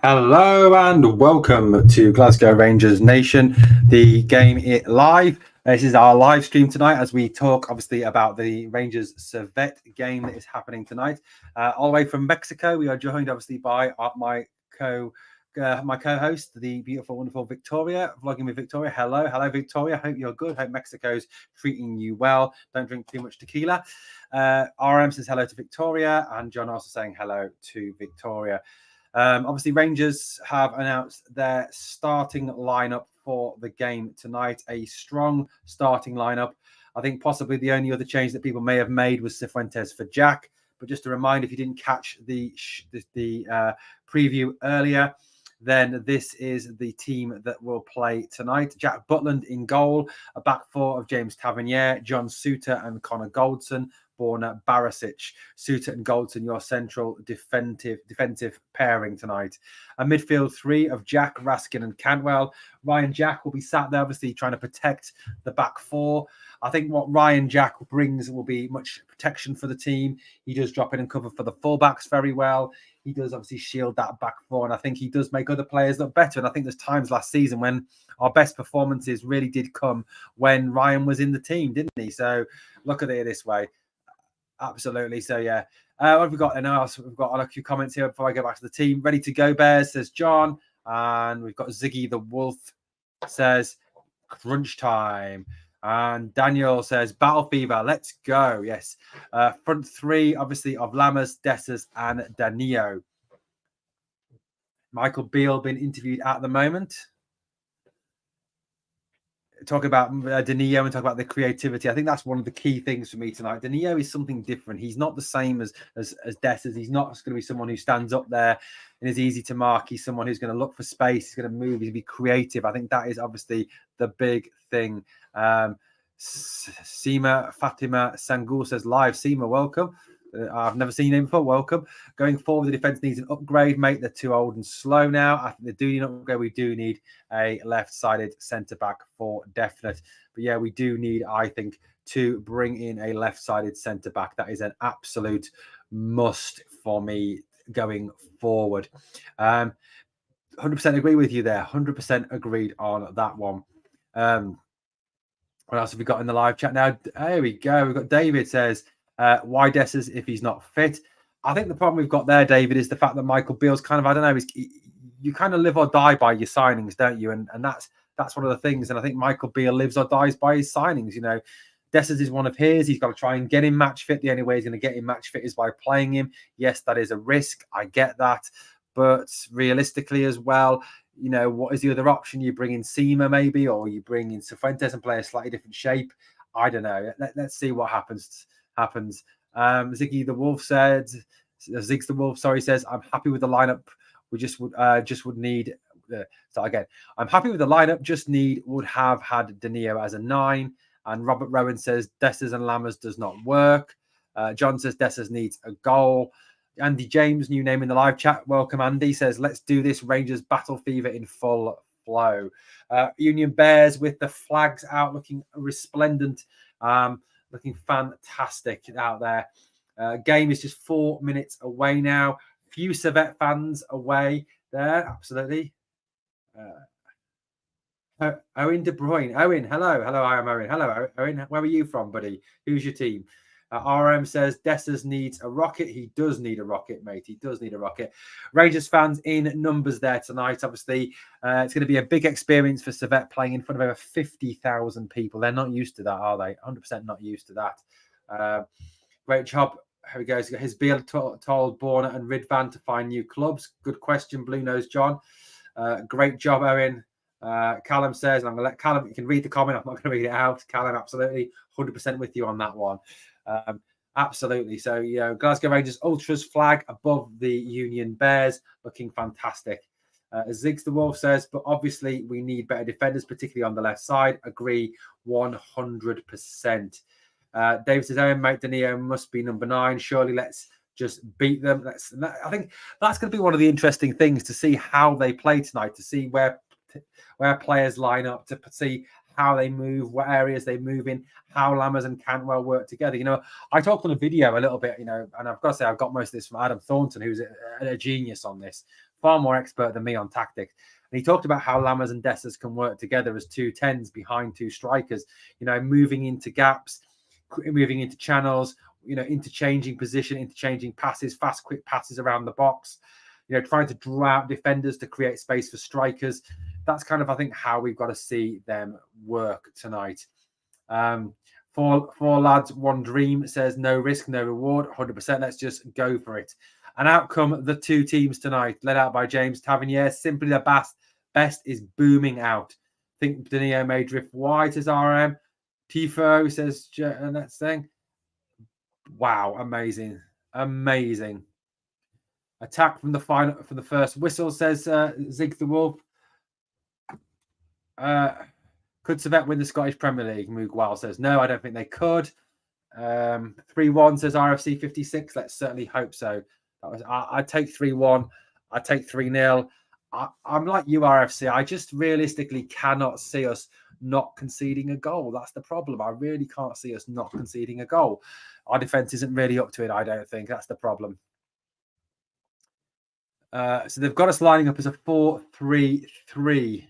Hello and welcome to Glasgow Rangers Nation, the game it live. This is our live stream tonight as we talk, obviously, about the Rangers Servette game that is happening tonight. All the way from Mexico, we are joined, obviously, by my co-host, the beautiful, wonderful Victoria, vlogging with Victoria. Hello, Victoria. Hope you're good. Hope Mexico's treating you well. Don't drink too much tequila. RM says hello to Victoria, and John also saying hello to Victoria. Obviously, Rangers have announced their starting lineup for the game tonight. A strong starting lineup. I think possibly the only other change that people may have made was Cifuentes for Jack. But just a reminder, if you didn't catch the preview earlier, then this is the team that will play tonight. Jack Butland in goal, a back four of James Tavernier, John Suter and Connor Goldson, Borna Barisic. Suter and Goldson, your central defensive pairing tonight. A midfield three of Jack, Raskin and Cantwell. Ryan Jack will be sat there, obviously trying to protect the back four. I think what Ryan Jack brings will be much protection for the team. He does drop in and cover for the fullbacks very well. He does obviously shield that back four, and I think he does make other players look better. And I think there's times last season when our best performances really did come when Ryan was in the team, didn't he? So look at it this way. Absolutely. So, yeah. What have we got? And we've got a few comments here before I go back to the team. Ready to go, Bears, says John. And we've got Ziggy the Wolf says crunch time. And Daniel says battle fever. Let's go. Yes. Front three, obviously, of Lammers, Dessers, and Danilo. Michael Beale being interviewed at the moment. Talk about Danilo and talk about the creativity. I think that's one of the key things for me tonight. Danilo is something different. He's not the same as Dessers. He's not going to be someone who stands up there and is easy to mark. He's someone who's going to look for space. He's going to move. He's going to be creative. I think that is obviously the big thing. Seema Fatima Sangul says live. Seema, welcome. I've never seen him before. Welcome. Going forward, the defense needs an upgrade, mate. They're too old and slow now. I think they do need an upgrade. We do need a left-sided centre-back for definite. But yeah, we do need, I think, to bring in a left-sided centre-back. That is an absolute must for me going forward. 100% agree with you there. 100% agreed on that one. What else have we got in the live chat now? There we go. We've got David says, why Dessers if he's not fit? I think the problem we've got there, David, is the fact that Michael Beale's kind of, I don't know, you kind of live or die by your signings, don't you? And that's one of the things. And I think Michael Beale lives or dies by his signings. You know, Dessers is one of his. He's got to try and get him match fit. The only way he's going to get him match fit is by playing him. Yes, that is a risk. I get that. But realistically as well, you know, what is the other option? You bring in Seema maybe, or you bring in Cifuentes and play a slightly different shape. I don't know. Let's see what happens. Ziggy the Wolf said, Ziggs the Wolf, sorry, says, I'm happy with the lineup. We just would need, start again. I'm happy with the lineup, would have had Danilo as a 9. And Robert Rowan says, Dessers and Lammers does not work. John says, Dessers needs a goal. Andy James, new name in the live chat. Welcome, Andy, says, let's do this. Rangers battle fever in full flow. Union Bears with the flags out, looking resplendent. Looking fantastic out there. Game is just 4 minutes away now. Few Servette fans away there. Absolutely. Owen De Bruyne. Owen, hello. I am Owen. Hello, Owen. Where are you from, buddy? Who's your team? RM says Dessers needs a rocket. He does need a rocket, mate. He does need a rocket. Rangers fans in numbers there tonight. Obviously, it's going to be a big experience for Servette playing in front of over 50,000 people. They're not used to that, are they? 100% not used to that. Great job. Here we go. Has Beale told Borna and Ridvan to find new clubs? Good question, Blue Nose John. Great job, Owen. Callum says, and I'm going to let Callum, you can read the comment. I'm not going to read it out. Callum, absolutely 100% with you on that one. Absolutely. So, you know, Glasgow Rangers Ultras flag above the Union Bears, looking fantastic. Ziggs the Wolf says, but obviously we need better defenders, particularly on the left side. Agree 100%. David says, Owen, mate, Danilo must be number 9. Surely let's just beat them. I think that's going to be one of the interesting things to see how they play tonight, to see where players line up, to see how they move, what areas they move in, how Lammers and Cantwell work together. You know, I talked on a video a little bit, you know, and I've got to say I've got most of this from Adam Thornton, who's a genius on this far more expert than me on tactics. And he talked about how Lammers and Dessers can work together as 2 10s behind 2 strikers, moving into gaps, moving into channels, interchanging position, interchanging passes, fast, quick passes around the box, trying to draw out defenders to create space for strikers. That's kind of, I think, how we've got to see them work tonight. Four lads, one dream says no risk, no reward, 100%. Let's just go for it. An outcome, the 2 teams tonight, led out by James Tavernier. Simply the best is booming out. I think Danilo may drift wide, says RM. Tifo says that's thing. Wow, amazing. Attack from the first whistle, says Zig the Wolf. Could Servette win the Scottish Premier League? Mugwal says no, I don't think they could. 3-1 says RFC 56. Let's certainly hope so. I'd take 3-1. I'd take 3-0. I'm like you, RFC. I just realistically cannot see us not conceding a goal. That's the problem. I really can't see us not conceding a goal. Our defense isn't really up to it, I don't think. That's the problem. So they've got us lining up as a 4-3-3.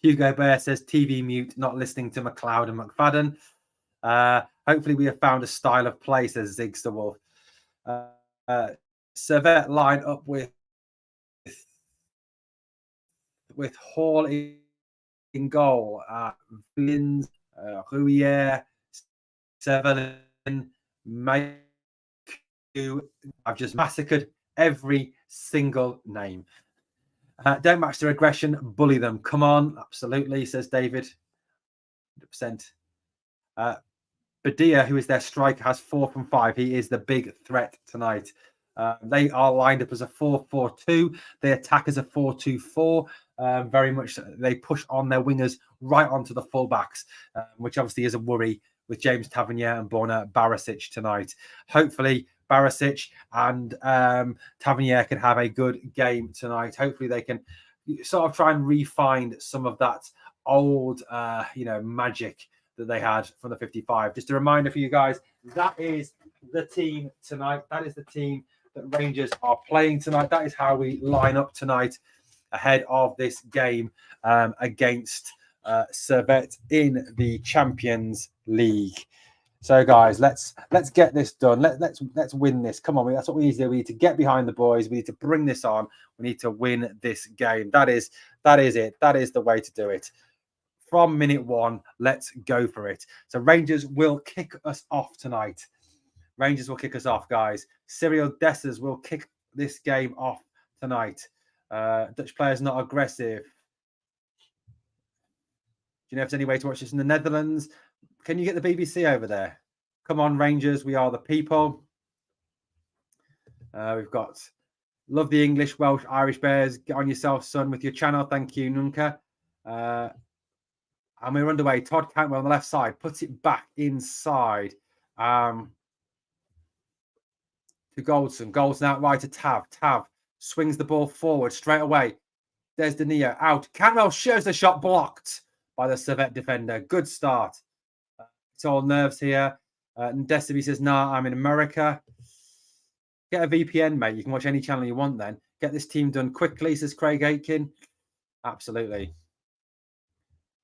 Hugo Bear says TV mute, not listening to McLeod and McFadden. Hopefully we have found a style of play, says Ziggs the Wolf. Servette line up with Hall in goal. Vins, Rouillère, Sevelin, Mayhew. I've just massacred every single name. Don't match their aggression, bully them. Come on, absolutely, says David. 100%. Badia, who is their striker, has 4 from 5. He is the big threat tonight. They are lined up as a 4-4-2. They attack as a 4-2-4. Very much, they push on their wingers right onto the fullbacks, which obviously is a worry with James Tavernier and Borna Barisic tonight. Hopefully, Barisic and Tavernier can have a good game tonight. Hopefully, they can sort of try and refine some of that old, magic that they had from the 55. Just a reminder for you guys, that is the team tonight. That is the team that Rangers are playing tonight. That is how we line up tonight ahead of this game against Servette in the Champions League. So, guys, let's get this done. Let's win this. Come on, that's what we need to do. We need to get behind the boys. We need to bring this on. We need to win this game. That is it. That is the way to do it. From minute 1, let's go for it. So Rangers will kick us off tonight. Rangers will kick us off, guys. Cyril Dessers will kick this game off tonight. Dutch players not aggressive. Do you know if there's any way to watch this in the Netherlands? Can you get the BBC over there? Come on, Rangers. We are the people. We've got love the English, Welsh, Irish Bears. Get on yourself, son, with your channel. Thank you, Nunca. And we're underway. Todd Cantwell on the left side. Puts it back inside. To Goldson. Goldson out right to Tav. Tav swings the ball forward straight away. There's Danilo out. Cantwell shows the shot blocked by the Servette defender. Good start. It's all nerves here. And Destiny says, nah, I'm in America. Get a VPN, mate. You can watch any channel you want then. Get this team done quickly, says Craig Aitken. Absolutely.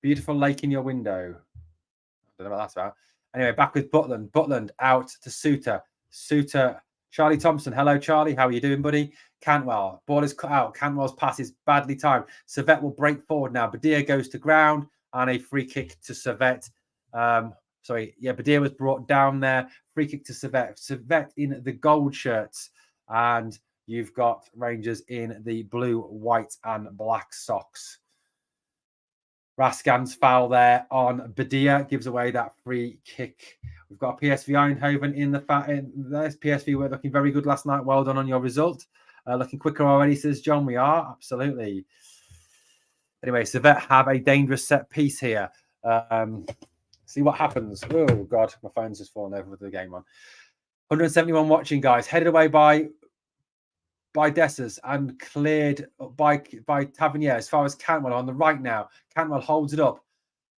Beautiful lake in your window. I don't know what that's about. Anyway, back with Butland. Butland out to Suter. Suter. Charlie Thompson. Hello, Charlie. How are you doing, buddy? Cantwell. Ball is cut out. Cantwell's pass is badly timed. Servette will break forward now. Badia goes to ground and a free kick to Servette. Badia was brought down there. Free kick to Servette. Servette in the gold shirts. And you've got Rangers in the blue, white, and black socks. Raskan's foul there on Badia gives away that free kick. We've got PSV Eindhoven in there's PSV were looking very good last night. Well done on your result. Looking quicker already, says John. We are, absolutely. Anyway, Servette have a dangerous set piece here. See what happens. Oh, God, my phone's just fallen over with the game on. 171 watching, guys. Headed away by Dessers and cleared by Tavernier as far as Cantwell on the right now. Cantwell holds it up,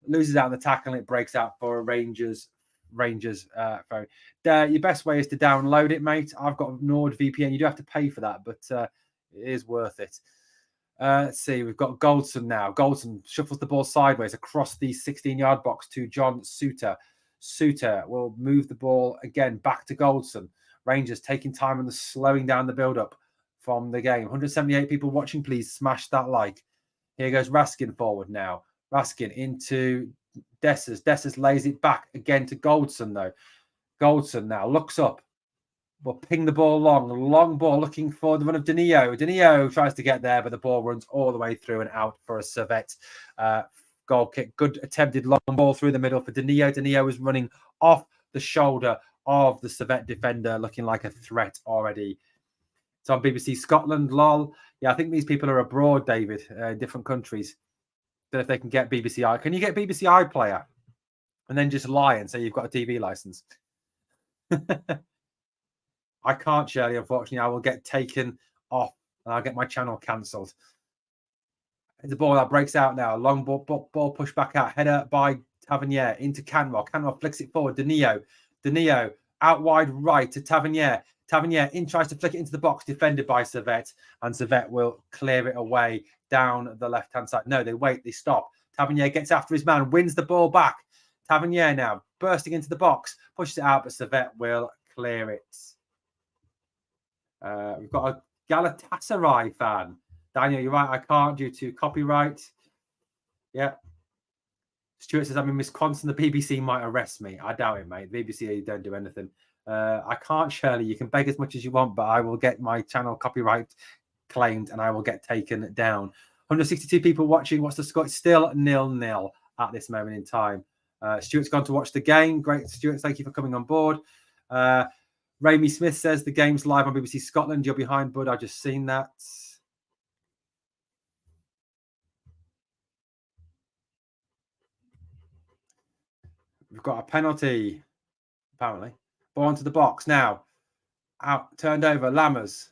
loses out in the tackle, and it breaks out for a Rangers phone. Your best way is to download it, mate. I've got NordVPN. You do have to pay for that, but It is worth it. Let's see. We've got Goldson now. Goldson shuffles the ball sideways across the 16-yard box to John Suter. Suter will move the ball again back to Goldson. Rangers taking time and slowing down the build-up from the game. 178 people watching. Please smash that like. Here goes Raskin forward now. Raskin into Dessers. Dessers lays it back again to Goldson, though. Goldson now looks up. Will ping the ball long ball looking for the run of Danilo. Danilo tries to get there, but the ball runs all the way through and out for a Servette goal kick. Good attempted long ball through the middle for Danilo. Danilo is running off the shoulder of the Servette defender, looking like a threat already. It's on BBC Scotland, lol. Yeah, I think these people are abroad, David, in different countries. Don't know if they can get BBC I. Can you get BBC iPlayer and then just lie and say you've got a TV license? I can't, Shirley, unfortunately. I will get taken off and I'll get my channel cancelled. The ball that breaks out now. Long ball pushed back out. Header by Tavernier into Canwell. Canwell flicks it forward. Danilo out wide right to Tavernier. Tavernier in tries to flick it into the box, defended by Servette, and Servette will clear it away down the left-hand side. No, they wait, they stop. Tavernier gets after his man, wins the ball back. Tavernier now bursting into the box, pushes it out, but Servette will clear it. We've got a Galatasaray fan. Daniel, you're right, I can't due to copyright. Yeah. Stuart says, I'm in Wisconsin. The BBC might arrest me. I doubt it, mate. The BBC don't do anything. I can't, Shirley. You can beg as much as you want, but I will get my channel copyright claimed and I will get taken down. 162 people watching. What's the score? It's still 0-0 at this moment in time. Stuart's gone to watch the game. Great, Stuart. Thank you for coming on board. Ramy Smith says the game's live on BBC Scotland. You're behind, bud. I've just seen that. We've got a penalty, apparently. Ball into the box now. Out, turned over. Lammers.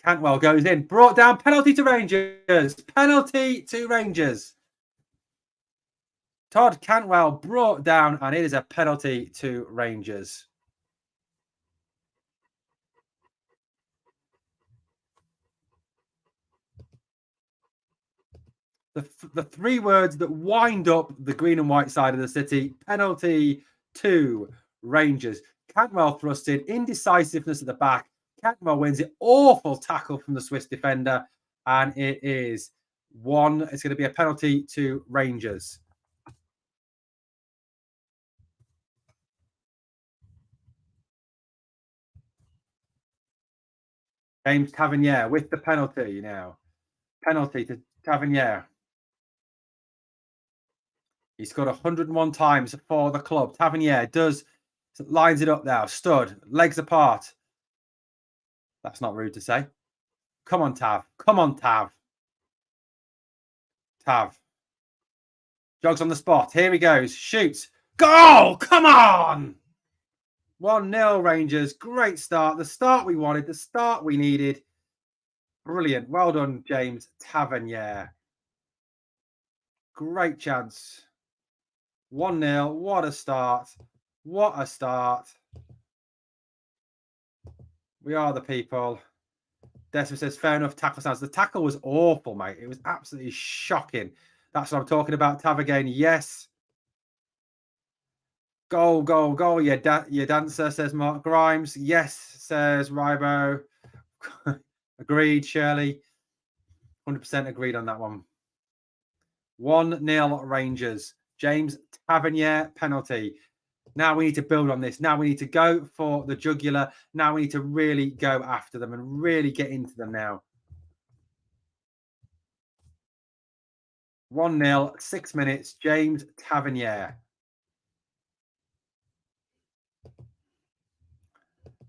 Cantwell goes in. Brought down. Penalty to Rangers. Penalty to Rangers. Todd Cantwell brought down, and it is a penalty to Rangers. The three words that wind up the green and white side of the city. Penalty to Rangers. Cantwell thrusted. Indecisiveness at the back. Cantwell wins it. Awful tackle from the Swiss defender. And it is one. It's going to be a penalty to Rangers. James Tavernier with the penalty now. Penalty to Tavernier. He scored 101 times for the club. Tavernier lines it up now. Stood, legs apart. That's not rude to say. Come on, Tav. Come on, Tav. Tav. Jogs on the spot. Here he goes. Shoots. Goal! Come on! 1-0 Rangers. Great start. The start we wanted. The start we needed. Brilliant. Well done, James Tavernier. Great chance. 1-0. What a start. What a start. We are the people. Desmond says, fair enough, tackle sounds. The tackle was awful, mate. It was absolutely shocking. That's what I'm talking about. Tav again. Yes. Goal, goal, goal. Your dancer, says Mark Grimes. Yes, says Rybo. Agreed, Shirley. 100% agreed on that one. 1-0 Rangers. James Tavernier penalty. Now we need to build on this. Now we need to go for the jugular. Now we need to really go after them and really get into them now. 1-0, 6 minutes. James Tavernier.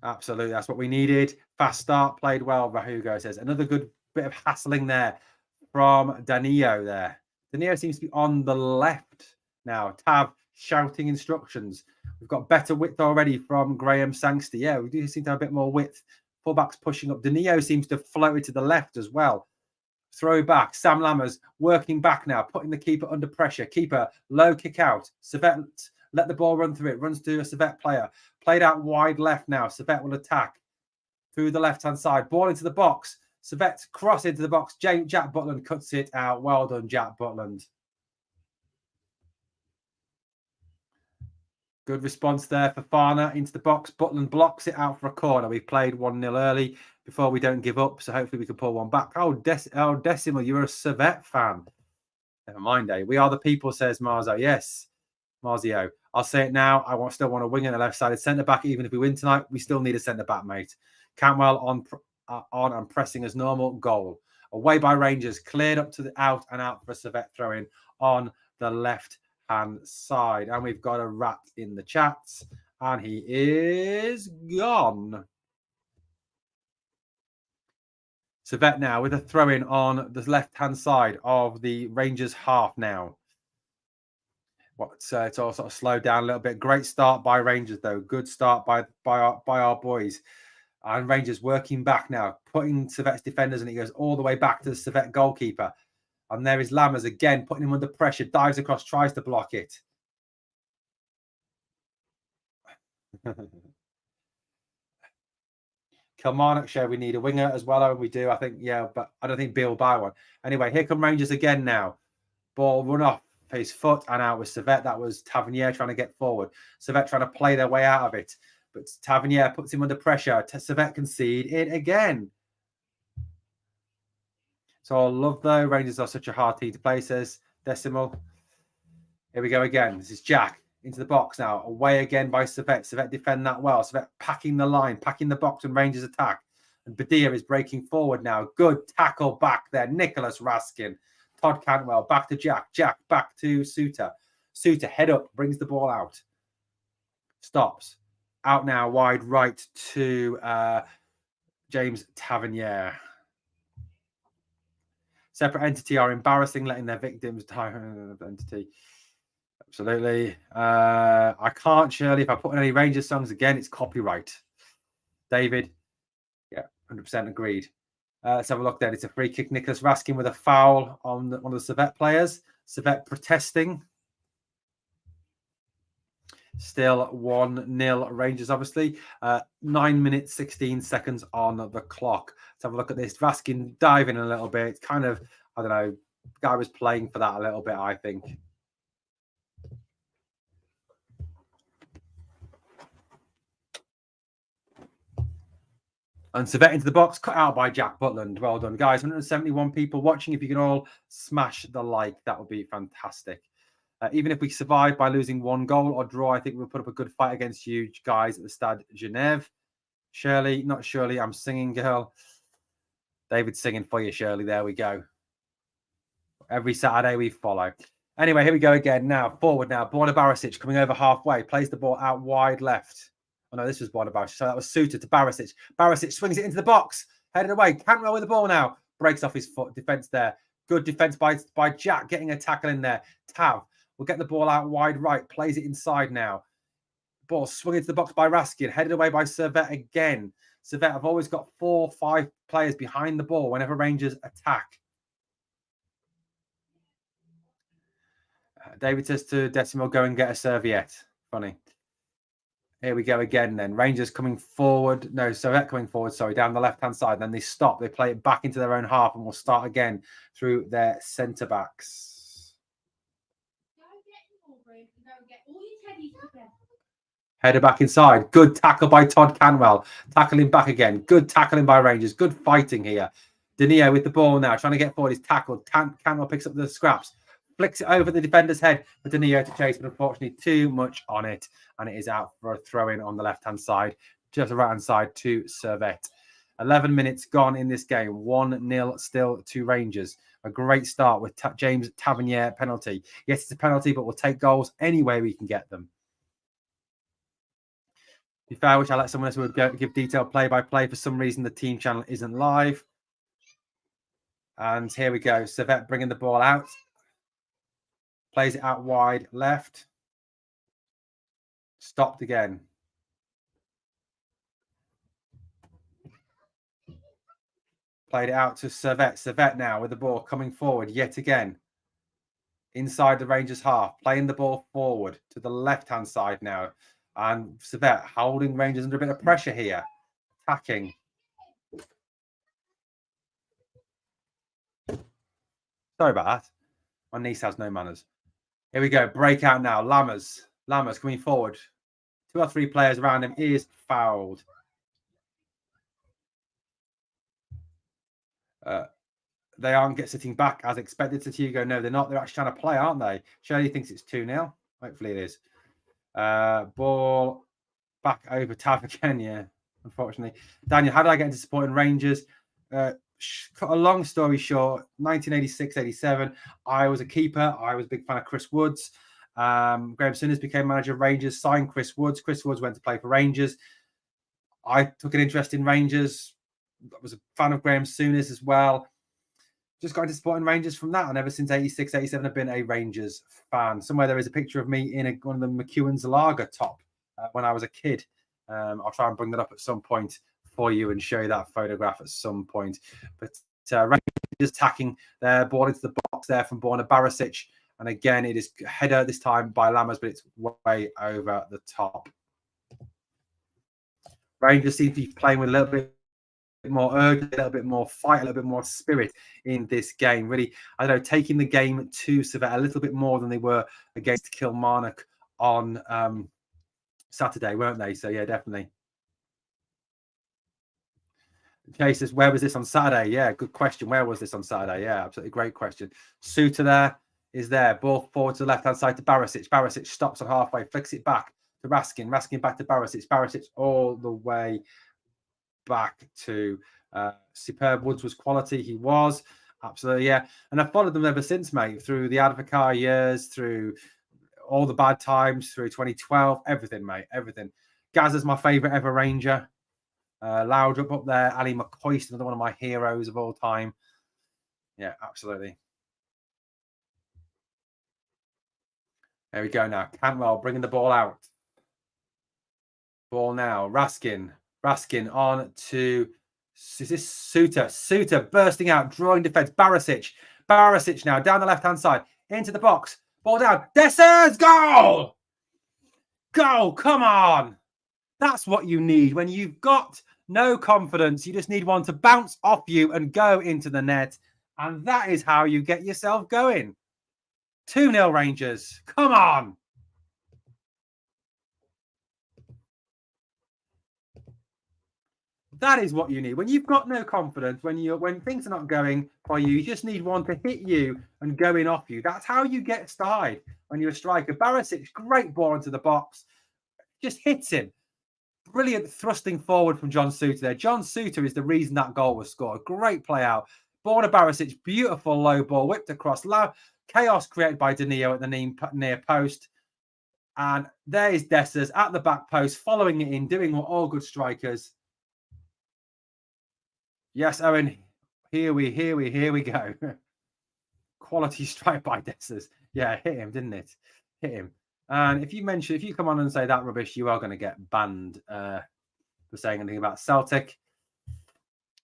Absolutely, that's what we needed. Fast start, played well, Rahugo says. Another good bit of hassling there from Danilo there. Danilo seems to be on the left now. Tav shouting instructions. We've got better width already from Graham Sangster. Yeah, we do seem to have a bit more width. Fullbacks pushing up. Danilo seems to float it to the left as well. Throw back. Sam Lammers working back now, putting the keeper under pressure. Keeper, low kick out. Servette let the ball run through it. Runs to a Servette player. Played out wide left now. Servette will attack through the left-hand side. Ball into the box. Servette cross into the box. Jack Butland cuts it out. Well done, Jack Butland. Good response there for Fana into the box. Butland blocks it out for a corner. We played 1-0 early before we don't give up, so hopefully we can pull one back. Oh, Decimal, you're a Servette fan. Never mind, eh? We are the people, says Marzo. Yes, Marzio. I'll say it now. I still want a winger and a left-sided centre-back. Even if we win tonight, we still need a centre-back, mate. Cantwell on and pressing as normal. Goal. Away by Rangers. Cleared up to the out and out for a Servette throw-in on the left-hand side. And we've got a rat in the chats. And he is gone. Servette now with a throw-in on the left-hand side of the Rangers half now. It's all sort of slowed down a little bit. Great start by Rangers, though. Good start by our boys. And Rangers working back now, putting Servette's defenders, and he goes all the way back to the Servette goalkeeper. And there is Lammers again, putting him under pressure, dives across, tries to block it. Kilmarnock show we need a winger as well, and we do, I think, yeah, but I don't think Bill will buy one. Anyway, here come Rangers again now. Ball run off his foot and out with Servette. That was Tavernier trying to get forward. Servette trying to play their way out of it. But Tavernier puts him under pressure. Servette concede it again. So I love, though. Rangers are such a hard team to play, says Decimal. Here we go again. This is Jack into the box now. Away again by Servette. Servette defend that well. Servette packing the line, packing the box, and Rangers attack. And Badia is breaking forward now. Good tackle back there. Nicholas Raskin. Todd Cantwell back to Jack. Jack back to Suter. Suter head up, brings the ball out. Stops. Out now, wide right to James Tavernier. Separate entity are embarrassing, letting their victims die. Entity. Absolutely. I can't, Shirley. If I put in any Rangers songs again, it's copyright. David. Yeah, 100% agreed. Let's have a look there. It's a free kick. Nicholas Raskin with a foul on one of the Servette players. Servette protesting. Still 1-0 Rangers, obviously. 9 minutes, 16 seconds on the clock. Let's have a look at this. Raskin diving a little bit. Kind of, I don't know, the guy was playing for that a little bit, I think. And Servette into the box, cut out by Jack Butland. Well done, guys. 171 people watching. If you can all smash the like, that would be fantastic. Even if we survive by losing 1 goal or draw, I think we'll put up a good fight against you guys at the Stade Genève. Shirley, not Shirley, I'm singing, girl. David's singing for you, Shirley. There we go. Every Saturday we follow. Anyway, here we go again now. Forward now. Borna Barisic coming over halfway. Plays the ball out wide left. Oh, no, this was Borna Barisic. So that was Suter to Barisic. Barisic swings it into the box. Headed away. Cantwell with the ball now. Breaks off his foot. Defense there. Good defense by Jack. Getting a tackle in there. Tav will get the ball out wide right. Plays it inside now. Ball swung into the box by Raskin. Headed away by Servette again. Servette have always got 4 or 5 players behind the ball whenever Rangers attack. David says to Decimal, go and get a serviette. Funny. Here we go again then. Rangers coming forward. No, Servette coming forward, sorry, down the left-hand side. Then they stop. They play it back into their own half and will start again through their centre-backs. Header back inside. Good tackle by Todd Cantwell. Tackling back again. Good tackling by Rangers. Good fighting here. Danilo with the ball now. Trying to get forward. He's tackled. Cantwell picks up the scraps. Flicks it over the defender's head for Danilo to chase, but unfortunately too much on it. And it is out for a throw-in on the left-hand side. Just the right-hand side to Servette. 11 minutes gone in this game. 1-0 still to Rangers. A great start with James Tavernier penalty. Yes, it's a penalty, but we'll take goals any way we can get them. To be fair, which I let someone else who would give detailed play-by-play. For some reason, the team channel isn't live. And here we go. Servette bringing the ball out. Plays it out wide left. Stopped again. Played it out to Servette. Servette now with the ball coming forward yet again. Inside the Rangers half. Playing the ball forward to the left-hand side now. And Servette holding Rangers under a bit of pressure here. Attacking. Sorry about that. My niece has no manners. Here we go. Breakout now. Lammers coming forward. 2 or 3 players around him. Is fouled. They aren't sitting back as expected. To Hugo, no, they're not. They're actually trying to play, aren't they? Shirley thinks it's 2-0. Hopefully it is. Ball back over Tav again. Yeah, unfortunately. Daniel, how did I get into supporting Rangers? Cut a long story short, 1986-87, I was a keeper. I was a big fan of Chris Woods. Graham Souness became manager of Rangers, signed Chris Woods. Chris Woods went to play for Rangers. I took an interest in Rangers. I was a fan of Graham Souness as well. Just got into supporting Rangers from that. And ever since 86, 87, I've been a Rangers fan. Somewhere there is a picture of me in one of the McEwen's lager top when I was a kid. I'll try and bring that up at some point for you and show you that photograph at some point. But Rangers attacking their ball into the box there from Borna Barisic. And again, it is a header this time by Lammers, but it's way over the top. Rangers seem to be playing with a little bit more urge, a little bit more fight, a little bit more spirit in this game. Really, I don't know, taking the game to Servette a little bit more than they were against Kilmarnock on Saturday, weren't they? So, yeah, definitely. Okay, says, where was this on Saturday? Yeah, good question. Where was this on Saturday? Yeah, absolutely great question. Suter there is there. Ball forward to the left-hand side to Barisic. Barisic stops on halfway, flicks it back to Raskin. Raskin back to Barisic. Barisic all the way back to superb. Woods was quality. He was. Absolutely, yeah. And I've followed them ever since, mate, through the Advocar years, through all the bad times, through 2012, everything, mate, everything. Gaz is my favourite ever Ranger. Loudrup up there. Ali McCoist, another one of my heroes of all time. Yeah, absolutely. There we go now. Cantwell bringing the ball out. Ball now. Raskin on to, is this Suter? Suter bursting out, drawing defence. Barisic now down the left-hand side. Into the box. Ball down. Dessers! Goal! Goal! Come on! That's what you need. When you've got no confidence, you just need one to bounce off you and go into the net. And that is how you get yourself going. 2-0 Rangers. Come on! That is what you need. When you've got no confidence, when things are not going for you, you just need one to hit you and go in off you. That's how you get started when you're a striker. Barisic, great ball into the box. Just hits him. Brilliant thrusting forward from John Suter there. John Suter is the reason that goal was scored. Great play out. Borna Barisic, beautiful low ball, whipped across. Chaos created by Danilo at the near post. And there is Dessers at the back post, following it in, doing what all good strikers. Yes, Owen, here we go. Quality strike by Dessers. Yeah, hit him, didn't it? Hit him. And if you come on and say that rubbish, you are going to get banned for saying anything about Celtic.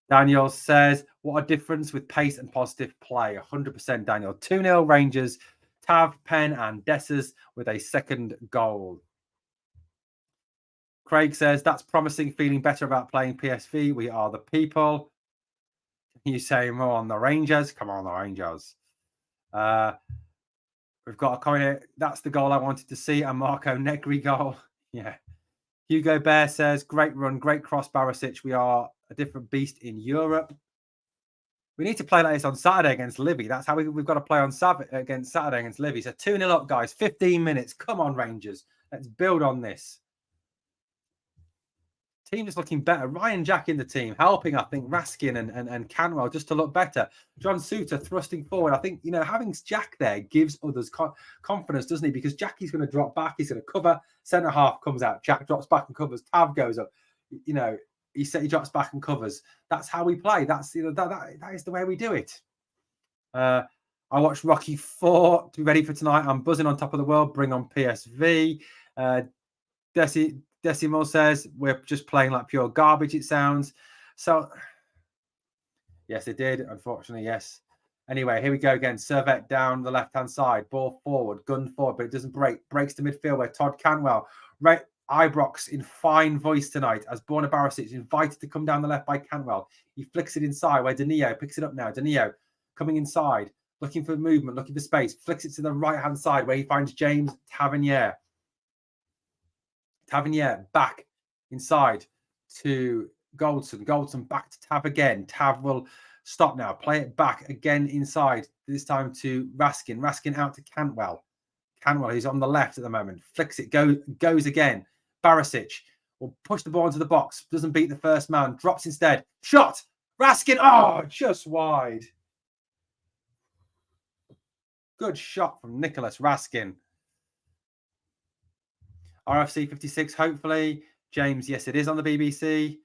Daniel says, what a difference with pace and positive play. 100% Daniel. 2-0 Rangers. Tav, Penn and Dessers with a second goal. Craig says, that's promising, feeling better about playing PSV. We are the people. Can you say more on the Rangers? Come on, the Rangers. We've got a comment. That's the goal I wanted to see. A Marco Negri goal. Yeah. Hugo Bear says, great run, great cross, Barisic. We are a different beast in Europe. We need to play like this on Saturday against Livy. That's how we've got to play on Saturday against Livy. So 2-0 up, guys. 15 minutes. Come on, Rangers. Let's build on this. Team is looking better. Ryan Jack in the team, helping, I think, Raskin and Canwell just to look better. John Suter thrusting forward. I think, having Jack there gives others confidence, doesn't he? Because Jackie's going to drop back. He's going to cover. Centre half comes out. Jack drops back and covers. Tav goes up. He drops back and covers. That's how we play. That's that is the way we do it. I watched Rocky 4 to be ready for tonight. I'm buzzing on top of the world. Bring on PSV. Decimal says we're just playing like pure garbage, it sounds. So, yes, it did. Unfortunately, yes. Anyway, here we go again. Servette down the left-hand side. Ball forward, gun forward, but it doesn't break. Breaks to midfield where Todd Canwell. Right, Ibrox in fine voice tonight as Borna Barisic is invited to come down the left by Canwell. He flicks it inside where Danilo picks it up now. Danilo coming inside. looking for movement, looking for space, flicks it to the right-hand side where he finds James Tavernier. Tavernier back inside to Goldson. Goldson back to Tav again. Tav will stop now. Play it back again inside. This time to Raskin. Raskin out to Cantwell. Cantwell, who's on the left at the moment. Flicks it. Goes again. Barisic will push the ball into the box. Doesn't beat the first man. Drops instead. Shot. Raskin. Oh, just wide. Good shot from Nicholas Raskin. RFC 56, hopefully. James, yes, it is on the BBC.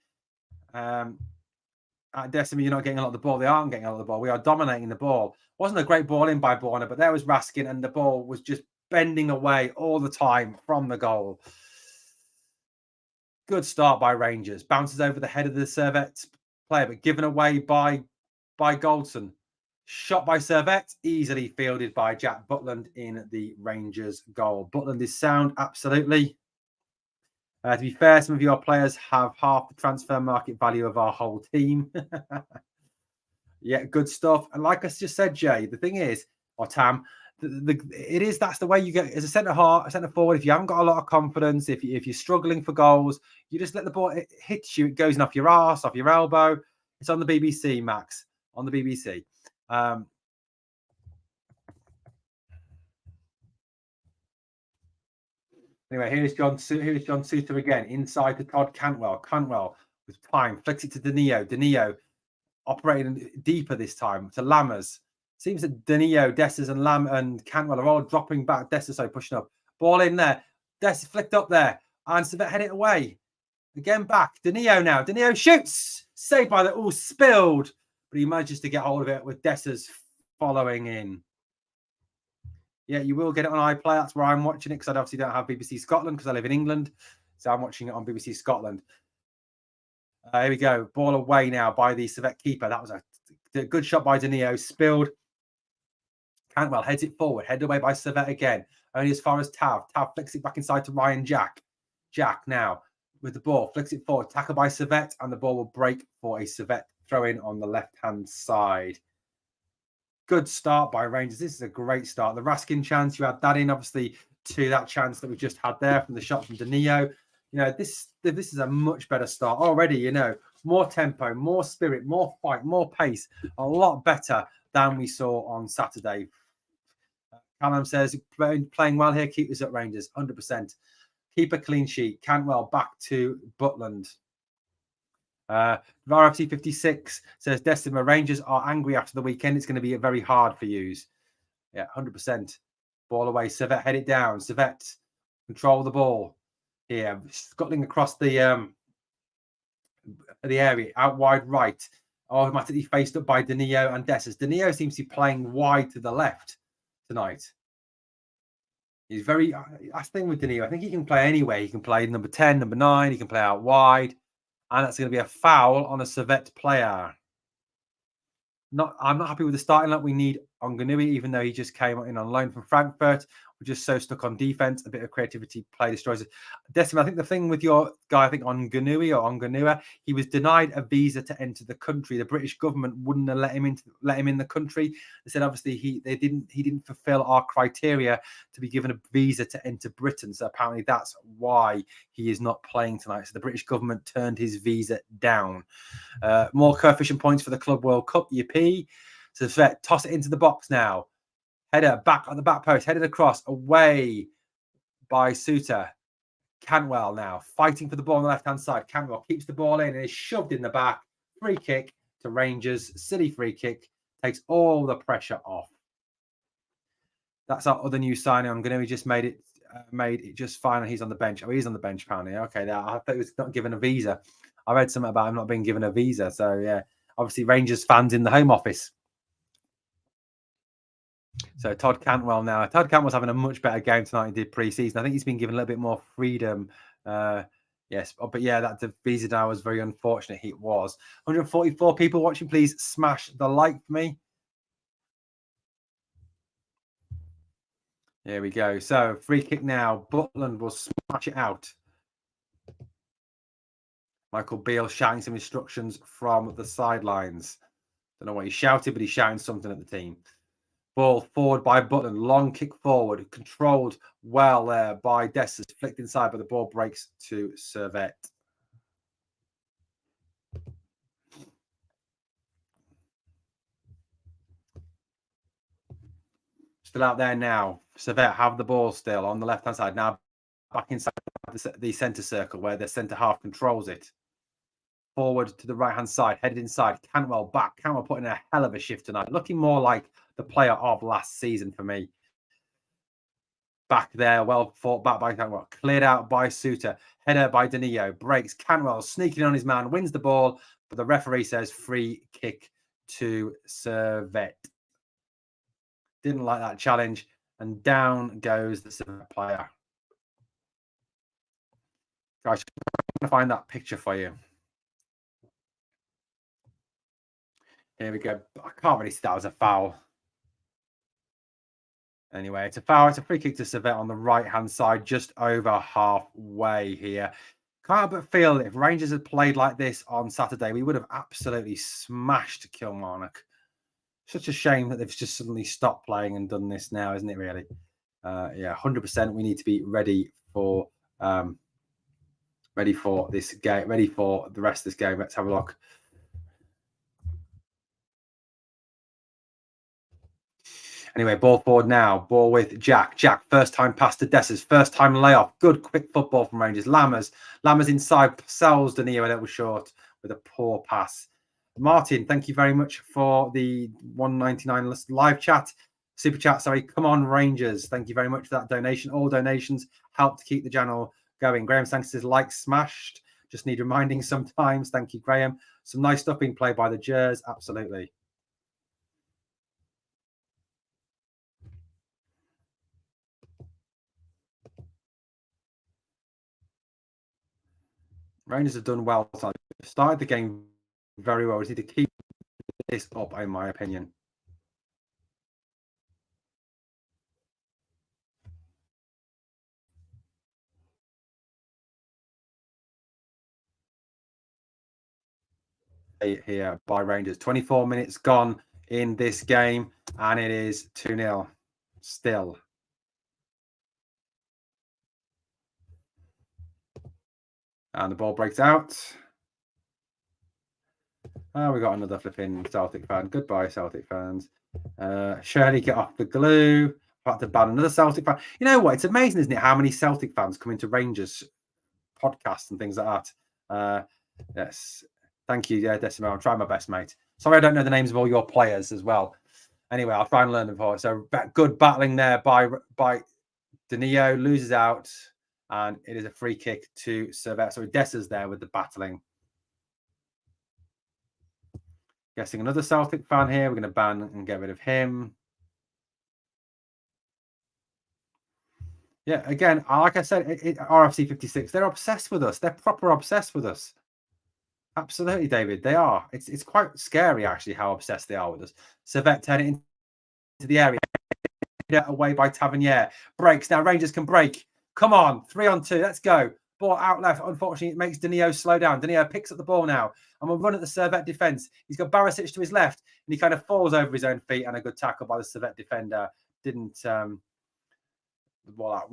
At Decima, you're not getting a lot of the ball. They aren't getting a lot of the ball. We are dominating the ball. Wasn't a great ball in by Borna, but there was Raskin, and the ball was just bending away all the time from the goal. Good start by Rangers. Bounces over the head of the Servette player, but given away by Goldson. Shot by Servette, easily fielded by Jack Butland in the Rangers goal. Butland is sound, absolutely. To be fair, some of your players have half the transfer market value of our whole team. Yeah, good stuff. And like I just said, Jay, the thing is, or Tam, that's the way you get as a centre forward. If you haven't got a lot of confidence, if you're struggling for goals, you just let the ball, it hits you, it goes off your arse, off your elbow. It's on the BBC, Max, on the BBC. Anyway, here's John Suter again, inside to Todd Cantwell. Cantwell with time, flicks it to Danilo. Danilo operating deeper this time to Lammers. Seems that Danilo, Dessers and Cantwell are all dropping back. Dessers pushing up. Ball in there. Dessers flicked up there. And Servette head it away. Again back. Danilo now. Danilo shoots. Saved by the... spilled. But he manages to get hold of it with Dessers following in. Yeah, you will get it on iPlayer. That's where I'm watching it because I obviously don't have BBC Scotland because I live in England. So I'm watching it on BBC Scotland. Here we go. Ball away now by the Servette keeper. That was a good shot by Danilo. Spilled. Cantwell heads it forward. Headed away by Servette again. Only as far as Tav. Tav flicks it back inside to Ryan Jack. Jack now with the ball. Flicks it forward. Tackle by Servette. And the ball will break for a Servette throw-in on the left-hand side. Good start by Rangers. This is a great start. The Raskin chance, you had that in, obviously, to that chance that we just had there from the shot from Danilo. You know, this is a much better start already, you know. More tempo, more spirit, more fight, more pace. A lot better than we saw on Saturday. Callum says, playing well here, keepers at Rangers, 100%. Keep a clean sheet. Cantwell back to Butland. RFC 56 says Decima, Rangers are angry after the weekend. It's going to be very hard for yous. Yeah, 100%. Ball away. Servette head it down. Servette control the ball here. Scuttling across the area out wide right. Automatically faced up by Danilo and Dessers. Danilo seems to be playing wide to the left tonight. He's very. That's the thing with Danilo. I think he can play anywhere. He can play number 10, number 9. He can play out wide. And that's going to be a foul on a Servette player. I'm not happy with the starting line. We need Onganui, even though he just came in on loan from Frankfurt. We're just so stuck on defense. A bit of creativity, play destroys it. Decima, I think the thing with your guy, I think Onganua, he was denied a visa to enter the country. The British government wouldn't have let him in the country. They said obviously he didn't fulfill our criteria to be given a visa to enter Britain. So apparently that's why he is not playing tonight. So the British government turned his visa down. More coefficient points for the Club World Cup. Yippee. So Servette toss it into the box now. Header back on the back post, headed across, away by Suter. Cantwell now fighting for the ball on the left-hand side. Cantwell keeps the ball in and is shoved in the back. Free kick to Rangers. Silly free kick. Takes all the pressure off. That's our other new signing. I'm going to just made it just fine. And he's on the bench. Oh, he's on the bench apparently. Okay, I thought he was not given a visa. I read something about him not being given a visa. So yeah, obviously Rangers fans in the Home Office. So Todd Cantwell now. Todd Cantwell's having a much better game tonight than he did pre-season. I think he's been given a little bit more freedom. Yes, but yeah, that visa now was very unfortunate. It was 144 people watching. Please smash the like for me. There we go. So free kick now. Butland will smash it out. Michael Beale shouting some instructions from the sidelines. Don't know what he shouted, but he's shouting something at the team. Ball forward by Butland. Long kick forward. Controlled well there by Dessers. Flicked inside, but the ball breaks to Servette. Still out there now. Servette have the ball still on the left-hand side. Now back inside the centre circle where the centre half controls it. Forward to the right-hand side, headed inside. Cantwell back. Cantwell putting a hell of a shift tonight. Looking more like the player of last season for me. Back there, well fought back by Cantwell. Cleared out by Suter. Header by Danilo. Breaks. Cantwell sneaking on his man. Wins the ball. But the referee says free kick to Servette. Didn't like that challenge. And down goes the Servette player. Guys, I'm going to find that picture for you. Here we go. I can't really see that as a foul. Anyway, it's a foul. It's a free kick to Servette on the right-hand side, just over halfway here. Can't but feel if Rangers had played like this on Saturday, we would have absolutely smashed Kilmarnock. Such a shame that they've just suddenly stopped playing and done this now, isn't it, really? Yeah, 100%. We need to be ready for this game, ready for the rest of this game. Let's have a look. Anyway, ball forward now. Ball with Jack. Jack, first time pass to Dessers. First time layoff. Good quick football from Rangers. Lammers inside. Sells Danilo a little short with a poor pass. Martin, thank you very much for the 199 live chat. Super chat, sorry. Come on, Rangers. Thank you very much for that donation. All donations help to keep the channel going. Graham Sankey says, like smashed. Just need reminding sometimes. Thank you, Graham. Some nice stuff being played by the Jers. Absolutely. Rangers have done well. Started the game very well. We need to keep this up, in my opinion. Here by Rangers. 24 minutes gone in this game, and it is 2-0 still. And the ball breaks out. Oh, we got another flipping Celtic fan. Goodbye, Celtic fans. Shirley, get off the glue. About to ban another Celtic fan. You know what? It's amazing, isn't it, how many Celtic fans come into Rangers podcasts and things like that. Yes. Thank you, Decimo. I'll try my best, mate. Sorry I don't know the names of all your players as well. Anyway, I'll try and learn them for it. So good battling there by Danilo. Loses out. And it is a free kick to Servette. So Dessers there with the battling. Guessing another Celtic fan here. We're going to ban and get rid of him. Yeah, again, like I said, RFC 56, they're obsessed with us. They're proper obsessed with us. Absolutely, David. They are. It's quite scary, actually, how obsessed they are with us. Servette turn it into the area. Away by Tavernier. Breaks. Now Rangers can break. Come on. 3-on-2. Let's go. Ball out left. Unfortunately, it makes Danilo slow down. Danilo picks up the ball now. And we'll run at the Servette defence. He's got Barisic to his left. And he kind of falls over his own feet. And a good tackle by the Servette defender. Didn't... the ball out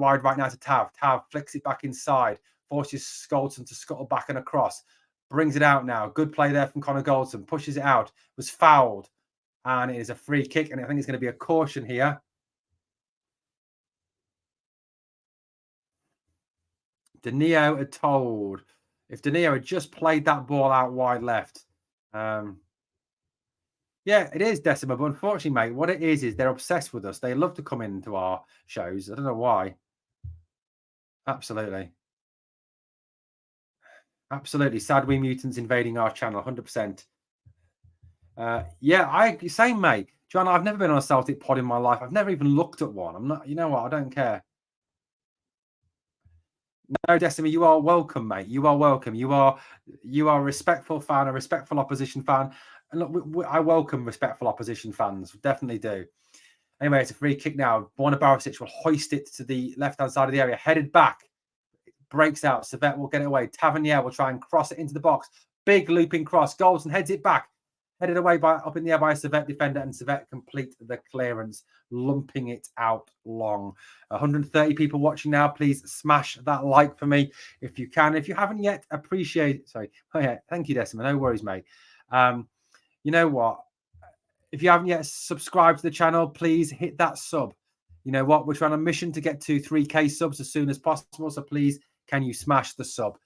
wide right now to Tav. Tav flicks it back inside. Forces Goldson to scuttle back and across. Brings it out now. Good play there from Connor Goldson. Pushes it out. Was fouled. And it is a free kick. And I think it's going to be a caution here. Danilo had told. If Danilo had just played that ball out wide left. Yeah, it is, Decima. But unfortunately, mate, what it is they're obsessed with us. They love to come into our shows. I don't know why. Absolutely. Absolutely. Sad We Mutants invading our channel, 100%. Yeah, same, mate. John, I've never been on a Celtic pod in my life. I've never even looked at one. I'm not, you know what? I don't care. No, Decima, you are welcome, mate. You are welcome. You are a respectful fan, a respectful opposition fan. And look, I welcome respectful opposition fans. Definitely do. Anyway, it's a free kick now. Borna Barisic will hoist it to the left-hand side of the area. Headed back. Breaks out. Servette will get it away. Tavernier will try and cross it into the box. Big looping cross. Goldson heads it back. Headed away up in the air by a Servette defender, and Servette complete the clearance, lumping it out long. 130 people watching now. Please smash that like for me if you can. If you haven't yet, sorry. Oh yeah, thank you, Decima. No worries, mate. You know what? If you haven't yet subscribed to the channel, please hit that sub. You know what? We're trying on a mission to get to 3K subs as soon as possible. So please, can you smash the sub?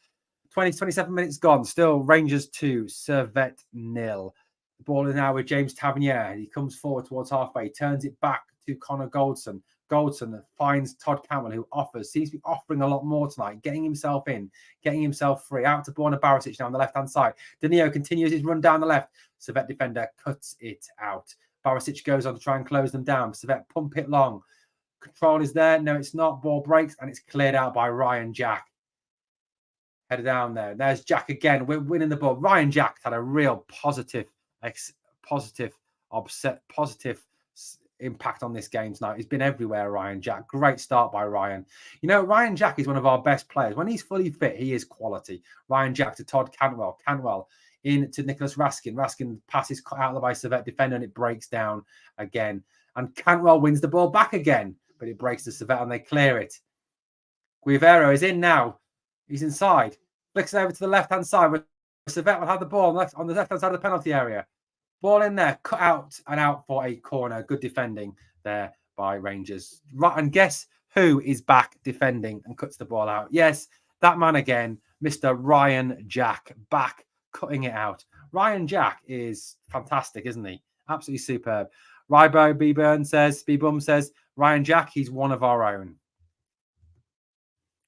27 minutes gone. Still Rangers 2, Servette 0. The ball is now with James Tavernier. He comes forward towards halfway. He turns it back to Connor Goldson. Goldson finds Todd Campbell, who seems to be offering a lot more tonight, getting himself in, getting himself free. Out to Borna Barisic now on the left-hand side. Danilo continues his run down the left. Servette defender cuts it out. Barisic goes on to try and close them down. Servette pump it long. Control is there. No, it's not. Ball breaks, and it's cleared out by Ryan Jack. Headed down there. There's Jack again. We're winning the ball. Ryan Jack had a real positive impact on this game tonight. He's been everywhere, Ryan Jack. Great start by Ryan. You know, Ryan Jack is one of our best players. When he's fully fit, he is quality. Ryan Jack to Todd Cantwell. Cantwell in to Nicholas Raskin. Raskin passes cut out by Servette defender, and it breaks down again. And Cantwell wins the ball back again, but it breaks to Servette and they clear it. Guevara is in now. He's inside. Flicks over to the left-hand side where Servette will have the ball on the left-hand side of the penalty area. Ball in there, cut out and out for a corner. Good defending there by Rangers. Right, and guess who is back defending and cuts the ball out? Yes, that man again, Mr. Ryan Jack, back cutting it out. Ryan Jack is fantastic, isn't he? Absolutely superb. Rybo B-Bum says, Ryan Jack, he's one of our own.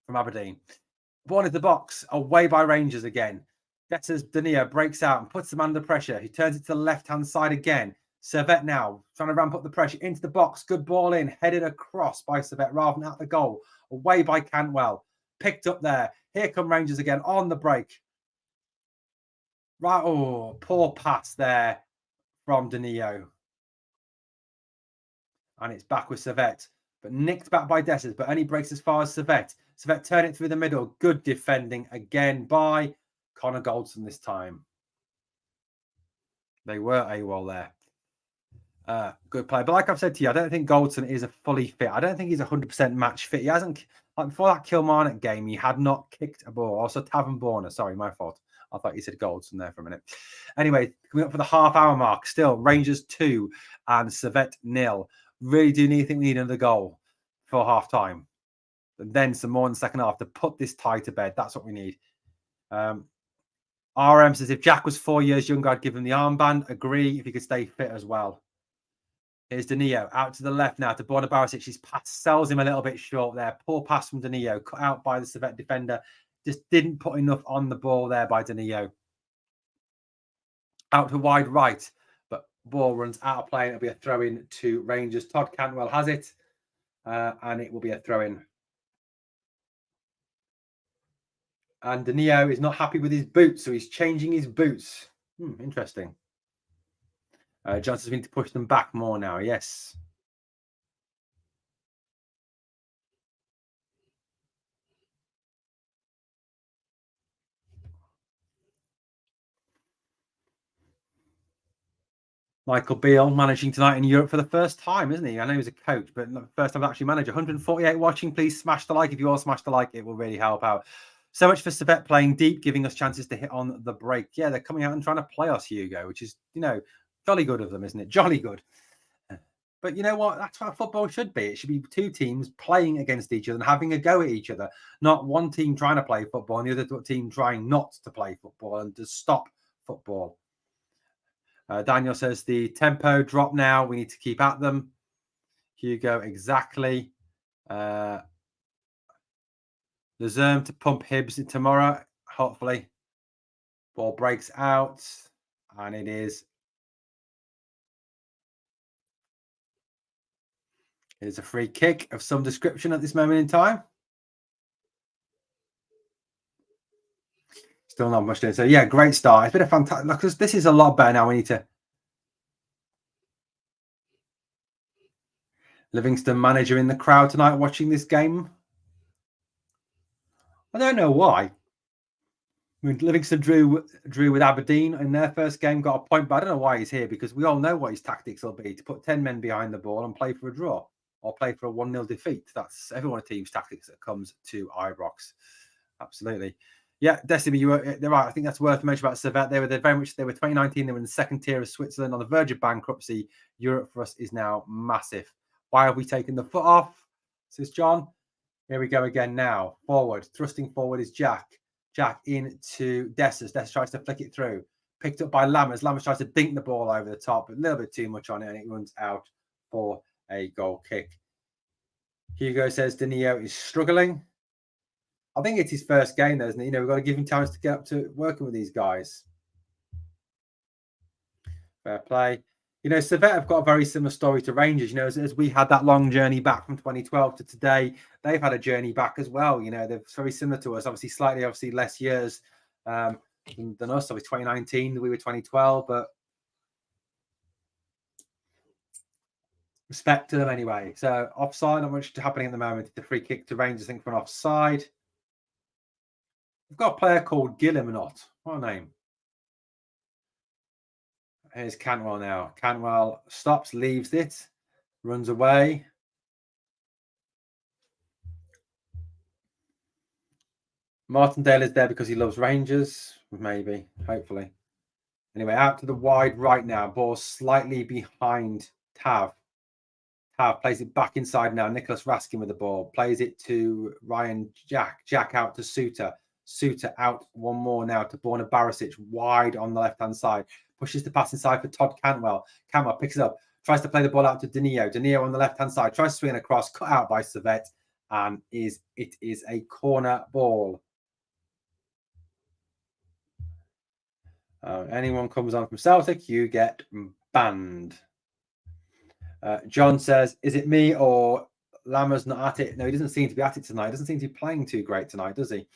From Aberdeen. Ball into the box, away by Rangers again. Getters Danilo breaks out and puts them under pressure. He turns it to the left-hand side again. Servette now trying to ramp up the pressure into the box. Good ball in, headed across by Servette rather than at the goal. Away by Cantwell. Picked up there. Here come Rangers again on the break. Right, oh, poor pass there from Danilo. And it's back with Servette. But nicked back by Dessers, but only breaks as far as Servette. Servette turn it through the middle. Good defending again by Connor Goldson this time. They were AWOL there. Good play. But like I've said to you, I don't think Goldson is a fully fit. I don't think he's 100% match fit. He hasn't, like before that Kilmarnock game, he had not kicked a ball. Also, Tavern Borner. Sorry, my fault. I thought you said Goldson there for a minute. Anyway, coming up for the half-hour mark. Still, Rangers 2 and Servette 0. Really do think we need another goal for half-time. And then some more in the second half to put this tie to bed. That's what we need. RM says, if Jack was 4 years younger, I'd give him the armband. Agree, if he could stay fit as well. Here's Danilo out to the left now to Borna Barisic. His pass sells him a little bit short there. Poor pass from Danilo, cut out by the Servette defender. Just didn't put enough on the ball there by Danilo. Out to wide right, but ball runs out of play. It'll be a throw-in to Rangers. Todd Cantwell has it, and it will be a throw-in. And Danilo is not happy with his boots, so he's changing his boots. Interesting. Johnson's been to push them back more now, yes. Michael Beale managing tonight in Europe for the first time, isn't he? I know he's a coach, but first time actually manager. 148 watching. Please smash the like. If you all smash the like, it will really help out. So much for Servette playing deep, giving us chances to hit on the break. Yeah, they're coming out and trying to play us, Hugo, which is, you know, jolly good of them, isn't it? Jolly good. But you know what? That's how football should be. It should be two teams playing against each other and having a go at each other, not one team trying to play football and the other team trying not to play football and to stop football. Daniel says the tempo drop now. We need to keep at them. Hugo, exactly. The Zerm to pump Hibs tomorrow, hopefully. Ball breaks out, and it is. It is a free kick of some description at this moment in time. Still not much doing. So, yeah, great start. It's been a fantastic... Look, this is a lot better now. We need to... Livingston manager in the crowd tonight watching this game. I don't know why. I mean, Livingston drew with Aberdeen in their first game, got a point, but I don't know why he's here because we all know what his tactics will be: to put 10 men behind the ball and play for a draw or play for a 1-0 defeat. That's every team's tactics that comes to Ibrox. Absolutely. Yeah, Decimi, they're right. I think that's worth mentioning about Servette. They were 2019, they were in the second tier of Switzerland on the verge of bankruptcy. Europe for us is now massive. Why have we taken the foot off? Says John. Here we go again now. Forward. Thrusting forward is Jack. Jack into Dessers. Dessers tries to flick it through. Picked up by Lammers. Lammers tries to dink the ball over the top. A little bit too much on it, and it runs out for a goal kick. Hugo says Danilo is struggling. I think it's his first game, though, isn't it? We've got to give him time to get up to working with these guys. Fair play. Servette have got a very similar story to Rangers. As we had that long journey back from 2012 to today, they've had a journey back as well. They're very similar to us. Obviously less years than us. So it's 2019, we were 2012, but respect to them anyway. So offside, not much happening at the moment. The free kick to Rangers, I think, for an offside. We've got a player called Guillemot. What a name. Here's Cantwell now. Cantwell stops, leaves it, runs away. Martindale is there because he loves Rangers. Maybe, hopefully. Anyway, out to the wide right now. Ball slightly behind Tav. Tav plays it back inside now. Nicholas Raskin with the ball. Plays it to Ryan Jack. Jack out to Suter. Suter out one more now to Borna Barisic. Wide on the left-hand side. Pushes the pass inside for Todd Cantwell. Cantwell picks it up. Tries to play the ball out to Danilo. Danilo on the left-hand side. Tries to swing across. Cut out by Servette. And it is a corner ball. Anyone comes on from Celtic, you get banned. John says, is it me or Lammers not at it? No, he doesn't seem to be at it tonight. He doesn't seem to be playing too great tonight, does he?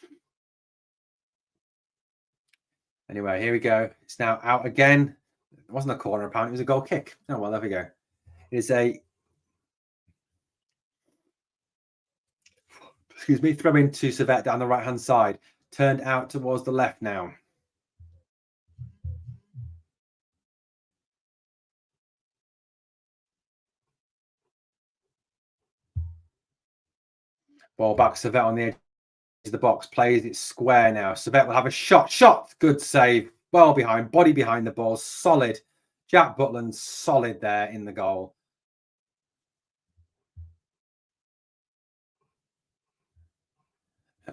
Anyway, here we go. It's now out again. It wasn't a corner, apparently. It was a goal kick. Oh, well, there we go. It's a... Excuse me. Throw into Servette down the right-hand side. Turned out towards the left now. Ball back. Servette on the edge of the box. Plays it square now. Servette will have a shot. Shot. Good save. Well behind. Body behind the ball. Solid. Jack Butland solid there in the goal.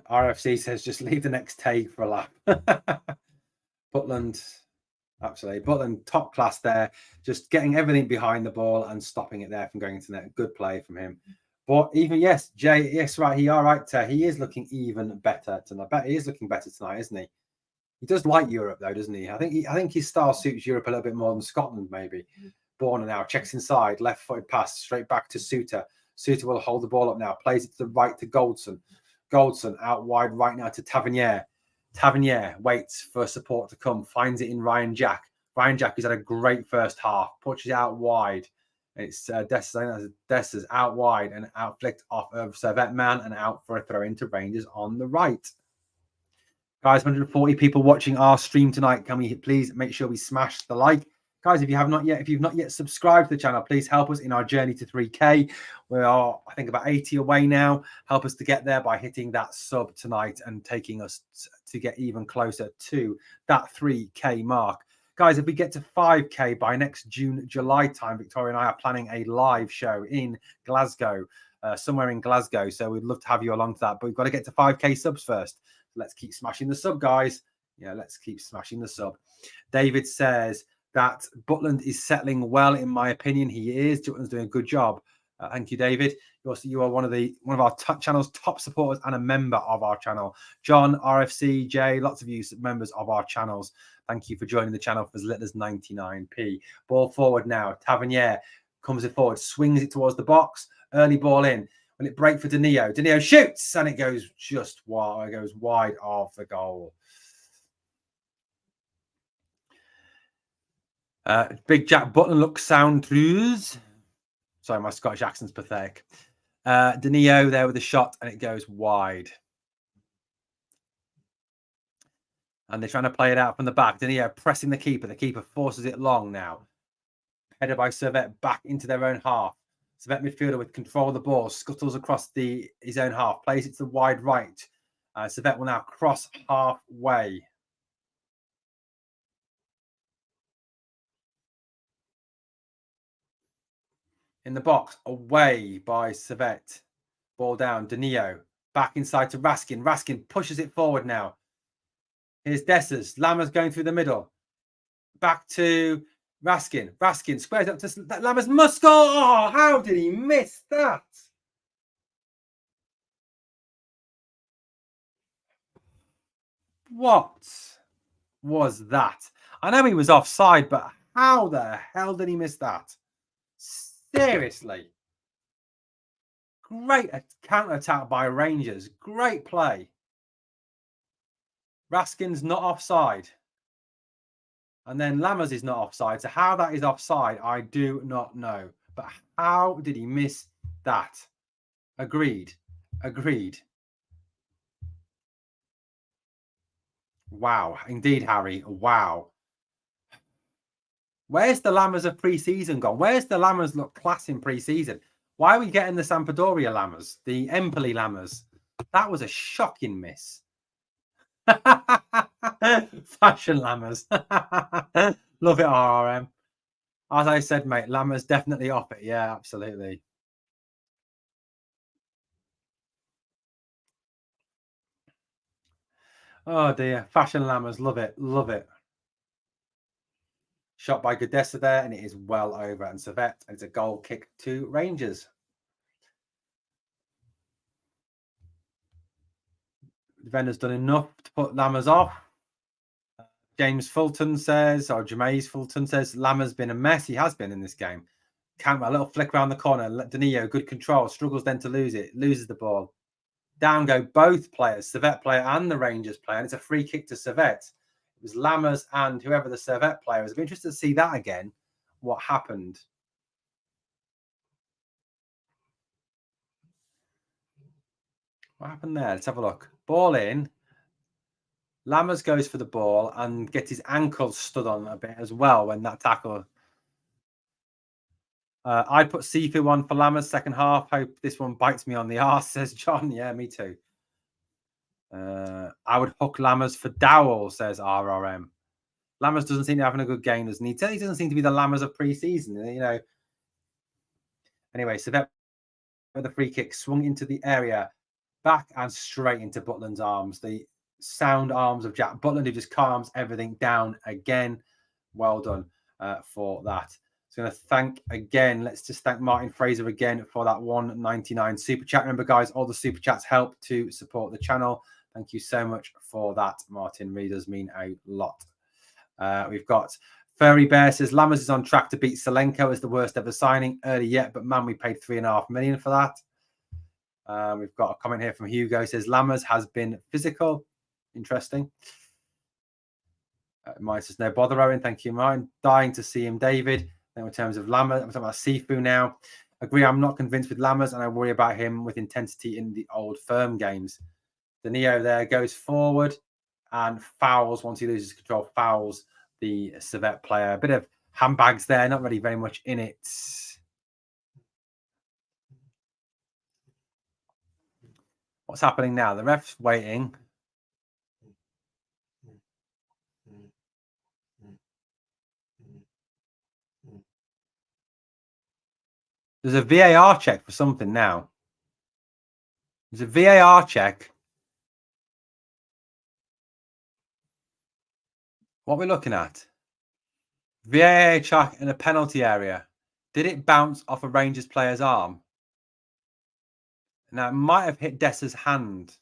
RFC says just leave the next take for a lap. Butland, absolutely. Butland, top class there. Just getting everything behind the ball and stopping it there from going into net. Good play from him. But even, yes, Jay, yes, right. He is looking even better tonight. He is looking better tonight, isn't he? He does like Europe, though, doesn't he? I think his style suits Europe a little bit more than Scotland, maybe. Borna now checks inside, left-footed pass straight back to Suter. Suter will hold the ball up now, plays it to the right to Goldson. Goldson out wide right now to Tavernier. Tavernier waits for support to come, finds it in Ryan Jack. Ryan Jack has had a great first half, pushes out wide. It's Dessers out wide and out flicked off of Servette man and out for a throw into Rangers on the right. Guys, 140 people watching our stream tonight. Can we please make sure we smash the like? Guys, if you've not yet subscribed to the channel, please help us in our journey to 3K. We are, I think, about 80 away now. Help us to get there by hitting that sub tonight and taking us to get even closer to that 3K mark. Guys, if we get to 5K by next June, July time, Victoria and I are planning a live show in Glasgow, somewhere in Glasgow. So we'd love to have you along to that. But we've got to get to 5K subs first. Let's keep smashing the sub, guys. Yeah, let's keep smashing the sub. David says that Butland is settling well, in my opinion. He is. Butland's doing a good job. Thank you, David. You are one of our channel's top supporters and a member of our channel. John, RFC, Jay, lots of you members of our channels. Thank you for joining the channel for as little as 99p. Ball forward now. Tavernier comes it forward, swings it towards the box. Early ball in. Will it break for Danilo? Danilo shoots, and it goes just wide. It goes wide of the goal. Big Jack Butland looks sound through. Sorry, my Scottish accent's pathetic. Danilo there with a shot, and it goes wide. And they're trying to play it out from the back. Danilo pressing the keeper. The keeper forces it long now. Headed by Servette back into their own half. Servette midfielder with control of the ball. Scuttles across his own half. Plays it to the wide right. Servette will now cross halfway. In the box. Away by Servette. Ball down. Danilo. Back inside to Raskin. Raskin pushes it forward now. Here's Dessers. Lammers going through the middle. Back to Raskin. Raskin squares up to Lammers. Must score. Oh, how did he miss that? What was that? I know he was offside, but how the hell did he miss that? Seriously. Great counter-attack by Rangers. Great play. Raskin's not offside. And then Lammers is not offside. So how that is offside, I do not know. But how did he miss that? Agreed. Agreed. Wow. Indeed, Harry. Wow. Where's the Lammers of pre-season gone? Where's the Lammers look class in pre-season? Why are we getting the Sampdoria Lammers? The Empoli Lammers? That was a shocking miss. Fashion Lammers. Love it, RRM. As I said, mate, Lammers definitely off it. Yeah, absolutely. Oh dear. Fashion Lammers. Love it. Love it. Shot by Godessa there, and it is well over. And Servette, and it's a goal kick to Rangers. The defender's done enough to put Lammers off. James Fulton says, or Jameis Fulton says, Lammers been a mess. He has been in this game. A little flick around the corner. Danilo, good control. Struggles then to lose it. Loses the ball. Down go both players, Servette player and the Rangers player. And it's a free kick to Servette. It was Lammers and whoever the Servette player was. I'd be interested to see that again. What happened? What happened there? Let's have a look. Ball in. Lammers goes for the ball and gets his ankle stood on a bit as well when that tackle. I put Sifu on for Lammers second half. Hope this one bites me on the arse, says John. Yeah, me too. I would hook Lammers for Dowell, says RRM. Lammers doesn't seem to be having a good game, doesn't he? He doesn't seem to be the Lammers of pre-season, you know. Anyway, Servette with a free kick swung into the area, back and straight into Butland's arms. The sound arms of Jack Butland, who just calms everything down again. Well done for that. So I'm going to thank again. Let's just thank Martin Fraser again for that 1.99 super chat. Remember, guys, all the super chats help to support the channel. Thank you so much for that, Martin. Really does mean a lot. We've got Furry Bear says Lammers is on track to beat Selenko as the worst ever signing early yet, but man, we paid $3.5 million for that. We've got a comment here from Hugo says Lammers has been physical. Interesting. Mine says no bother, Owen. Thank you, mine. Dying to see him, David. Then in terms of Lammers, I'm talking about Sifu now. Agree, I'm not convinced with Lammers, and I worry about him with intensity in the old firm games. Danilo there goes forward and fouls once he loses control, fouls the Servette player. A bit of handbags there, not really very much in it. What's happening now? The ref's waiting. There's a VAR check for something now. There's a VAR check. What are we looking at? VAR check in a penalty area. Did it bounce off a Rangers player's arm? Now, it might have hit Dessa's hand.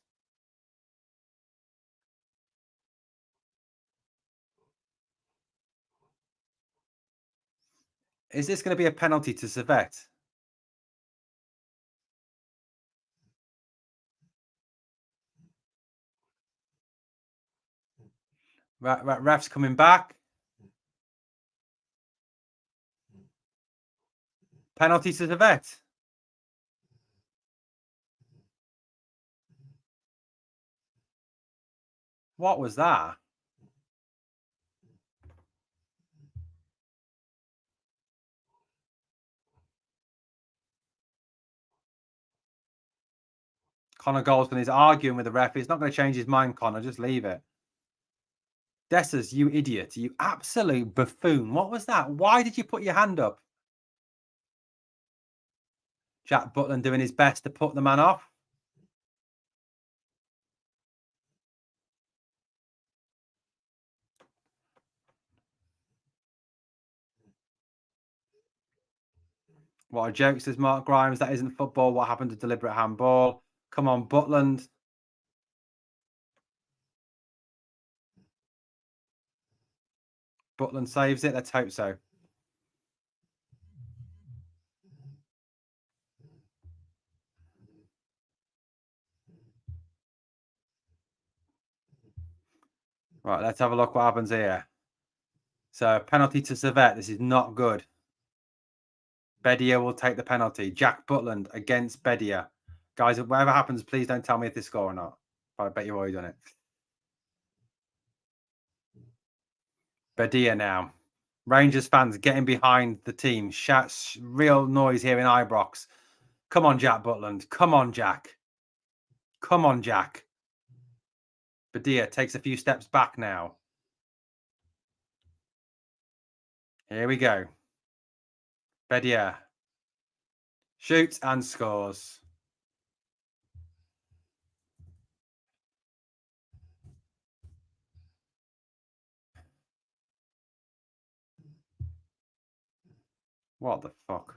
Is this going to be a penalty to Servette? Ref's coming back. Penalty to Servette. What was that? Connor Goldston is arguing with the ref. He's not going to change his mind, Connor. Just leave it. Dessers, you idiot. You absolute buffoon. What was that? Why did you put your hand up? Jack Butland doing his best to put the man off. What a joke, says Mark Grimes. That isn't football. What happened to deliberate handball? Come on, Butland. Butland saves it. Let's hope so. Right, let's have a look what happens here. So, penalty to Servette. This is not good. Bedia will take the penalty. Jack Butland against Bedia. Guys, whatever happens, please don't tell me if they score or not. I bet you've already done it. Bedia now. Rangers fans getting behind the team. Shouts, real noise here in Ibrox. Come on, Jack Butland. Come on, Jack. Come on, Jack. Bedia takes a few steps back now. Here we go. Bedia shoots and scores. What the fuck?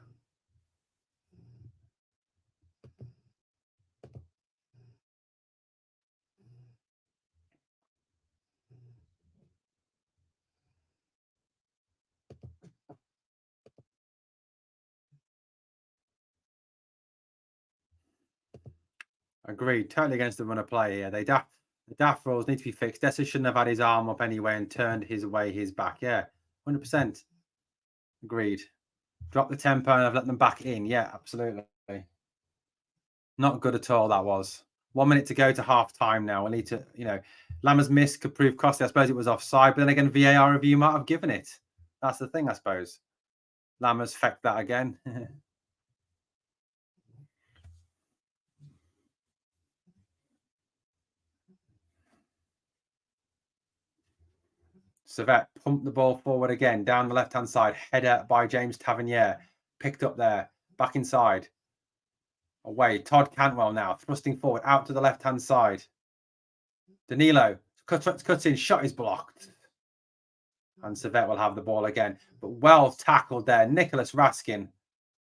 Agreed. Totally against the run of play here. The daft rules need to be fixed. Dessa shouldn't have had his arm up anyway and turned his back. Yeah, 100%. Agreed. Drop the tempo and I've let them back in. Yeah, absolutely. Not good at all, that was. 1 minute to go to half time now. We need to, Lammer's miss could prove costly. I suppose it was offside, but then again, VAR review might have given it. That's the thing, I suppose. Lammer's fecked that again. Servette pumped the ball forward again, down the left-hand side. Header by James Tavernier. Picked up there. Back inside. Away. Todd Cantwell now. Thrusting forward. Out to the left-hand side. Danilo. Cuts in. Shot is blocked. And Servette will have the ball again. But well tackled there. Nicholas Raskin.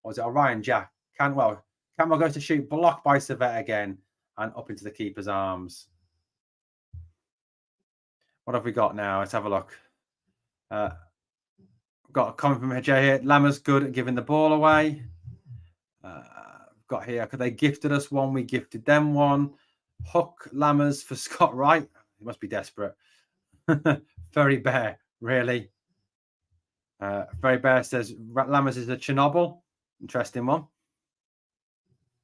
Or was it Orion Jack? Cantwell. Cantwell goes to shoot. Blocked by Servette again. And up into the keeper's arms. What have we got now? Let's have a look. Got a comment from Jay here. Lammer's good at giving the ball away. Got here, because they gifted us one, we gifted them one. Hook Lammers for Scott Wright. He must be desperate. Very Bear, really. Very Bear says Lammers is a Chernobyl. Interesting one.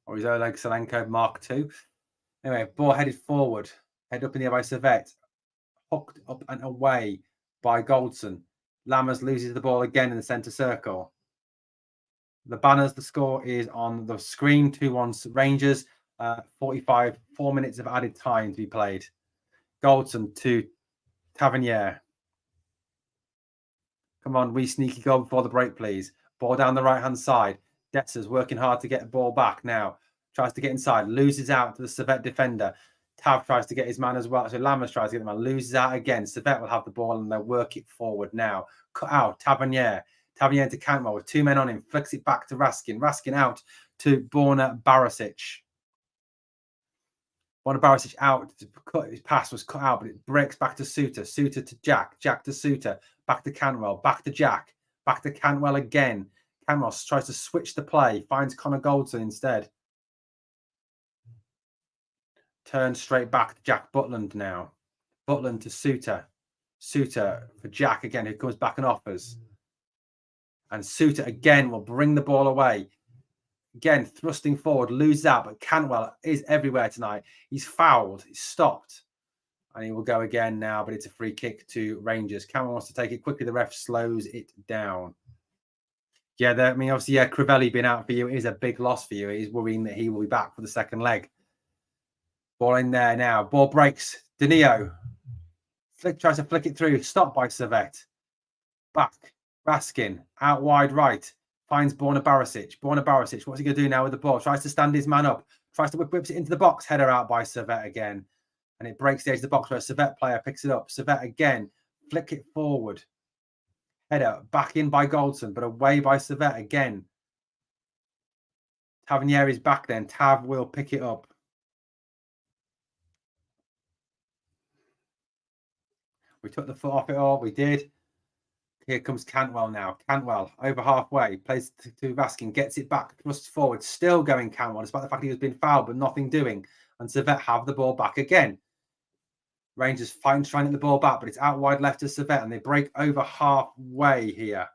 Or his Oleg Selenko Mark II. Anyway, ball headed forward. Head up in the air by Servette. Hooked up and away by Goldson. Lammers loses the ball again in the centre circle. The banners, the score is on the screen. 2-1 Rangers. 4 minutes of added time to be played. Goldson to Tavernier. Come on, wee sneaky goal before the break, please. Ball down the right-hand side. Dessers working hard to get the ball back now. Tries to get inside. Loses out to the Servette defender. Tav tries to get his man as well. So Lammers tries to get the man. Loses out again. Servette will have the ball and they'll work it forward now. Cut out. Tavernier. Tavernier to Cantwell with 2 men on him. Flicks it back to Raskin. Raskin out to Borna Barisic. Borna Barisic out. His pass was cut out, but it breaks back to Suter. Suter to Jack. Jack to Suter. Back to Cantwell. Back to Jack. Back to Cantwell again. Cantwell tries to switch the play. Finds Connor Goldson instead. Turns straight back to Jack Butland now. Butland to Suter. Suter for Jack again, who comes back and offers. And Suter again will bring the ball away. Again, thrusting forward, loses out, but Cantwell is everywhere tonight. He's fouled, he's stopped. And he will go again now, but it's a free kick to Rangers. Cantwell wants to take it quickly. The ref slows it down. Yeah, obviously, Crivelli being out for you is a big loss for you. It is worrying that he will be back for the second leg. Ball in there now. Ball breaks. Danilo. Tries to flick it through. Stopped by Servette. Back. Raskin. Out wide right. Finds Borna Barisic. Borna Barisic. What's he going to do now with the ball? Tries to stand his man up. Tries to whips it into the box. Header out by Servette again. And it breaks the edge of the box where a Servette player picks it up. Servette again. Flick it forward. Header back in by Goldson, but away by Servette again. Tavernieri's back then. Tav will pick it up. We took the foot off it all. We did. Here comes Cantwell now. Cantwell over halfway. Plays to Raskin. Gets it back. Thrusts forward. Still going Cantwell, despite the fact he was being fouled, but nothing doing. And Servette have the ball back again. Rangers find trying to get the ball back, but it's out wide left to Servette, and they break over halfway here.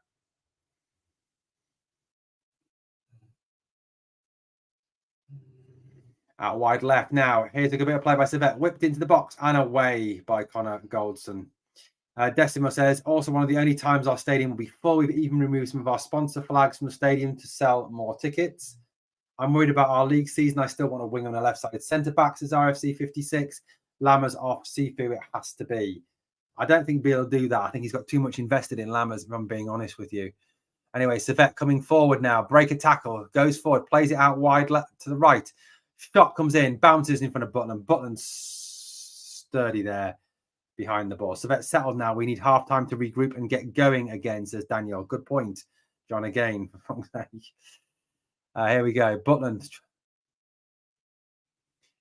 Out wide left now. Here's a good bit of play by Servette. Whipped into the box and away by Connor Goldson. Decimo says, also one of the only times our stadium will be full. We've even removed some of our sponsor flags from the stadium to sell more tickets. I'm worried about our league season. I still want a wing on the left-sided centre-back, says RFC 56. Lammers off. Sifu, it has to be. I don't think Beal will do that. I think he's got too much invested in Lammers, if I'm being honest with you. Anyway, Servette coming forward now. Break a tackle. Goes forward. Plays it out wide to the right. Shot comes in. Bounces in front of Butland. Butland's sturdy there behind the ball. Servette settled now. We need half time to regroup and get going again, says Daniel. Good point, John, again. Here we go. Butland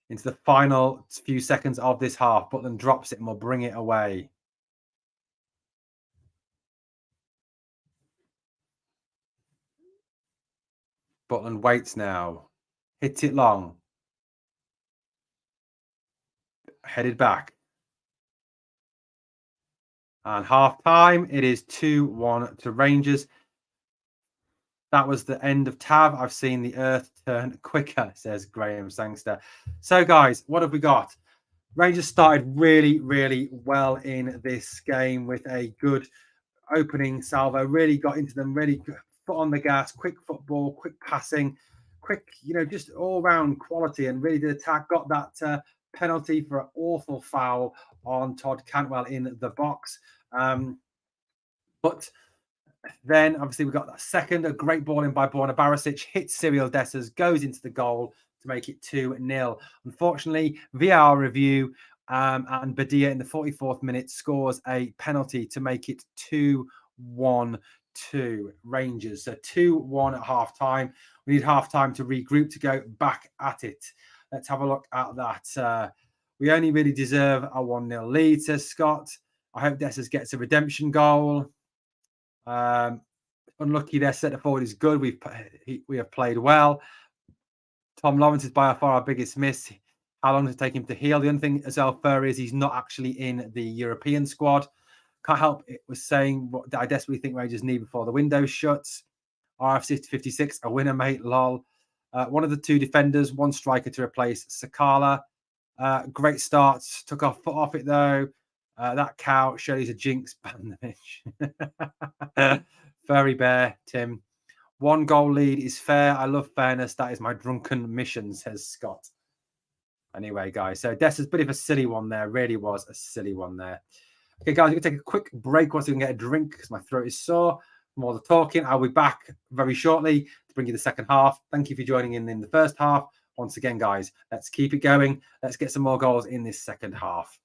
into the final few seconds of this half. Butland drops it and will bring it away. Butland waits now. Hits it long. Headed back. And half time, it is 2-1 to Rangers. That was the end of Tav. I've seen the earth turn quicker, says Graham Sangster. So, guys, what have we got? Rangers started really, really well in this game with a good opening salvo. Really got into them, really foot on the gas, quick football, quick passing, quick, just all-round quality, and really did attack. Got that penalty for an awful foul on Todd Cantwell in the box. But then, obviously, we got that second, a great ball in by Borna Barisic, hits Cyril Dessers, goes into the goal to make it 2-0. Unfortunately, VAR review and Badia in the 44th minute scores a penalty to make it 2-1 to Rangers. So 2-1 at half time. We need half time to regroup to go back at it. Let's have a look at that. We only really deserve a 1-0 lead, says Scott. I hope Dessers gets a redemption goal. Unlucky their centre forward is good. We have played well. Tom Lawrence is by far our biggest miss. How long does it take him to heal? The only thing as Alfur is he's not actually in the European squad. Can't help it was saying what I desperately think Rangers need before the window shuts. RFC 56, a winner, mate, lol. One of the two defenders, one striker to replace Sakala. Great starts. Took our foot off it though. That cow showed he's a jinx. Ban the bitch. Furry bear, Tim. 1 goal lead is fair. I love fairness. That is my drunken mission, says Scott. Anyway, guys, so Dessers, bit of a silly one there. Really was a silly one there. Okay, guys, we're going to take a quick break once we can get a drink because my throat is sore. From all the talking, I'll be back very shortly to bring you the second half. Thank you for joining in the first half. Once again, guys, let's keep it going. Let's get some more goals in this second half.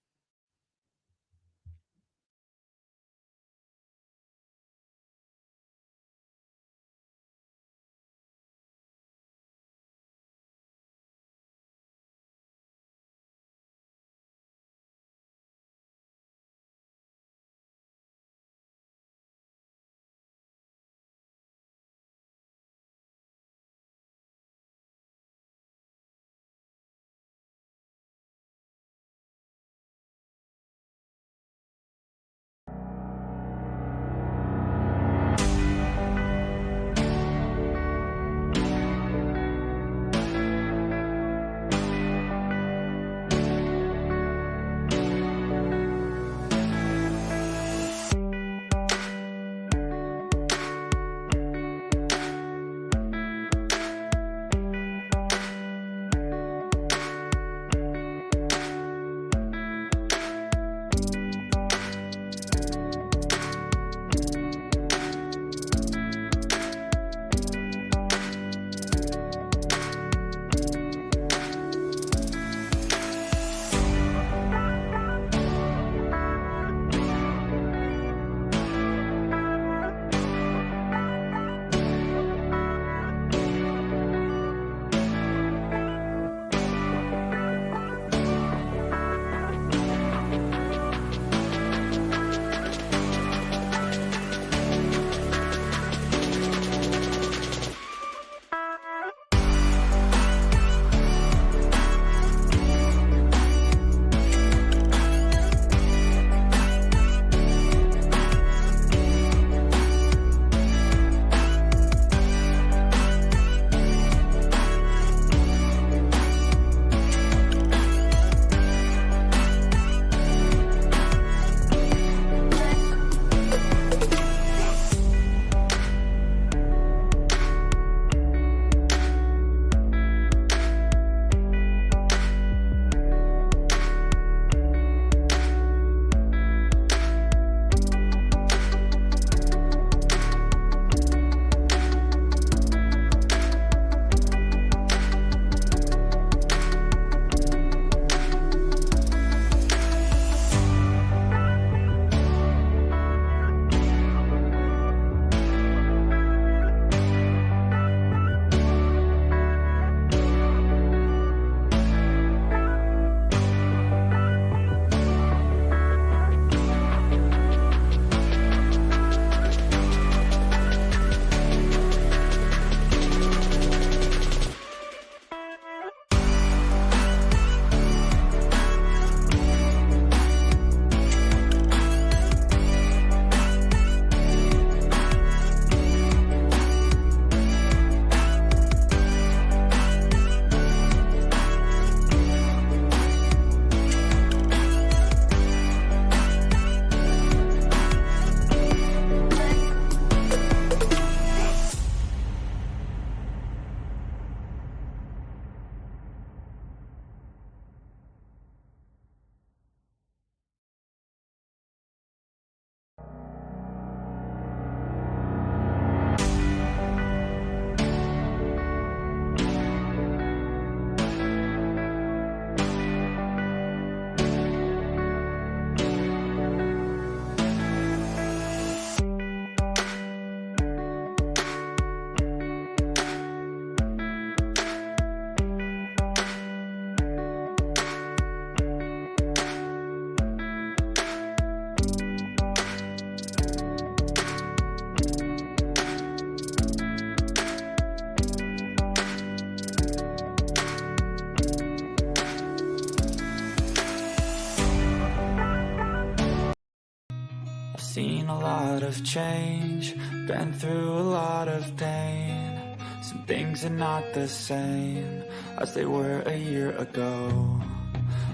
seen a lot of change, been through a lot of pain. Some things are not the same as they were a year ago,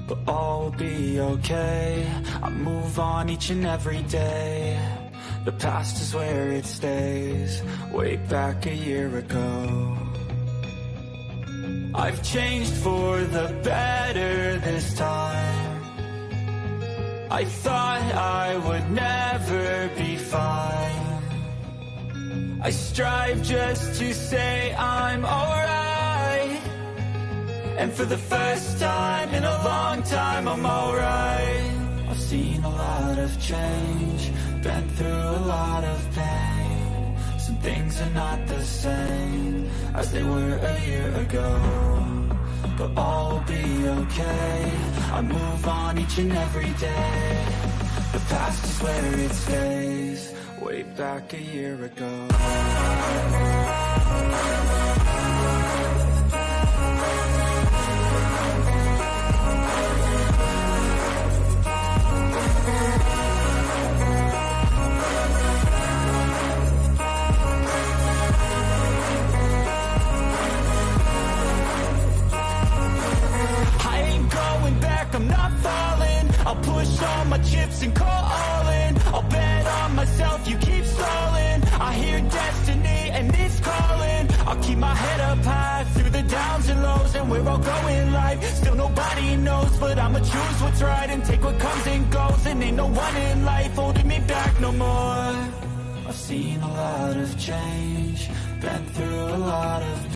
but all will be okay. I move on each and every day. The past is where it stays, way back a year ago. I've changed for the better this time. I thought I would never be fine. I strive just to say I'm alright, and for the first time in a long time I'm alright. I've seen a lot of change, been through a lot of pain. Some things are not the same as they were a year ago, but all will be okay. I move on each and every day. The past is where it stays, way back a year ago. I'm not falling, I'll push all my chips and call all in. I'll bet on myself, you keep stalling. I hear destiny and it's calling. I'll keep my head up high through the downs and lows, and we're all going live. Still nobody knows, but I'ma choose what's right and take what comes and goes. And ain't no one in life holding me back no more. I've seen a lot of change, been through a lot of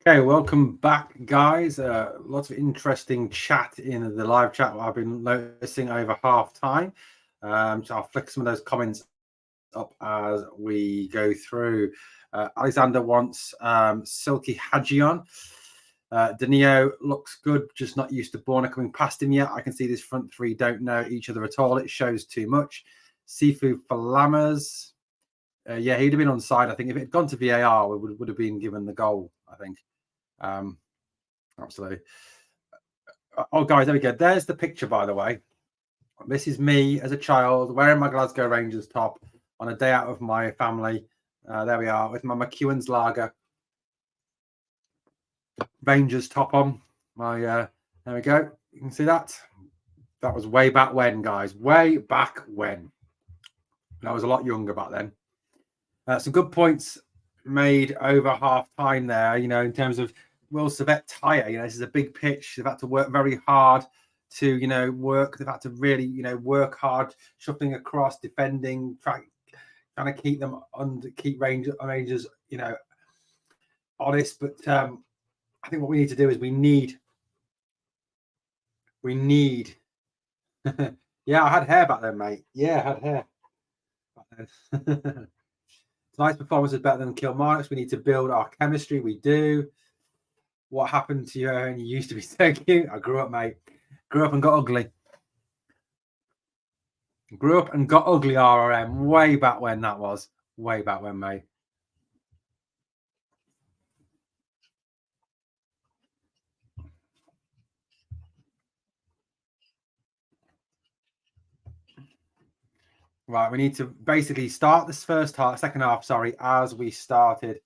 Okay, welcome back, guys. Lots of interesting chat in the live chat I've been noticing over half time. So I'll flick some of those comments up as we go through. Alexander wants Silky Hadjion. Danilo looks good, just not used to Borna coming past him yet. I can see this front three don't know each other at all. It shows too much. Sifu Falamas. Yeah, he'd have been on side. I think if it had gone to VAR, we would have been given the goal, I think. Absolutely. Oh, guys, there we go. There's the picture, by the way. This is me as a child wearing my Glasgow Rangers top on a day out of my family. There we are with my McEwen's Lager Rangers top on. There we go. You can see that. That was way back when, guys. Way back when. I was a lot younger back then. Some good points made over half time there, you know, in terms of will Servette tire? You know, this is a big pitch. They've had to work very hard to, you know, work. They've had to really, you know, work hard, shuffling across, defending, trying to keep them under, keep Rangers, you know, honest. But I think what we need to do is we need. Yeah, I had hair back then, mate. Yeah, I had hair back then. Tonight's performance is better than Kilmarnock's. We need to build our chemistry. We do. What happened to you when you used to be so cute? I grew up, mate. Grew up and got ugly. Grew up and got ugly, RRM. Way back when that was. Way back when, mate. Right, we need to basically start this second half, sorry, as we started.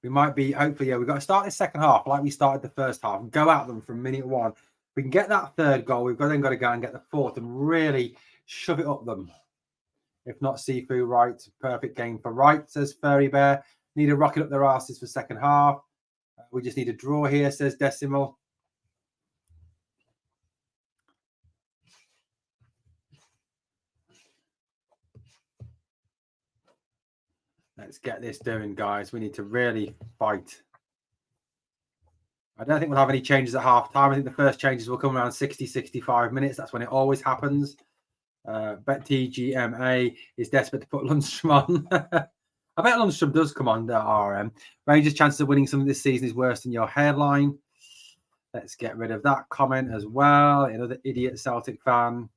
We might be, hopefully, yeah, we've got to start this second half like we started the first half and go at them from minute one. If we can get that third goal, we've got to go and get the fourth and really shove it up them. If not, Sifu, right, perfect game for right, says Furry Bear. Need a rocket up their asses for second half. We just need a draw here, says Decimal. Let's get this doing, guys. We need to really fight. I don't think we'll have any changes at half time. I think the first changes will come around 60, 65 minutes. That's when it always happens. BetTGMA is desperate to put Lundstrom on. I bet Lundstrom does come on the RM. Rangers' chances of winning something this season is worse than your hairline. Let's get rid of that comment as well. Another idiot Celtic fan.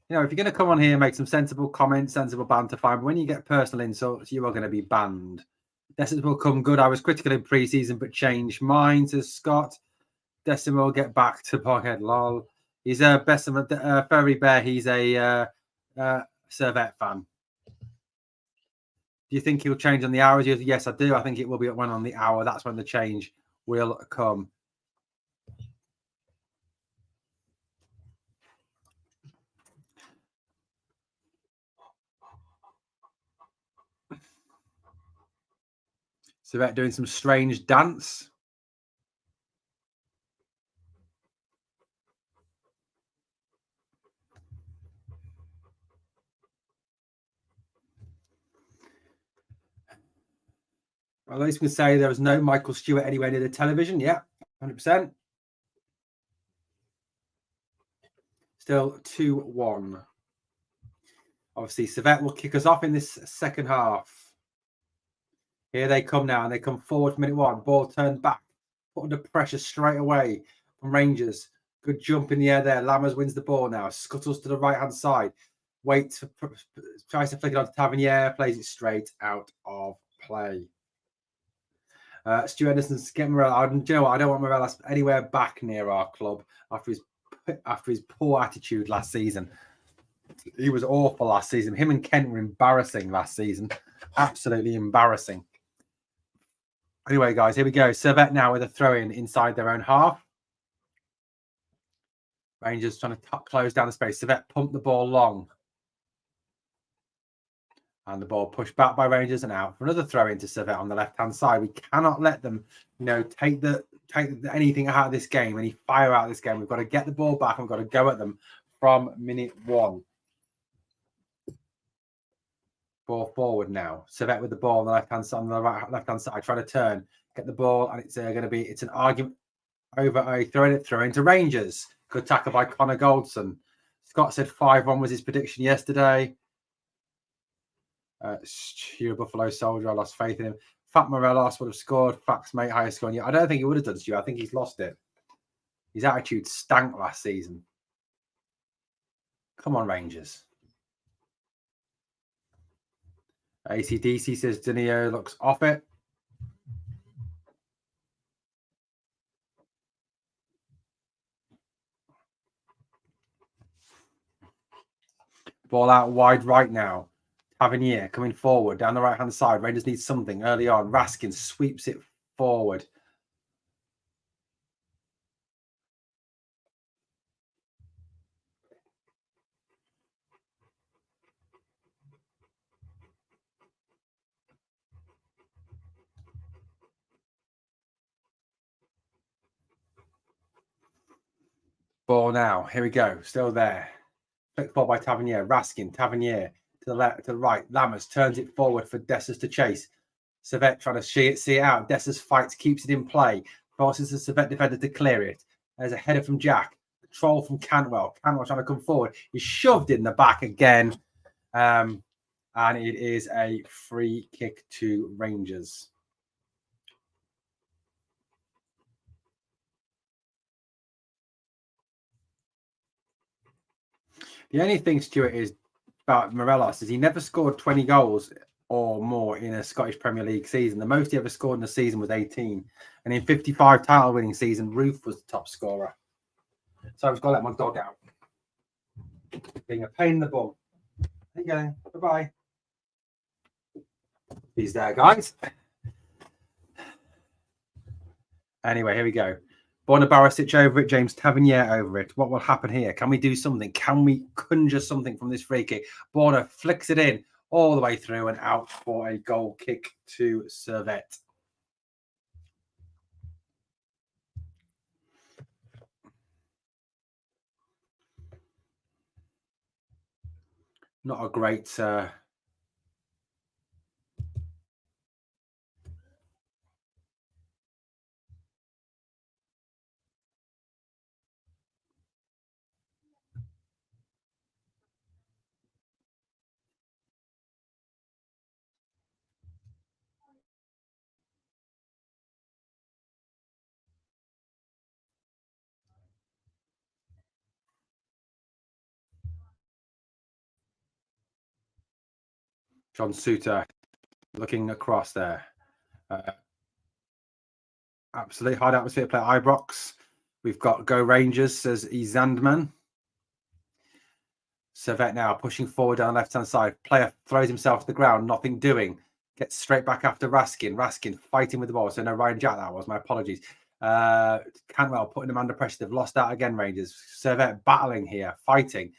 You know, if you're going to come on here and make some sensible comments, sensible banter, fine. But when you get personal insults, you are going to be banned. Decimal come good. I was critical in pre-season, but changed mine, says Scott. Decimal get back to Boghead. Lol. He's a Furry Bear. He's a Servette fan. Do you think he'll change on the hours? Yes, I do. I think it will be when on the hour. That's when the change will come. Servette doing some strange dance. Well, at least we can say there was no Michael Stewart anywhere near the television. Yeah, 100%. Still 2-1. Obviously, Servette will kick us off in this second half. Here they come now, and they come forward for minute one. Ball turned back, put under pressure straight away from Rangers. Good jump in the air there. Lammers wins the ball now. Scuttles to the right-hand side. Waits, tries to flick it on to Tavernier. Plays it straight out of play. Stu Henderson's getting Morel. Do you know what? I don't want Morel anywhere back near our club after his poor attitude last season. He was awful last season. Him and Kent were embarrassing last season. Absolutely embarrassing. Anyway, guys, here we go. Servette now with a throw-in inside their own half. Rangers trying to close down the space. Servette pumped the ball long. And the ball pushed back by Rangers and out for another throw into Servette on the left-hand side. We cannot let them, you know, take anything out of this game, any fire out of this game. We've got to get the ball back and we've got to go at them from minute one. Ball forward now. Servette with the ball on the left-hand side, on the left-hand side, trying to turn, get the ball, and it's going to be, it's an argument over a throw into Rangers. Good tackle by Connor Goldson. Scott said 5-1 was his prediction yesterday. Stuart Buffalo Soldier, I lost faith in him. Fat Morelos would have scored. Facts, mate, highest scoring. I don't think he would have done, Stu. I think he's lost it. His attitude stank last season. Come on, Rangers. ACDC says Danilo looks off it. Ball out wide right now. Tavernier coming forward down the right-hand side. Rangers need something early on. Raskin sweeps it forward. Ball now. Here we go. Still there. Flick ball by Tavernier. Raskin. Tavernier to the left, to the right. Lammers turns it forward for Dessers to chase. Servette trying to see it out. Dessers fights, keeps it in play. Forces the Servette defender to clear it. There's a header from Jack. Control from Cantwell. Cantwell trying to come forward. He's shoved in the back again. And it is a free kick to Rangers. The only thing, Stuart, is about Morelos is he never scored 20 goals or more in a Scottish Premier League season. The most he ever scored in a season was 18. And in 55 title-winning season, Roof was the top scorer. So I've got to let my dog out. Being a pain in the bum. There you go. Bye-bye. He's there, guys. Anyway, here we go. Borna Barisic over it, James Tavernier over it. What will happen here? Can we do something? Can we conjure something from this free kick? Borna flicks it in all the way through and out for a goal kick to Servette. Not a great... John Suter looking across there. Absolutely hard atmosphere play at Ibrox. We've got Go Rangers, says Izandman. Servette now pushing forward down the left-hand side. Player throws himself to the ground, nothing doing. Gets straight back after Raskin. Raskin fighting with the ball. So no, Ryan Jack, that was. My apologies. Cantwell putting him under pressure. They've lost out again, Rangers. Servette battling here, fighting.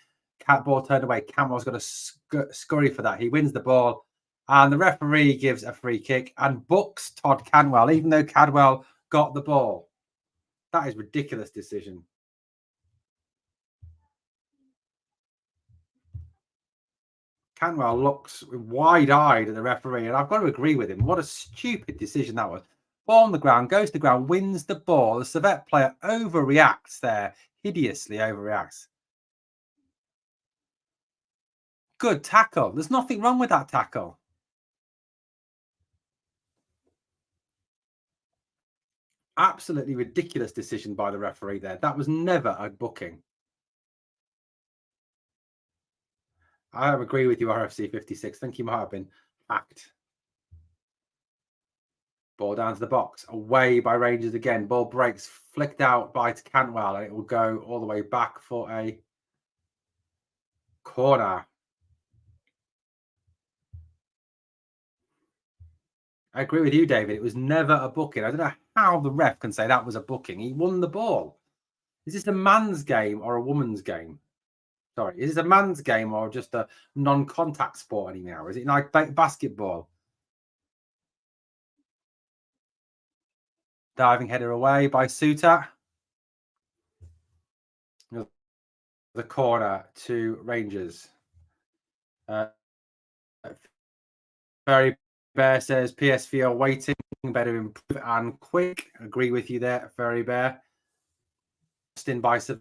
Cat ball turned away. Cantwell's got a scurry for that. He wins the ball. And the referee gives a free kick and books Todd Cantwell, even though Cantwell got the ball. That is a ridiculous decision. Cantwell looks wide-eyed at the referee, and I've got to agree with him. What a stupid decision that was. Ball on the ground, goes to the ground, wins the ball. The Servette player overreacts there, hideously overreacts. Good tackle. There's nothing wrong with that tackle. Absolutely ridiculous decision by the referee there. That was never a booking. I agree with you, RFC 56. I think he might have been hacked. Ball down to the box. Away by Rangers again. Ball breaks. Flicked out by Cantwell. And it will go all the way back for a corner. I agree with you, David. It was never a booking. I don't know how the ref can say that was a booking. He won the ball. Is this a man's game or a woman's game? Sorry, is this a man's game or just a non-contact sport anymore? Is it like basketball? Diving header away by Suter. The corner to Rangers. Very Bear says PSV are waiting, better improve and quick. Agree with you there, Very Bear. In by Servette.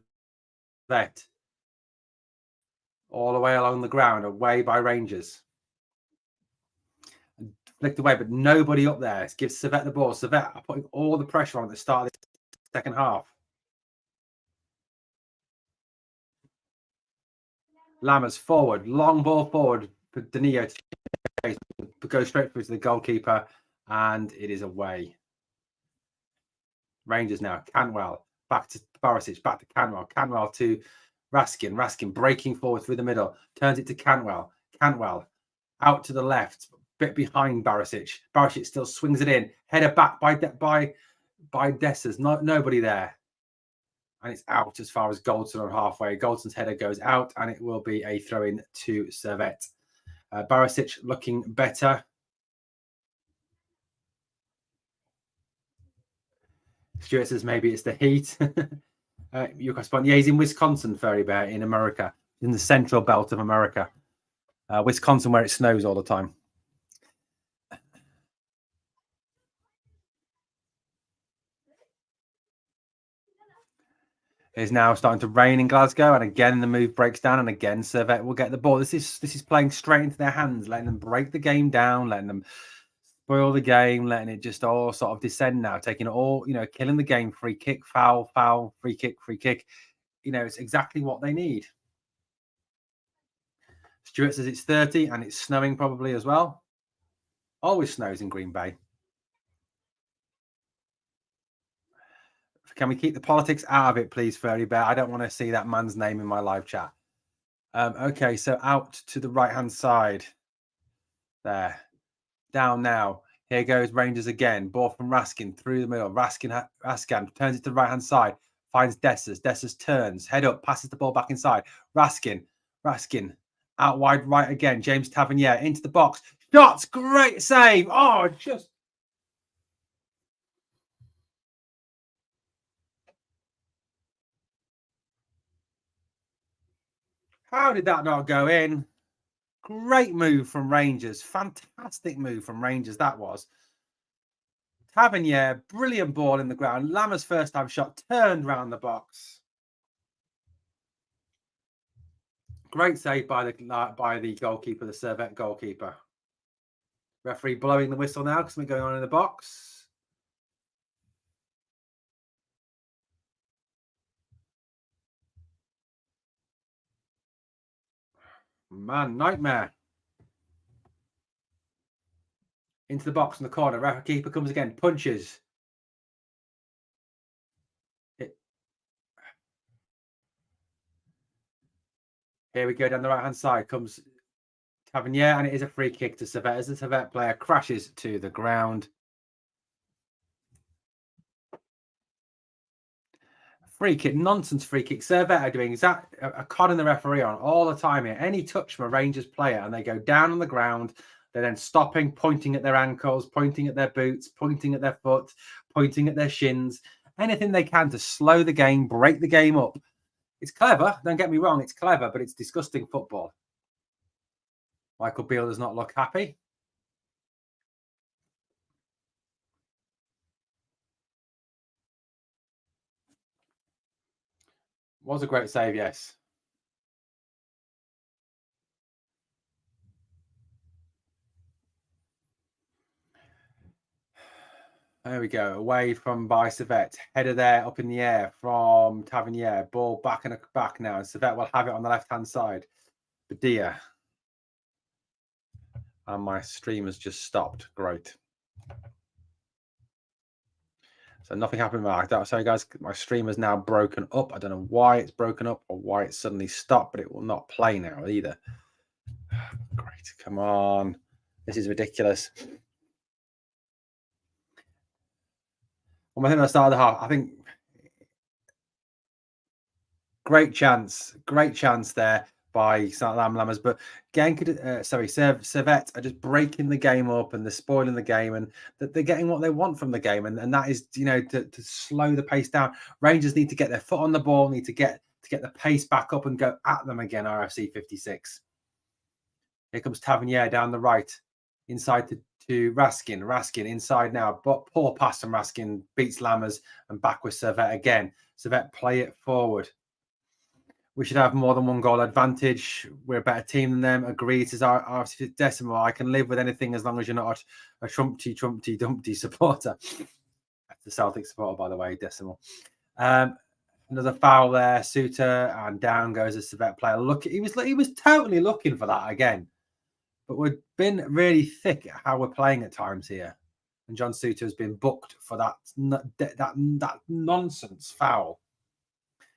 All the way along the ground, away by Rangers. Flicked away, but nobody up there. Gives Servette the ball. Servette are putting all the pressure on at the start of the second half. Lammers forward, long ball forward for Danilo to go straight through to the goalkeeper, and it is away. Rangers now. Canwell back to Barisic, back to Canwell. Canwell to Raskin. Raskin breaking forward through the middle, turns it to Canwell. Canwell out to the left, bit behind Barisic. Barisic still swings it in. Header back by Dessers. Nobody there. And it's out as far as Goldson on halfway. Goldson's header goes out, and it will be a throw-in to Servette. Barisic looking better. Stuart says maybe it's the heat. Your correspondent, yeah, he's in Wisconsin, Fairy Bear, in America, in the central belt of America. Wisconsin, where it snows all the time. It's now starting to rain in Glasgow, and again the move breaks down, and again Servette will get the ball. This is playing straight into their hands, letting them break the game down, letting them spoil the game, letting it just all sort of descend now, taking it all, killing the game. Free kick, foul, free kick. It's exactly what they need. Stuart says it's 30 and it's snowing probably as well. Always snows in Green Bay. Can we keep the politics out of it, please, Fairy Bear? I don't want to see that man's name in my live chat. Okay, so out to the right-hand side. There. Down now. Here goes Rangers again. Ball from Raskin through the middle. Raskin turns it to the right-hand side. Finds Dessers. Dessers turns. Head up. Passes the ball back inside. Raskin. Out wide right again. James Tavernier into the box. Shots. Great save. Oh, just... How did that not go in? Great move from Rangers. Fantastic move from Rangers, that was. Tavernier, brilliant ball in the ground. Lammer's first time shot turned round the box. Great save by the goalkeeper, the Servette goalkeeper. Referee blowing the whistle now because something going on in the box. Man, nightmare. Into the box in the corner. Referee keeper comes again, punches. Here we go down the right-hand side. Comes Tavernier, and it is a free kick to Servette as the Servette player crashes to the ground. Free kick, nonsense free kick. Servette are doing a conning the referee on all the time here. Any touch from a Rangers player and they go down on the ground. They're then stopping, pointing at their ankles, pointing at their boots, pointing at their foot, pointing at their shins. Anything they can to slow the game, break the game up. It's clever. Don't get me wrong. It's clever, but it's disgusting football. Michael Beale does not look happy. Was a great save, yes. There we go. Away from by Servette. Header there up in the air from Tavernier. Ball back and back now. And Servette will have it on the left-hand side. Badia. And my stream has just stopped. Great. So nothing happened with that. Sorry, guys. My stream is now broken up. I don't know why it's broken up or why it suddenly stopped, but it will not play now either. Great. Come on. This is ridiculous. Well, I think I started the half. I think great chance there by Lammers, but Servette are just breaking the game up and they're spoiling the game, and that they're getting what they want from the game, and that is to slow the pace down. Rangers need to get their foot on the ball, need to get the pace back up and go at them again. RFC 56. Here comes Tavernier down the right. inside to Raskin. Raskin inside now, but poor pass from Raskin, beats Lammers and back with Servette again. Servette play it forward. We should have more than one goal advantage. We're a better team than them. Agreed. Says our decimal. I can live with anything as long as you're not a Trumpty Dumpty supporter. That's the Celtic supporter, by the way, decimal. Another foul there, Suter, and down goes a Servette player. Look, he was totally looking for that again. But we've been really thick at how we're playing at times here. And John Suter has been booked for that nonsense foul.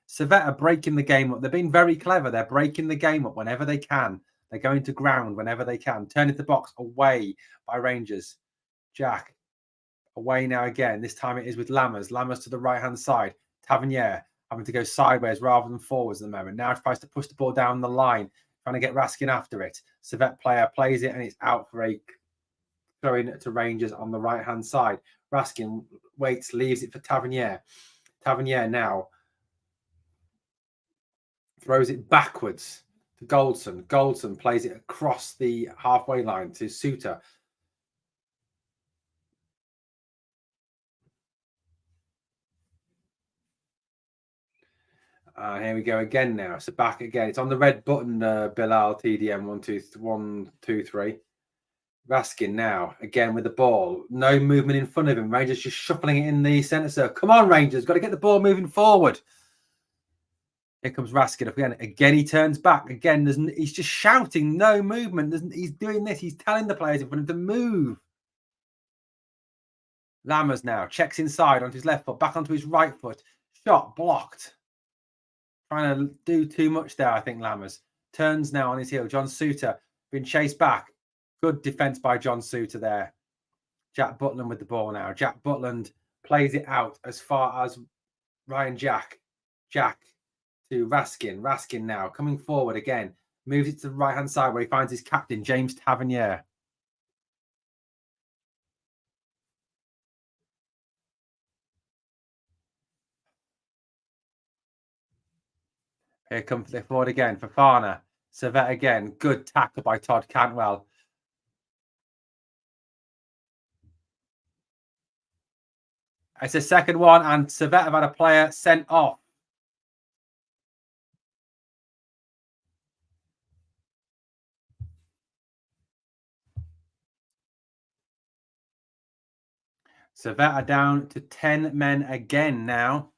Servette are breaking the game up. They're being very clever. They're breaking the game up whenever they can. They're going to ground whenever they can. Turning the box away by Rangers. Jack away now again. This time it is with Lammers. Lammers to the right-hand side. Tavernier having to go sideways rather than forwards at the moment. Now tries to push the ball down the line, trying to get Raskin after it. Servette player plays it and it's out for a throw-in to Rangers on the right-hand side. Raskin waits, leaves it for Tavernier. Tavernier now throws it backwards to Goldson. Goldson plays it across the halfway line to Suter. Here we go again now. So back again. It's on the red button, Bilal TDM 123. Raskin now again with the ball. No movement in front of him. Rangers just shuffling it in the centre circle. Come on, Rangers. Got to get the ball moving forward. Here comes Raskin again. Again, he turns back. Again, he's just shouting, no movement. He's doing this. He's telling the players in front of him to move. Lammers now checks inside onto his left foot, back onto his right foot. Shot blocked. Trying to do too much there, I think, Lammers. Turns now on his heel. John Suter been chased back. Good defence by John Suter there. Jack Butland with the ball now. Jack Butland plays it out as far as Ryan Jack. Jack to Raskin. Raskin now coming forward again. Moves it to the right-hand side where he finds his captain, James Tavernier. Here comes the forward again. Fofana. Servette again. Good tackle by Todd Cantwell. It's a second one, and Servette have had a player sent off. Servette are down to 10 men again now.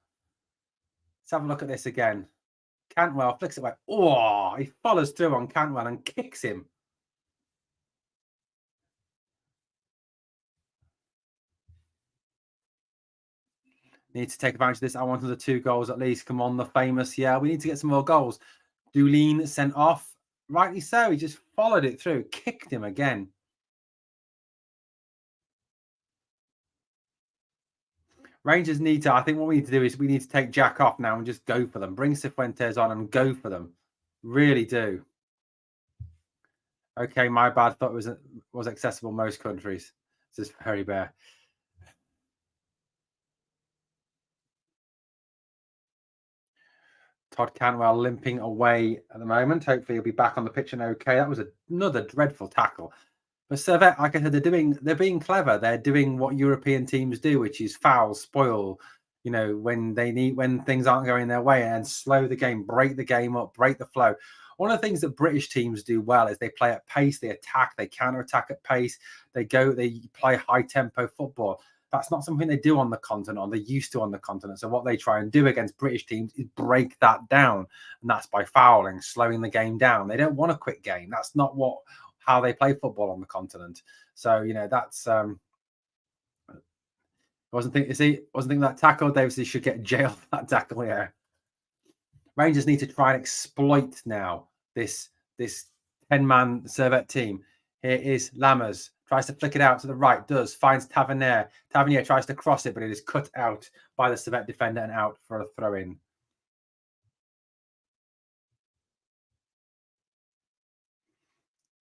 Let's have a look at this again. Cantwell flicks it away. Oh, he follows through on Cantwell and kicks him. Need to take advantage of this. I want another 2 goals at least. Come on, the famous. Yeah, we need to get some more goals. Doulin sent off. Rightly so. He just followed it through. Kicked him again. Rangers need to, I think what we need to do is we need to take Jack off now and just go for them. Bring Cifuentes on and go for them. Really do. Okay, my bad. Thought it was accessible in most countries. This is very bad. Todd Cantwell limping away at the moment. Hopefully he'll be back on the pitch and okay. That was another dreadful tackle. But Servette, like I said, they're being clever. They're doing what European teams do, which is foul, spoil, when things aren't going their way, and slow the game, break the game up, break the flow. One of the things that British teams do well is they play at pace, they attack, they counter-attack at pace, they play high-tempo football. That's not something they do on the continent, or they used to on the continent. So what they try and do against British teams is break that down, and that's by fouling, slowing the game down. They don't want a quick game. That's not how they play football on the continent. So that's wasn't thinking that tackle. Davis should get jailed for that tackle. Yeah. Rangers need to try and exploit now this 10-man Servette team. Here is Lammers. Tries to flick it out to the right. Finds Tavernier. Tavernier tries to cross it, but it is cut out by the Servette defender and out for a throw-in.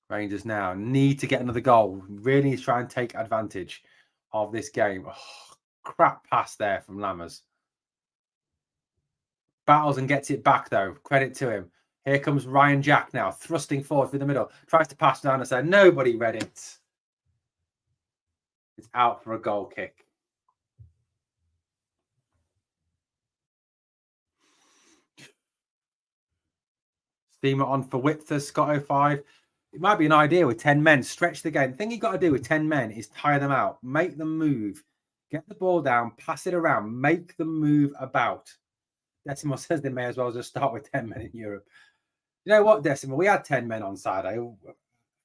Rangers now need to get another goal. Really need to try and take advantage of this game. Oh, crap pass there from Lammers. Battles and gets it back, though. Credit to him. Here comes Ryan Jack now, thrusting forward through the middle. Tries to pass down and say, nobody read it. It's out for a goal kick. Steamer on for Whitzer, Scott 05. It might be an idea with 10 men. Stretch the game. The thing you've got to do with 10 men is tire them out. Make them move. Get the ball down. Pass it around. Make them move about. Decimal says they may as well just start with 10 men in Europe. You know what, Decimal? We had 10 men on Saturday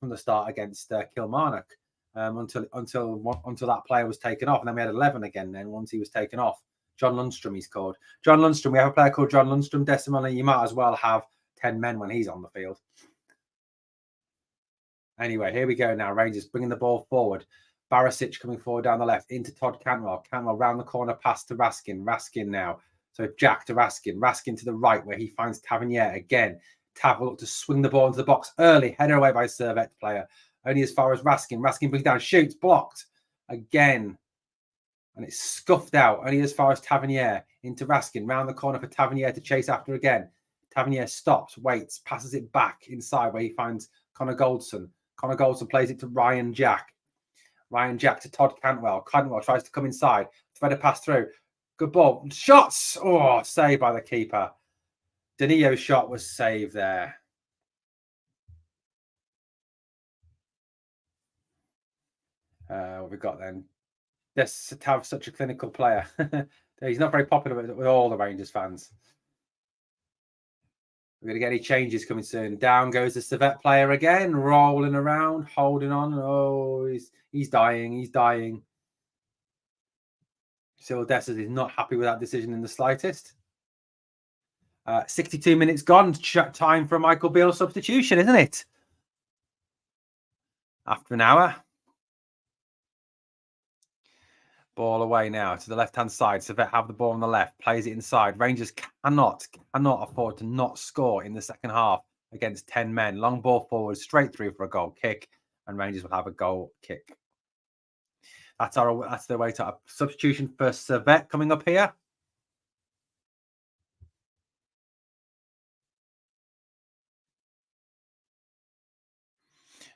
from the start against Kilmarnock until that player was taken off. And then we had 11 again then once he was taken off. John Lundstrom, he's called. John Lundstrom. We have a player called John Lundstrom, Decimal, and you might as well have 10 men when he's on the field. Anyway, here we go now. Rangers bringing the ball forward. Barisic coming forward down the left into Todd Cantwell. Cantwell round the corner, pass to Raskin. Raskin now. So Jack to Raskin. Raskin to the right where he finds Tavernier again. Tav will look to swing the ball into the box early. Header away by Servette player. Only as far as Raskin. Raskin brings down, shoots, blocked again. And it's scuffed out. Only as far as Tavernier into Raskin. Round the corner for Tavernier to chase after again. Tavernier stops, waits, passes it back inside where he finds Connor Goldson. Connor Goldson plays it to Ryan Jack. Ryan Jack to Todd Cantwell. Cantwell tries to come inside. Thread a pass through. Good ball. Shots! Oh, saved by the keeper. Danillo's shot was saved there. What we got then? This to have such a clinical player. He's not very popular with all the Rangers fans. We're going to get any changes coming soon. Down goes the Servette player again, rolling around, holding on. Oh, he's dying. He's dying. Cyril Dessers is not happy with that decision in the slightest. 62 minutes gone. Time for a Michael Beale substitution, isn't it? After an hour. Ball away now to the left-hand side. Servette have the ball on the left. Plays it inside. Rangers cannot afford to not score in the second half against 10 men. Long ball forward, straight through for a goal kick. And Rangers will have a goal kick. That's the way to substitution for Servette coming up here.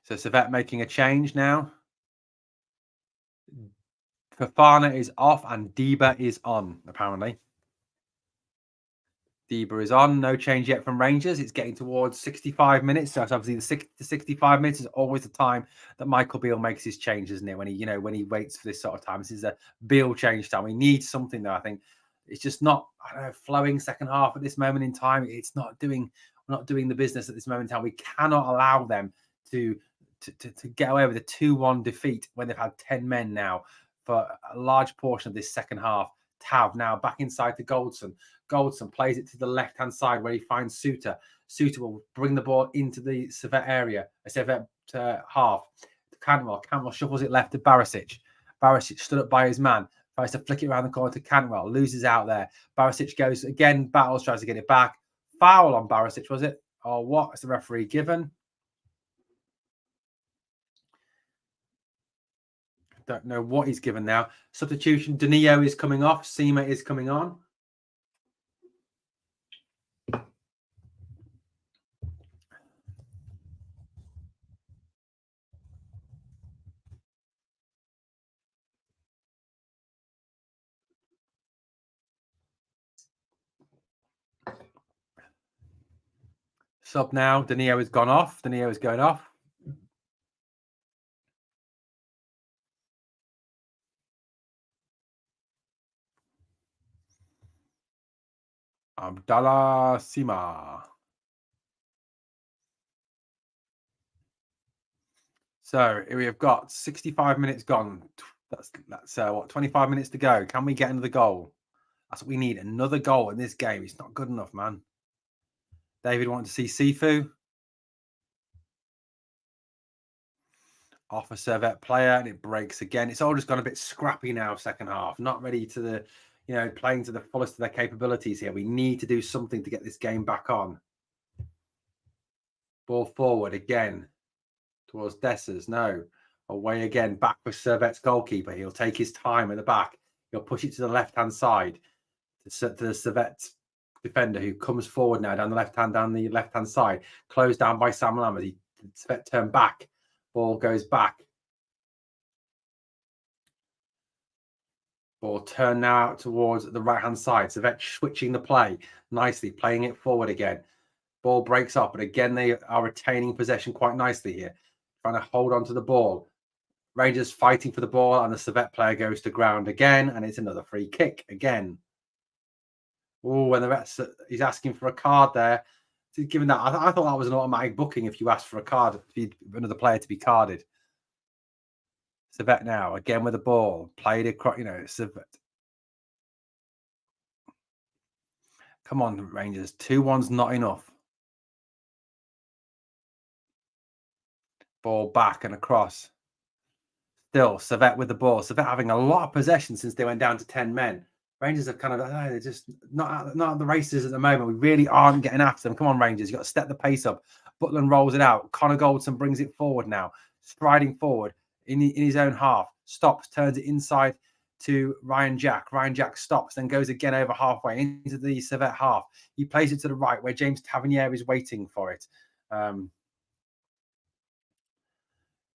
So Servette making a change now. Fafana is off and Deba is on, apparently. Deba is on. No change yet from Rangers. It's getting towards 65 minutes. So obviously the 60 to 65 minutes is always the time that Michael Beale makes his change, isn't it? When he waits for this sort of time. This is a Beale change time. We need something though, I think. It's just not flowing second half at this moment in time. It's not doing the business at this moment in time. We cannot allow them to get away with a 2-1 defeat when they've had 10 men now for a large portion of this second half. Tav now back inside to Goldson. Goldson plays it to the left-hand side where he finds Suter. Suter will bring the ball into the Servette area, a Servette half. Cantwell. Cantwell shuffles it left to Barisic. Barisic stood up by his man. Tries to flick it around the corner to Cantwell. Loses out there. Barisic goes again, battles, tries to get it back. Foul on Barisic, was it? Or what is the referee given? Don't know what he's given now. Substitution. Danilo is coming off. Seema is coming on. Sub now. Danilo has gone off. Danilo is going off. Abdallah Sima. So we have got 65 minutes gone. That's what, 25 minutes to go. Can we get another goal? That's what we need. Another goal in this game. It's not good enough, man. David wanted to see Sifu. Off a Servette player, and it breaks again. It's all just gone a bit scrappy now, second half. Not ready to the, playing to the fullest of their capabilities here. We need to do something to get this game back on. Ball forward again towards Dessers. No. Away again. Back with Servette's goalkeeper. He'll take his time at the back. He'll push it to the left-hand side to the Servette defender who comes forward now down the left-hand side. Closed down by Sam Lambert. Servette turn back. Ball goes back. Ball turned now out towards the right-hand side. Servette switching the play nicely, playing it forward again. Ball breaks up, but again, they are retaining possession quite nicely here, trying to hold on to the ball. Rangers fighting for the ball, and the Servette player goes to ground again, and it's another free kick again. Oh, and the rest, he's asking for a card there. Given that, I thought that was an automatic booking if you asked for a card, for another player to be carded. Servette now, again with the ball, played across, Servette. Come on, Rangers. 2-1's not enough. Ball back and across. Still, Servette with the ball. Servette having a lot of possession since they went down to 10 men. Rangers are kind of, they're just not at the races at the moment. We really aren't getting after them. Come on, Rangers. You've got to step the pace up. Butland rolls it out. Connor Goldson brings it forward now, striding forward in his own half. Stops, turns it inside to Ryan Jack. Ryan Jack stops, then goes again over halfway into the Servette half. He plays it to the right where James Tavernier is waiting for it.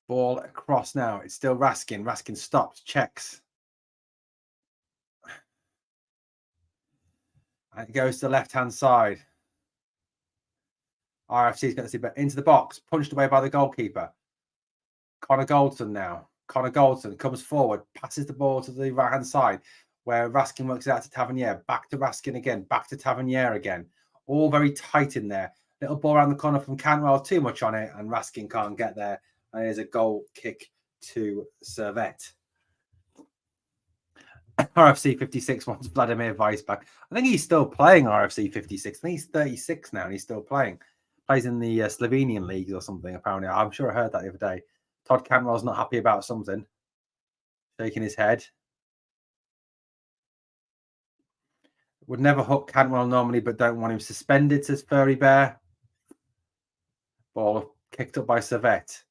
Ball across now. It's still Raskin. Raskin stops, checks. And it goes to the left-hand side. RFC's got to see, but into the box, punched away by the goalkeeper. Connor Goldson now. Connor Goldson comes forward, passes the ball to the right-hand side, where Raskin works it out to Tavernier. Back to Raskin again, back to Tavernier again. All very tight in there. Little ball around the corner from Cantwell, too much on it, and Raskin can't get there. And there's a goal kick to Servette. RFC 56 wants Vladimir Weiss back. I think he's still playing RFC 56. I think he's 36 now and he's still playing. Plays in the Slovenian leagues or something, apparently. I'm sure I heard that the other day. Todd Cantwell's not happy about something. Shaking his head. Would never hook Cantwell normally, but don't want him suspended, says Furry Bear. Ball kicked up by Servette.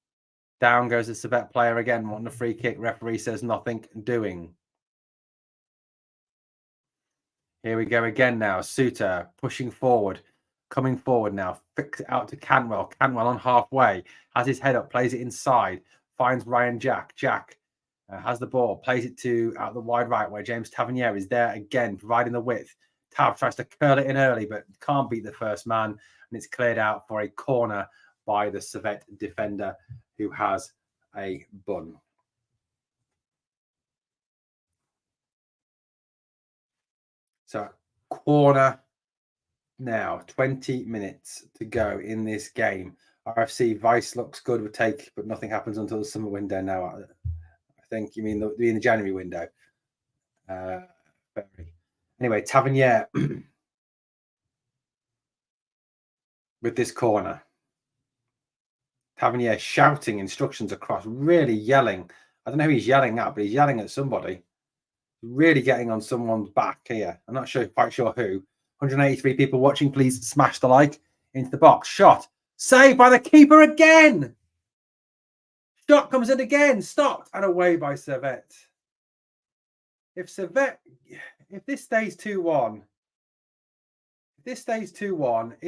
Down goes the Servette player again, wanting a free kick. Referee says nothing doing. Here we go again now. Suter pushing forward, coming forward now. Flicks it out to Cantwell. Cantwell on halfway. Has his head up, plays it inside. Finds Ryan Jack. Jack has the ball, plays it to out the wide right where James Tavernier is there again, providing the width. Tav tries to curl it in early, but can't beat the first man. And it's cleared out for a corner by the Servette defender who has a bun. So corner now, 20 minutes to go in this game. RFC Weiss looks good with take, but nothing happens until the summer window now. I think you mean the January window. Anyway, Tavernier with this corner. Tavernier shouting instructions across, really yelling. I don't know who he's yelling at, but he's yelling at somebody. Really getting on someone's back here. I'm not quite sure who. 183 people watching. Please smash the like. Into the box. Shot. Saved by the keeper again. Shot comes in again. Stopped and away by Servette. If this stays 2-1, if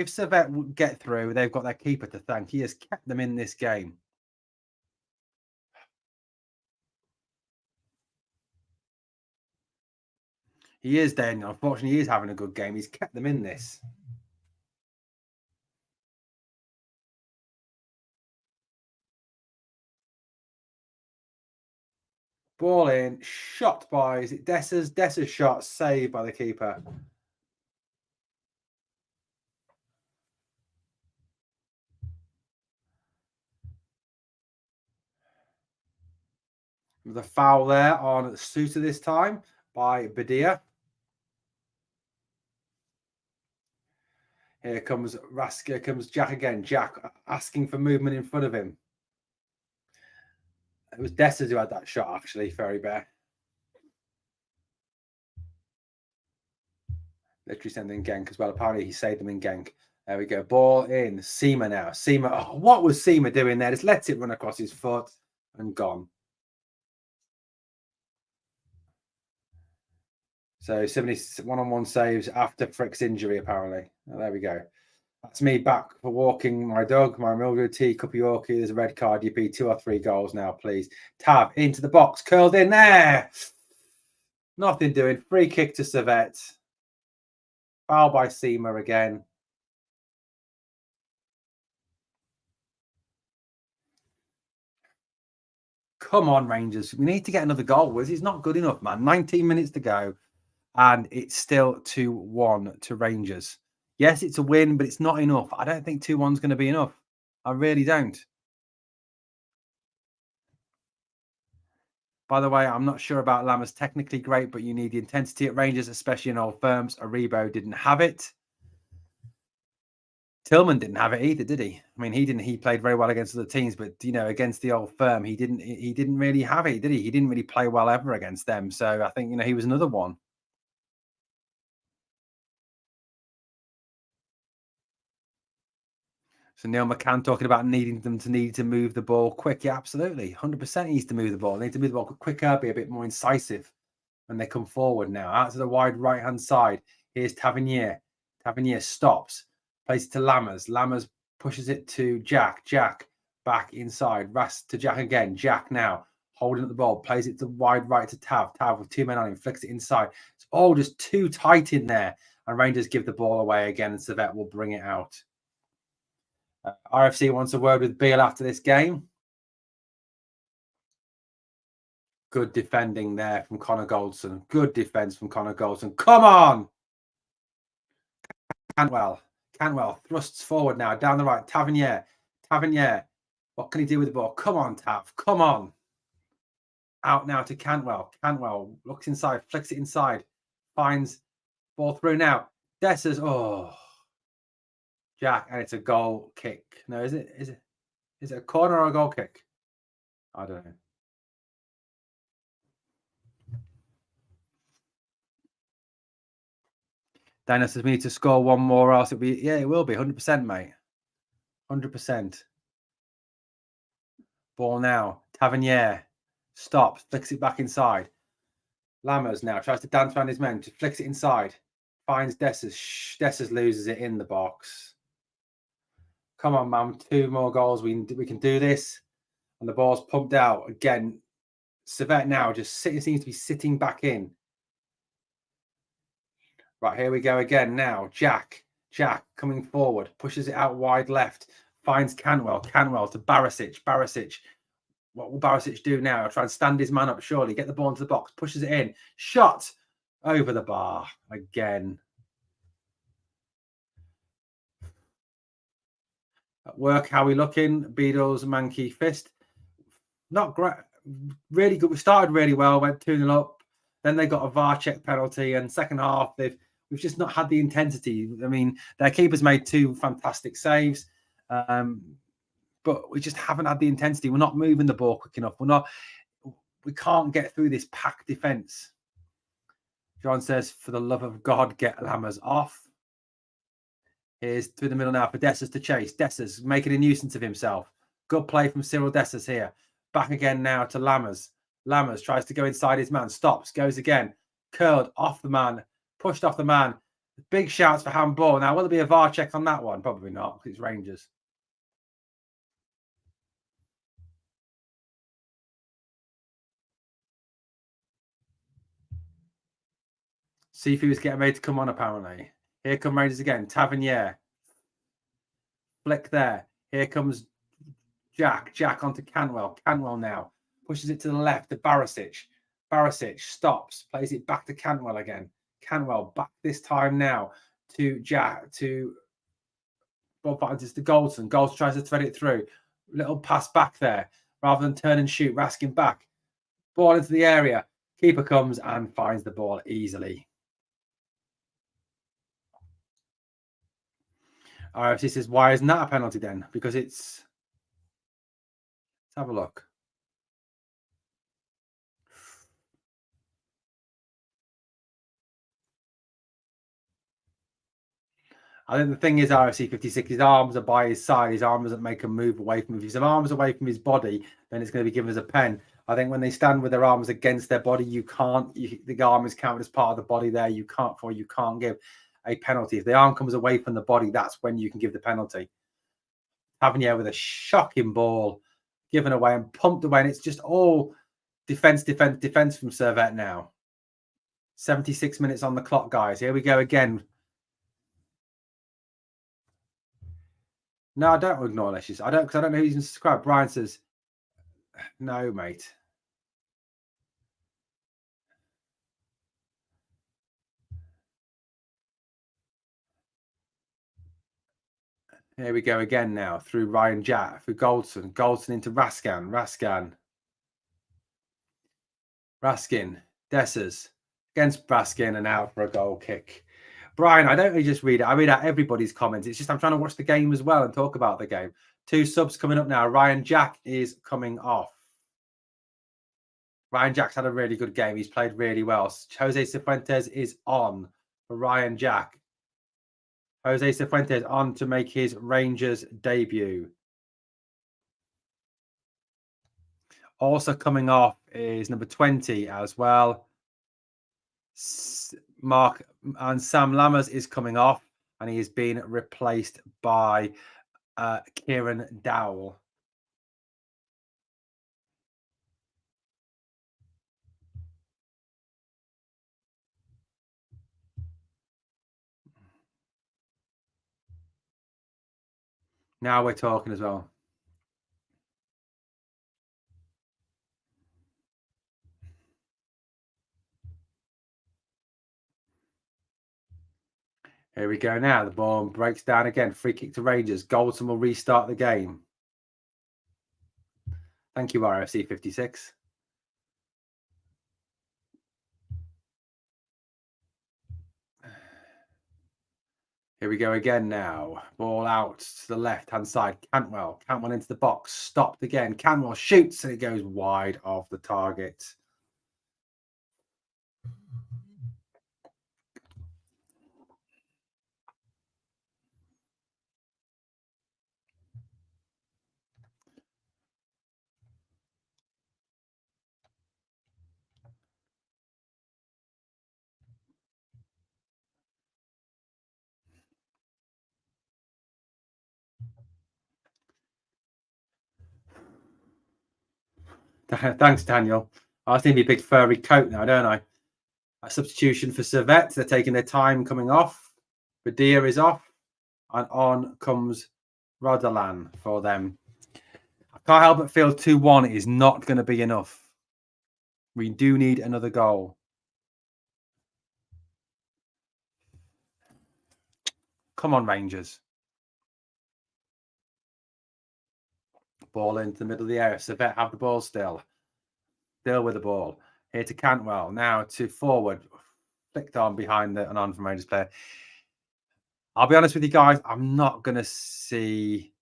Servette get through, they've got their keeper to thank. He has kept them in this game. He is, Daniel. Unfortunately, he is having a good game. He's kept them in this. Ball in. Shot by, is it Dessa's? Dessa's shot saved by the keeper. The foul there on Suter this time by Badia. Here comes Raska, comes Jack again. Jack asking for movement in front of him. It was Dessers who had that shot, actually, Fairy Bear. Literally sending Genk as well. Apparently, he saved them in Genk. There we go. Ball in. Seema now. Seema. Oh, what was Seema doing there? Just lets it run across his foot and gone. So 70 one-on-one saves after Frick's injury, apparently. Oh, there we go. That's me back for walking my dog, my Milgo T, Cup Yorkie. There's a red card. UP 2 or 3 goals now, please. Tav into the box, curled in there. Nothing doing. Free kick to Servette. Foul by Seamer again. Come on, Rangers. We need to get another goal. It's not good enough, man. 19 minutes to go, and it's still 2-1 to Rangers. Yes, it's a win, but it's not enough. I don't think 2-1 is going to be enough. I really don't. By the way, I'm not sure about Lammers. Technically great, but you need the intensity at Rangers, especially in old firms. Aribo didn't have it. Tillman didn't have it either, did he? I mean, he didn't. He played very well against other teams, but against the old firm, he didn't. He didn't really have it, did he? He didn't really play well ever against them. So I think he was another one. So Neil McCann talking about needing them to move the ball quick. Yeah, absolutely, 100% needs to move the ball. They need to move the ball quicker, be a bit more incisive when they come forward now. Out to the wide right hand side. Here's Tavernier. Tavernier stops. Plays it to Lammers. Lammers pushes it to Jack. Jack back inside. Ras to Jack again. Jack now holding up the ball. Plays it to wide right to Tav. Tav with 2 men on him. Flicks it inside. It's all just too tight in there. And Rangers give the ball away again. And Servette will bring it out. RFC wants a word with Beale after this game. Good defending there from Connor Goldson. Good defense from Connor Goldson. Come on! Cantwell thrusts forward now, down the right. Tavernier. What can he do with the ball? Come on, Tav. Come on. Out now to Cantwell. Cantwell looks inside, flicks it inside. Finds ball through now. Dessers. Oh. Jack, and it's a goal kick. No, is it a corner or a goal kick? I don't know. Dennis says we need to score one more, else it'll be, it will be 100%, mate. 100%. Ball now. Tavernier stops, flicks it back inside. Lammers now tries to dance around his men, just flicks it inside. Finds Dessers. Dessers loses it in the box. Come on, man. 2 more goals. We can do this. And the ball's pumped out again. Servette now just seems to be sitting back in. Right, here we go again now. Jack coming forward, pushes it out wide left, finds Cantwell to Barisic. What will Barisic do now? Try and stand his man up, surely. Get the ball into the box, pushes it in. Shot over the bar again. At work, how are we looking? Beadles, Mankey, Fist. Not great. Really good. We started really well, went 2-0 up. Then they got a VAR check penalty, and second half we've just not had the intensity. I mean, their keeper's made 2 fantastic saves, but we just haven't had the intensity. We're not moving the ball quick enough. We can't get through this packed defence. John says, for the love of God, get Lammers off. Here's through the middle now for Dessers to chase. Dessers making a nuisance of himself. Good play from Cyril Dessers here. Back again now to Lammers. Lammers tries to go inside his man. Stops. Goes again. Curled off the man. Pushed off the man. Big shouts for handball. Now, will there be a VAR check on that one? Probably not, because it's Rangers. Seafood's getting ready to come on, apparently. Here come Rangers again. Tavernier. Flick there. Here comes Jack. Jack onto Cantwell. Cantwell now. Pushes it to the left to Barisic. Barisic stops. Plays it back to Cantwell again. Cantwell back this time now to Jack. To Bob Barnes to Goldson. Goldson tries to thread it through. Little pass back there. Rather than turn and shoot. Raskin back. Ball into the area. Keeper comes and finds the ball easily. RFC says, why isn't that a penalty then? Because let's have a look. I think the thing is, RFC 56, his arms are by his side. His arm doesn't make him move away from him. If his arms away from his body, then it's going to be given as a pen. I think when they stand with their arms against their body, the arm is counted as part of the body there. You can't give a penalty. If the arm comes away from the body, that's when you can give the penalty. Tavernier with a shocking ball given away and pumped away. And it's just all defense from Servette now. 76 minutes on the clock, guys. Here we go again. No, I don't ignore Leshes. I don't, because I don't know who's subscribed. Brian says, no, mate. Here we go again now through Ryan Jack, through Goldson. Goldson into Raskin. Raskin. Dessers against Raskin and out for a goal kick. Brian, I don't really just read it. I read out everybody's comments. It's just I'm trying to watch the game as well and talk about the game. 2 subs coming up now. Ryan Jack is coming off. Ryan Jack's had a really good game. He's played really well. Jose Cifuentes is on for Ryan Jack. Jose Cifuentes on to make his Rangers debut. Also coming off is number 20 as well. Mark and Sam Lammers is coming off, and he is being replaced by Kieran Dowell. Now we're talking as well. Here we go now. The ball breaks down again. Free kick to Rangers. Goldson will restart the game. Thank you, RFC 56. Here we go again now. Ball out to the left-hand side. Cantwell into the box. Stopped again. Cantwell shoots and it goes wide of the target. Thanks, Daniel. I think be a big furry coat now, don't I? A substitution for Servette. They're taking their time coming off. Badia is off. And on comes Rodalan for them. I can't help but feel 2-1 is not going to be enough. We do need another goal. Come on, Rangers. Ball into the middle of the area. Servette have the ball still. Still with the ball. Here to Cantwell. Now to forward. Flicked on behind an on from Rangers player. I'll be honest with you guys. I'm not going to see...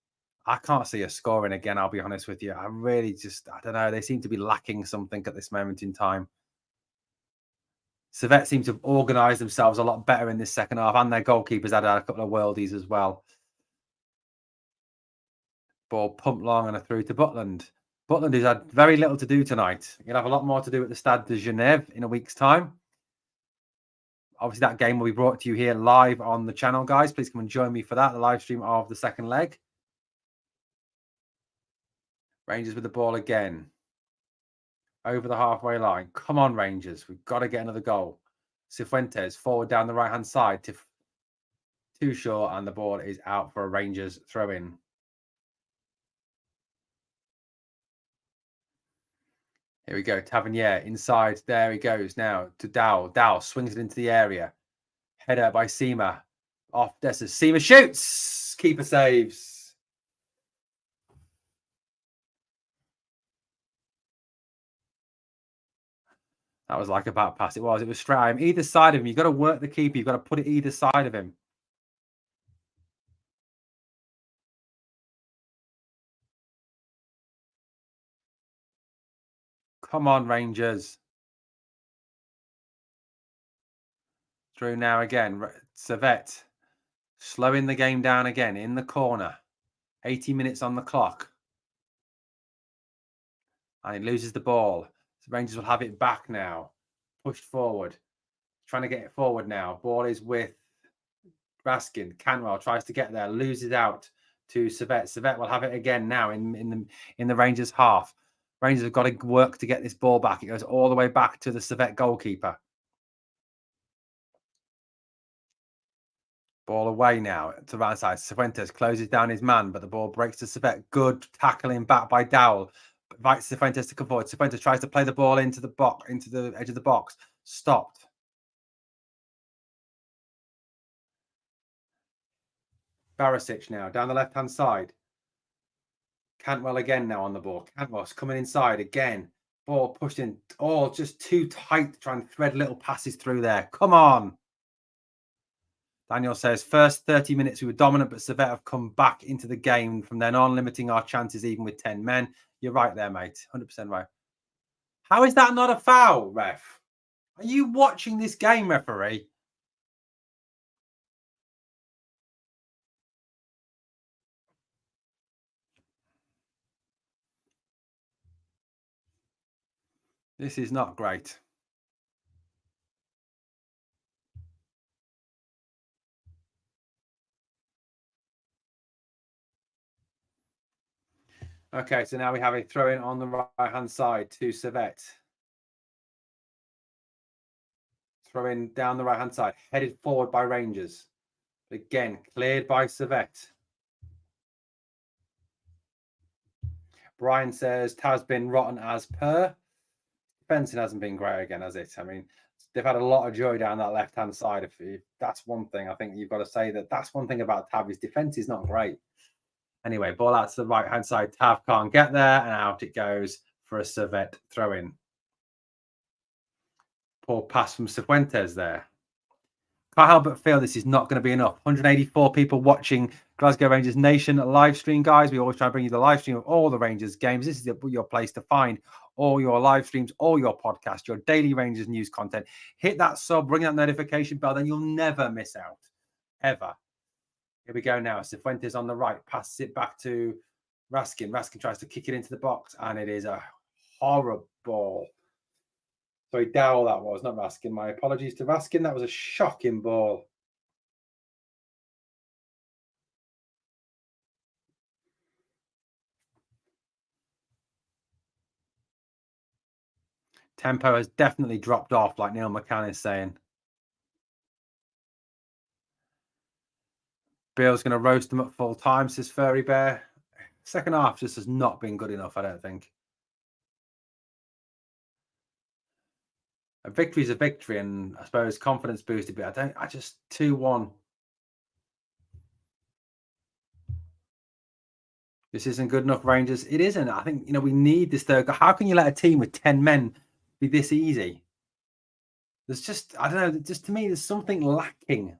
I can't see a scoring again, I'll be honest with you. I really just... I don't know. They seem to be lacking something at this moment in time. Servette seem to have organised themselves a lot better in this second half. And their goalkeepers had a couple of worldies as well. Ball pumped long and a through to Butland. Butland has had very little to do tonight. He'll have a lot more to do at the Stade de Genève in a week's time. Obviously, that game will be brought to you here live on the channel, guys. Please come and join me for that, the live stream of the second leg. Rangers with the ball again. Over the halfway line. Come on, Rangers. We've got to get another goal. Cifuentes forward down the right-hand side. Too short, and the ball is out for a Rangers throw-in. Here we go. Tavernier inside. There he goes now to Dowell. Dowell swings it into the area. Header by Seema. Off Dessers. Seema shoots. Keeper saves. That was like a bad pass. It was. It was straight. Either side of him. You've got to work the keeper. You've got to put it either side of him. Come on, Rangers. Through now again. Servette slowing the game down again in the corner. 80 minutes on the clock. And he loses the ball. So Rangers will have it back now. Pushed forward. Trying to get it forward now. Ball is with Raskin. Canwell tries to get there. Loses out to Servette. Servette will have it again now in the Rangers half. Rangers have got to work to get this ball back. It goes all the way back to the Servette goalkeeper. Ball away now to the right side. Cifuentes closes down his man, but the ball breaks to Servette. Good tackling back by Dowell. Invites Cifuentes to come forward. Cifuentes tries to play the ball into the box, into the edge of the box. Stopped. Barisic now down the left-hand side. Cantwell again now on the ball. Cantwell's coming inside again. Ball pushed in. Oh, just too tight to try and thread little passes through there. Come on. Daniel says, first 30 minutes we were dominant, but Servette have come back into the game from then on, limiting our chances even with 10 men. You're right there, mate. 100% right. How is that not a foul, ref? Are you watching this game, referee? This is not great. Okay, so now we have a throw in on the right-hand side to Servette. Throw in down the right-hand side, headed forward by Rangers. Again, cleared by Servette. Brian says, Tav's been rotten as per. Fencing hasn't been great again, has it? I mean, they've had a lot of joy down that left-hand side. If that's one thing, I think you've got to say that's one thing about Tav. His defence is not great. Anyway, ball out to the right-hand side. Tav can't get there, and out it goes for a Servette throw-in. Poor pass from Cifuentes there. Can't help but feel this is not going to be enough. 184 people watching Glasgow Rangers Nation live stream, guys. We always try to bring you the live stream of all the Rangers games. This is your place to find all your live streams, all your podcasts, your daily Rangers news content. Hit that sub, ring that notification bell, then you'll never miss out, ever. Here we go now. Cifuentes on the right, passes it back to Raskin. Raskin tries to kick it into the box, and it is a horrible. Sorry, Dowell that was, not Raskin. My apologies to Raskin. That was a shocking ball. Tempo has definitely dropped off, like Neil McCann is saying. Bill's going to roast them at full time, says Furry Bear. Second half just has not been good enough, I don't think. A victory is a victory, and I suppose confidence boosted, but I just 2-1. This isn't good enough, Rangers. It isn't. I think, we need this third. How can you let a team with 10 men be this easy? There's just, I don't know, just to me, there's something lacking.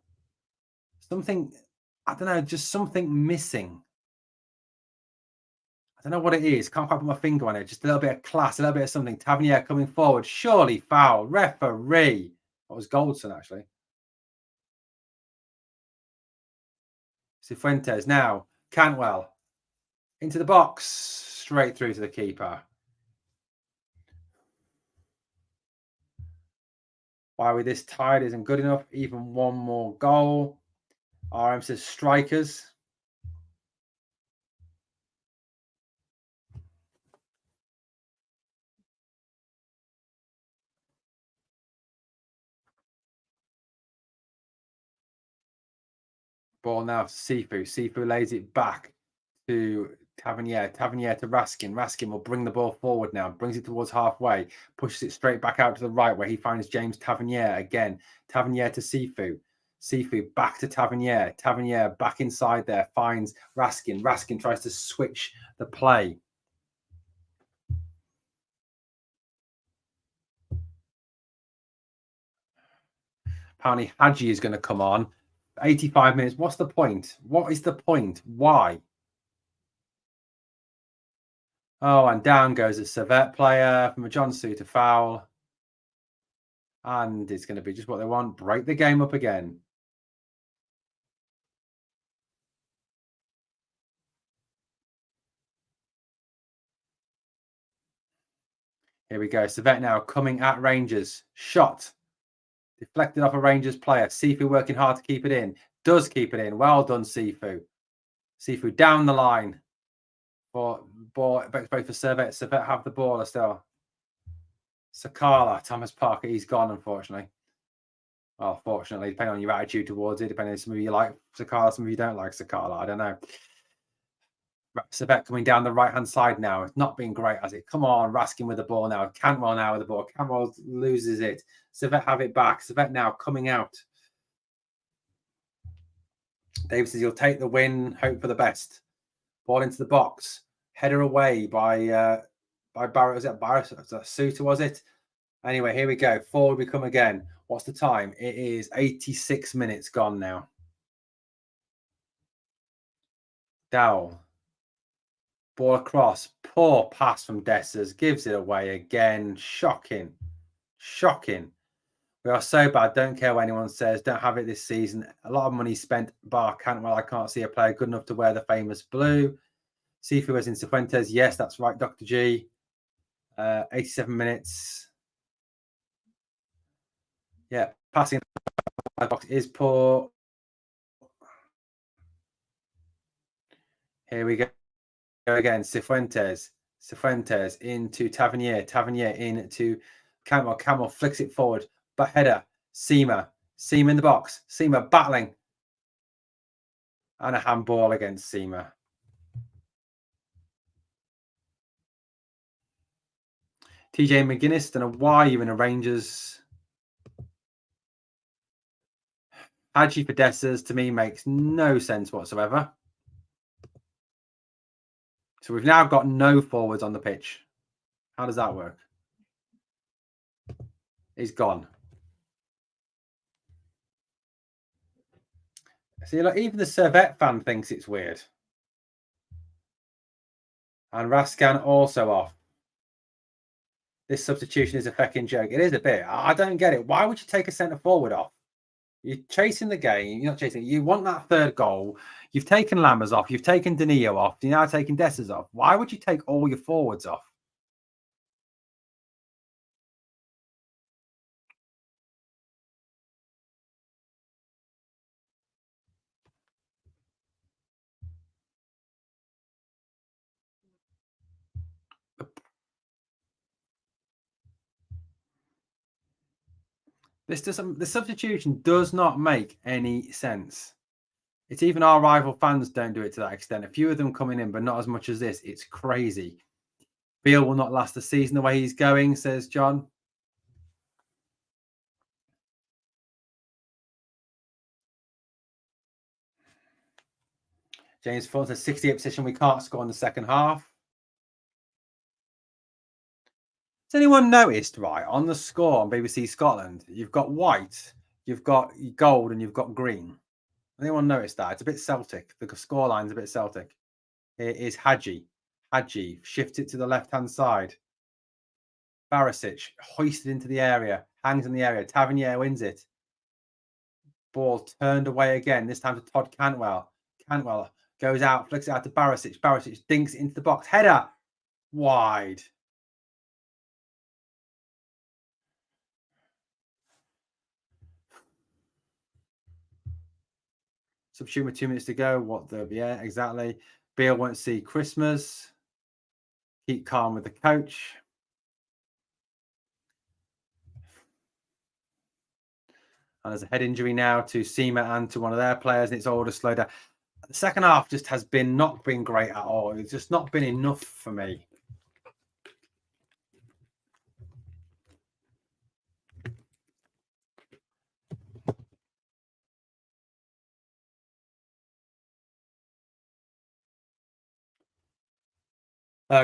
Something, I don't know, just something missing. I don't know what it is. Can't quite put my finger on it. Just a little bit of class, a little bit of something. Tavernier coming forward. Surely foul. Referee. That was Goldson, actually. Cifuentes now. Cantwell. Into the box. Straight through to the keeper. Why are we this tired? Isn't good enough. Even one more goal. RM says strikers. Ball now to Sifu. Sifu lays it back to Tavernier. Tavernier to Raskin. Raskin will bring the ball forward now. Brings it towards halfway. Pushes it straight back out to the right where he finds James Tavernier again. Tavernier to Sifu. Sifu back to Tavernier. Tavernier back inside there. Finds Raskin. Raskin tries to switch the play. Apparently Hadji is going to come on. 85 minutes. What's the point? What is the point? Why? Oh, and down goes a Servette player from a John Suter foul. And it's going to be just what they want. Break the game up again. Here we go. Servette now coming at Rangers. Shot. Deflected off a Rangers player. Sifu working hard to keep it in. Does keep it in. Well done, Sifu. Sifu down the line. For ball, both for Servette. Servette have the ball still. Sakala, Thomas Parker, he's gone, unfortunately. Well, fortunately, depending on your attitude towards it, depending on some of you like Sakala, some of you don't like Sakala. I don't know. Servette coming down the right-hand side now. It's not been great, has it? Come on, Raskin with the ball now. Cantwell now with the ball. Cantwell loses it. Servette have it back. Servette now coming out. Davis says he'll take the win, hope for the best. Ball into the box. Header away by Barrett. Was it Barrett? Was that Suter, was it? Anyway, here we go. Forward we come again. What's the time? It is 86 minutes gone now. Dowell. Ball across. Poor pass from Dessers. Gives it away again. Shocking. Shocking. We are so bad. Don't care what anyone says. Don't have it this season. A lot of money spent. Bar Cantwell. I can't see a player good enough to wear the famous blue. Sifu was in Cifuentes. Yes, that's right, Dr. G. 87 minutes. Yeah, passing the box is poor. Here we go again. Cifuentes into Tavernier. Tavernier into Cantwell. Cantwell flicks it forward. But header. Seamer in the box. Seamer battling. And a handball against Seamer. TJ McGuinness, don't know why you're in a Rangers. Hadji for Dessers, to me, makes no sense whatsoever. So we've now got no forwards on the pitch. How does that work? He's gone. See, like, even the Servette fan thinks it's weird. And Raskan also off. This substitution is a fecking joke. It is a bit. I don't get it. Why would you take a centre forward off? You're chasing the game. You're not chasing. You want that third goal. You've taken Lammers off. You've taken Danilo off. You're now taking Dessers off. Why would you take all your forwards off? The substitution does not make any sense. It's even our rival fans don't do it to that extent. A few of them coming in, but not as much as this. It's crazy. Beale will not last the season the way he's going, says John. James Ford says 68 position. We can't score in the second half. Has anyone noticed, right, on the score on BBC Scotland, you've got white, you've got gold, and you've got green? Anyone noticed that? It's a bit Celtic. The scoreline's a bit Celtic. It is Hadji. Hadji shifts it to the left-hand side. Barisic hoisted into the area, hangs in the area. Tavernier wins it. Ball turned away again, this time to Todd Cantwell. Cantwell goes out, flicks it out to Barisic. Barisic dinks it into the box. Header! Wide. Substitute with 2 minutes to go. Yeah, exactly. Beale won't see Christmas. Keep calm with the coach. And there's a head injury now to Seamer and to one of their players, and it's all to slow down. The second half just has not been great at all. It's just not been enough for me.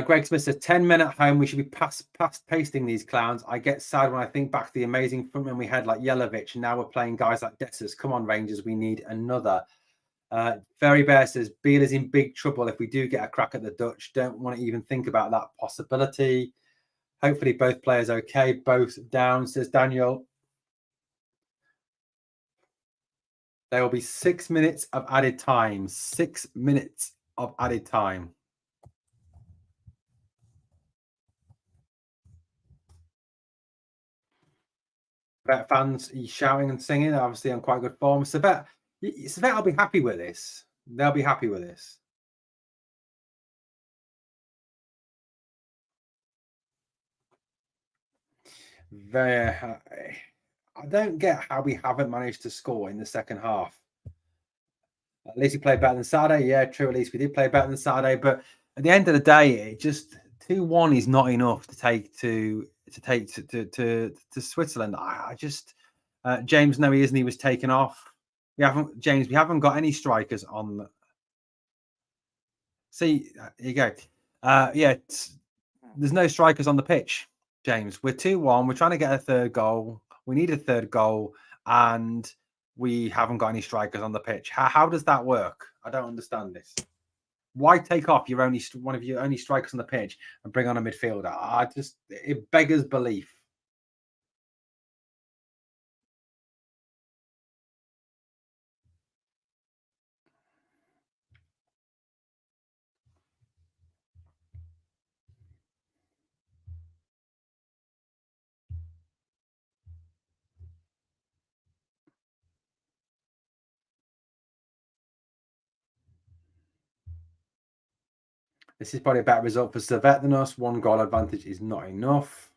Greg Smith says 10 men at home. We should be past pasting these clowns. I get sad when I think back to the amazing frontmen we had like Yelovich, and now we're playing guys like Dessers. Come on, Rangers, we need another. Very Bear says Beale is in big trouble if we do get a crack at the Dutch. Don't want to even think about that possibility. Hopefully both players okay. Both down, says Daniel. There will be 6 minutes of added time. 6 minutes of added time. Bet fans shouting and singing, obviously on quite good form. Servette will be happy with this. They'll be happy with this. I don't get how we haven't managed to score in the second half. At least we played better than Saturday. Yeah, true. At least we did play better than Saturday. But at the end of the day, it just 2-1 is not enough to take to Switzerland. I just James, no, he isn't. He was taken off. We haven't got any strikers on. See, here you go. Yeah, there's no strikers on the pitch, James. We're 2-1. We're trying to get a third goal. We need a third goal, and we haven't got any strikers on the pitch. How does that work? I don't understand this. Why take off one of your only strikers on the pitch and bring on a midfielder? It beggars belief. This is probably a better result for Servette than us. 1 goal advantage is not enough.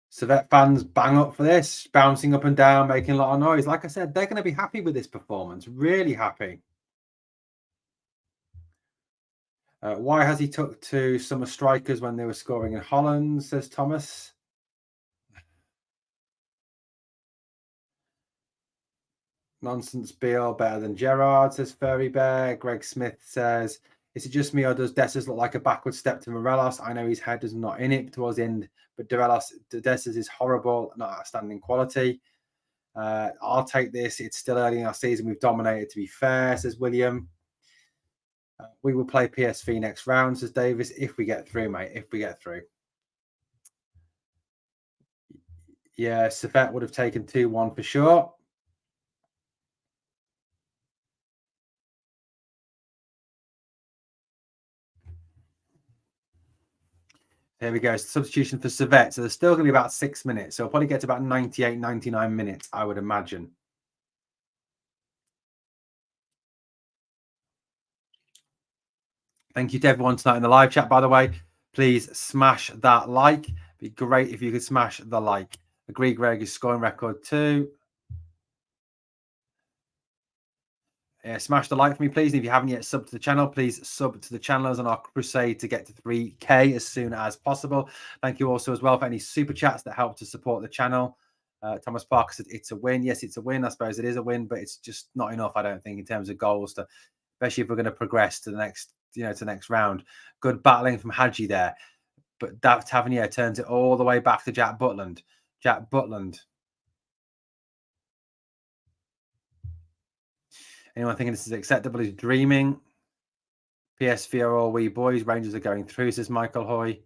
Servette fans bang up for this, bouncing up and down, making a lot of noise. Like I said, they're going to be happy with this performance. Really happy. Why has he took to summer strikers when they were scoring in Holland, says Thomas. Nonsense Beale better than Gerrard, says Furry Bear. Greg Smith says, is it just me or does Dessers look like a backward step to Morelos? I know his head is not in it towards the end, but Dessers is horrible, not outstanding quality. I'll take this. It's still early in our season. We've dominated, to be fair, says William. We will play PSV next round, says Davis, if we get through, mate. If we get through. Yeah, Servette would have taken 2-1 for sure. Here we go. Substitution for Servette. So there's still going to be about 6 minutes. So we'll probably get to about 98, 99 minutes, I would imagine. Thank you to everyone tonight in the live chat, by the way. Please smash that like. It'd be great if you could smash the like. Agree, Greg, is scoring record too. Yeah, smash the like for me, please. And if you haven't yet subbed to the channel, please sub to the channel as on our crusade to get to 3K as soon as possible. Thank you also as well for any super chats that help to support the channel. Thomas Parker said it's a win. Yes, it's a win. I suppose it is a win, but it's just not enough, I don't think, in terms of goals to, especially if we're going to progress to the next, to the next round. Good battling from Hadji there, but that Tavernier turns it all the way back to Jack Butland. Jack Butland. Anyone thinking this is acceptable is dreaming. PSV are all wee boys. Rangers are going through, says Michael Hoy.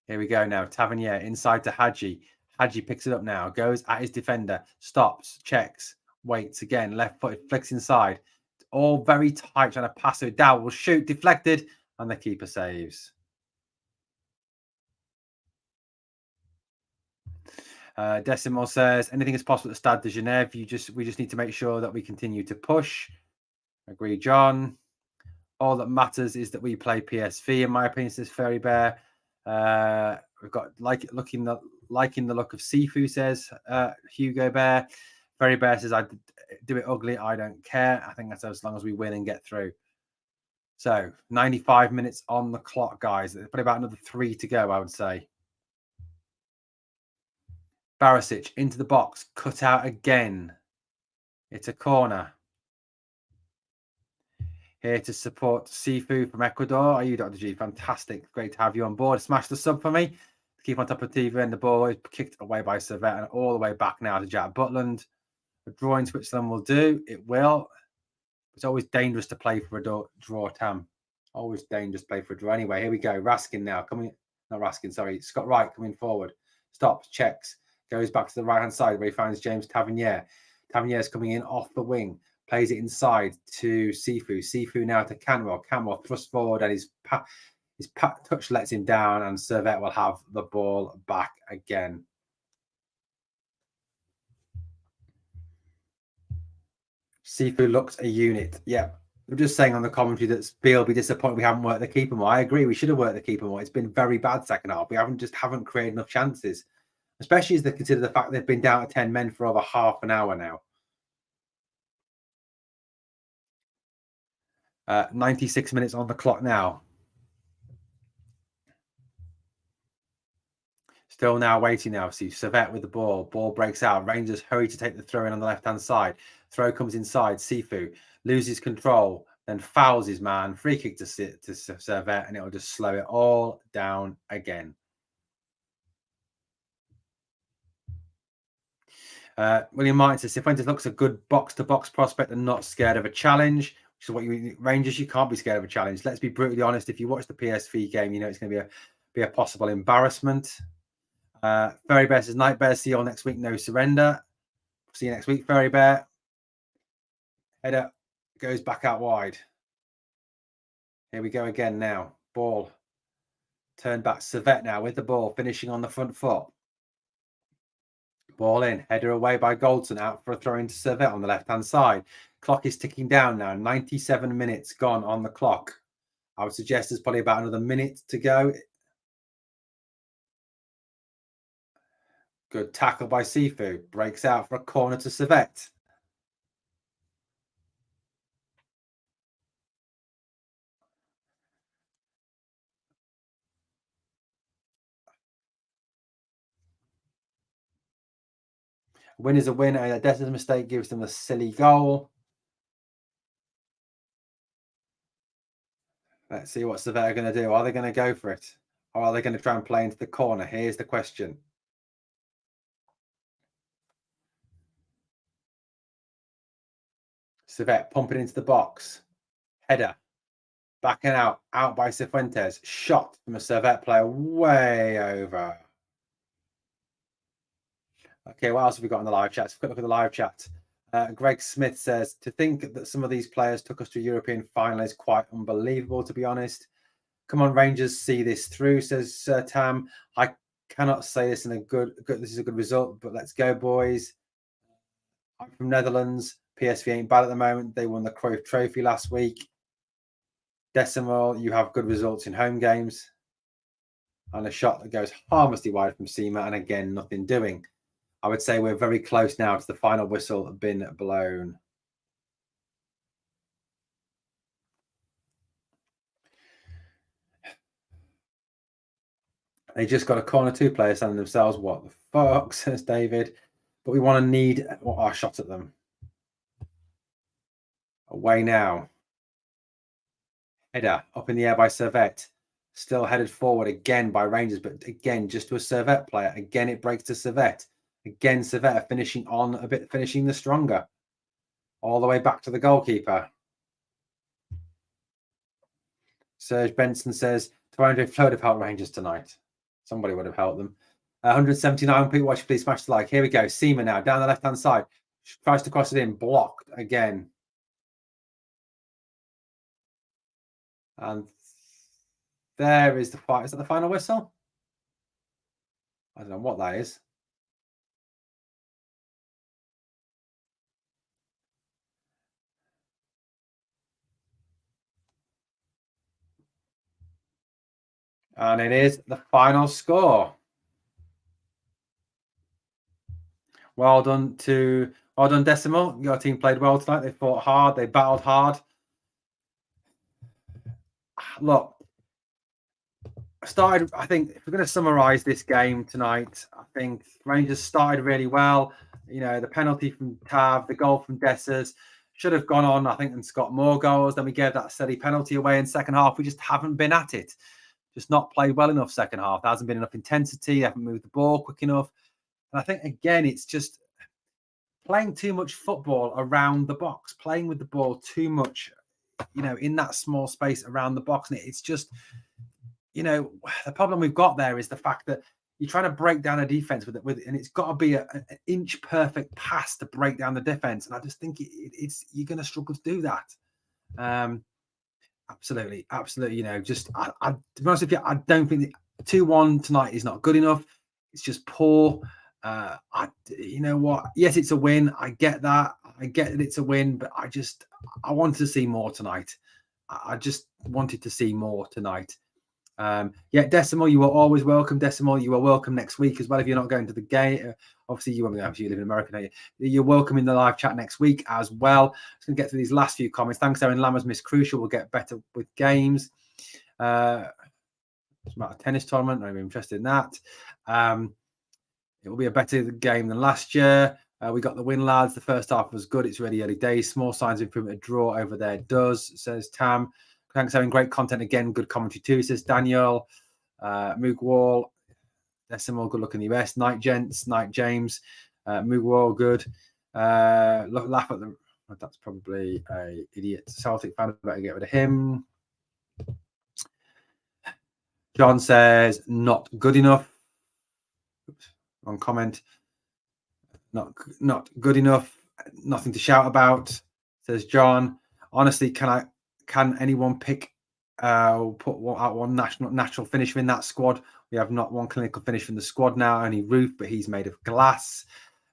Here we go now. Tavernier inside to Hadji. Hadji picks it up now. Goes at his defender. Stops. Checks. Waits again. Left footed. Flicks inside. All very tight. Trying to pass it. Dow will shoot. Deflected. And the keeper saves. Decimal says, anything is possible at Stade de Genève. We just need to make sure that we continue to push. Agree, John. All that matters is that we play PSV, in my opinion, says Fairy Bear. We've got liking the look of Sifu, says Hugo Bear. Fairy Bear says, I do it ugly. I don't care. I think that's as long as we win and get through. So 95 minutes on the clock, guys. There's probably about another 3 to go, I would say. Barisic into the box, cut out again. It's a corner. Here to support Sifu from Ecuador. Are you, Dr. G? Fantastic. Great to have you on board. Smash the sub for me. Keep on top of TV, and the ball is kicked away by Servette and all the way back now to Jack Butland. A draw in Switzerland will do. It will. It's always dangerous to play for a draw, Tam. Always dangerous to play for a draw. Anyway, here we go. Raskin now coming. Not Raskin, sorry. Scott Wright coming forward. Stops, checks. Goes back to the right-hand side where he finds James Tavernier. Tavernier is coming in off the wing. Plays it inside to Sifu. Sifu now to Canwell. Canwell thrust forward and His touch lets him down, and Servette will have the ball back again. Sifu looks a unit. Yeah. I'm just saying on the commentary that Beale will be disappointed we haven't worked the keeper more. I agree. We should have worked the keeper more. It's been very bad second half. We haven't created enough chances, especially as they consider the fact they've been down to 10 men for over half an hour now. 96 minutes on the clock now. Still now waiting now. See Servette with the ball. Ball breaks out. Rangers hurry to take the throw in on the left-hand side. Throw comes inside. Sifu loses control, then fouls his man. Free kick to Servette, and it'll just slow it all down again. William Martin says Cifuentes looks a good box-to-box prospect and not scared of a challenge. Which is what Rangers, you can't be scared of a challenge. Let's be brutally honest. If you watch the PSV game, you know it's going to be a possible embarrassment. Fairy Bear says Night Bear, see you all next week. No surrender. See you next week, Fairy Bear. Header goes back out wide. Here we go again now. Ball turned back. Servette now with the ball, finishing on the front foot. Ball in, header away by Goldson, out for a throw into Servette on the left-hand side. Clock is ticking down now. 97 minutes gone on the clock. I would suggest there's probably about another minute to go. Good tackle by Sifu. Breaks out for a corner to Servette. A win is a win. A Dessa's mistake gives them a silly goal. Let's see what Servette are going to do. Are they going to go for it? Or are they going to try and play into the corner? Here's the question. Servette pumping into the box. Header. Backing out by Cifuentes. Shot from a Servette player way over. Okay, what else have we got in the live chat? Quick look at the live chat. Greg Smith says, to think that some of these players took us to a European final is quite unbelievable, to be honest. Come on, Rangers, see this through, says Tam. I cannot say this in a good, this is a good result, but let's go, boys. I'm from Netherlands. PSV ain't bad at the moment. They won the Cruyff Trophy last week. Decimal, you have good results in home games. And a shot that goes harmlessly wide from Seema, and again, nothing doing. I would say we're very close now to the final whistle been blown. They just got a corner, two players standing themselves. What the fuck, says David. But we want to need our shot at them. Away now. Header up in the air by Servette. Still headed forward again by Rangers, but again, just to a Servette player. Again, it breaks to Servette. Again, Servette finishing on a bit, finishing the stronger. All the way back to the goalkeeper. Serge Benson says, Toronto Flo would have helped Rangers tonight. Somebody would have helped them. 179 people watching, please smash the like. Here we go. Seema now, down the left-hand side. Tries to cross it in, blocked again. And there is the fight. Is that the final whistle? I don't know what that is. And it is the final score. Well done, Decimal. Your team played well tonight. They fought hard. They battled hard. Look, I think if we're going to summarise this game tonight, I think Rangers started really well. You know, the penalty from Tav, the goal from Dessers should have gone on, I think, and got more goals. Then we gave that steady penalty away in second half. We just haven't been at it. Just not played well enough second half. There hasn't been enough intensity. They haven't moved the ball quick enough. And I think, again, it's just playing too much football around the box, playing with the ball too much, you know, in that small space around the box. And it's just, you know, the problem we've got there is the fact that you're trying to break down a defense with it, and it's got to be an inch perfect pass to break down the defense. And I just think you're going to struggle to do that. Absolutely. You know, just to be honest with you, I don't think 2-1 tonight is not good enough. It's just poor. You know what? Yes, it's a win. I get that. I get that it's a win, but I wanted to see more tonight. I just wanted to see more tonight. Yeah, Decimal, you are always welcome. Decimal, you are welcome next week as well if you're not going to the game. Obviously, you won't be. Obviously, you live in America, don't you? You're welcome in the live chat next week as well. Just going to get through these last few comments. Thanks, Aaron Lammers. Miss Crucial. We'll get better with games. It's about a tennis tournament. I'm interested in that. It will be a better game than last year. We got the win, lads. The first half was good. It's really early days. Small signs of improvement. A draw over there does, says Tam. Thanks, having great content again. Good commentary too, says Daniel. Moogwall, Decimal, good look in the US. Night Gents, Night James. Moogwall, good. Laugh at the. That's probably a idiot Celtic fan. I better get rid of him. John says not good enough. Oops, wrong comment. Not good enough. Nothing to shout about, says John. Honestly, can anyone pick put out one natural finisher in that squad? We have not one clinical finisher in the squad now, only Roof, but he's made of glass.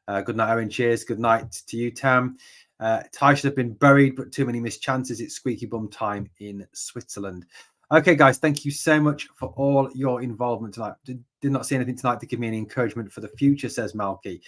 Good night, Owen. Cheers. Good night to you, Tam. Ty should have been buried, but too many missed chances. It's squeaky bum time in Switzerland. Okay, guys, thank you so much for all your involvement tonight. Did not see anything tonight to give me any encouragement for the future, says Malky.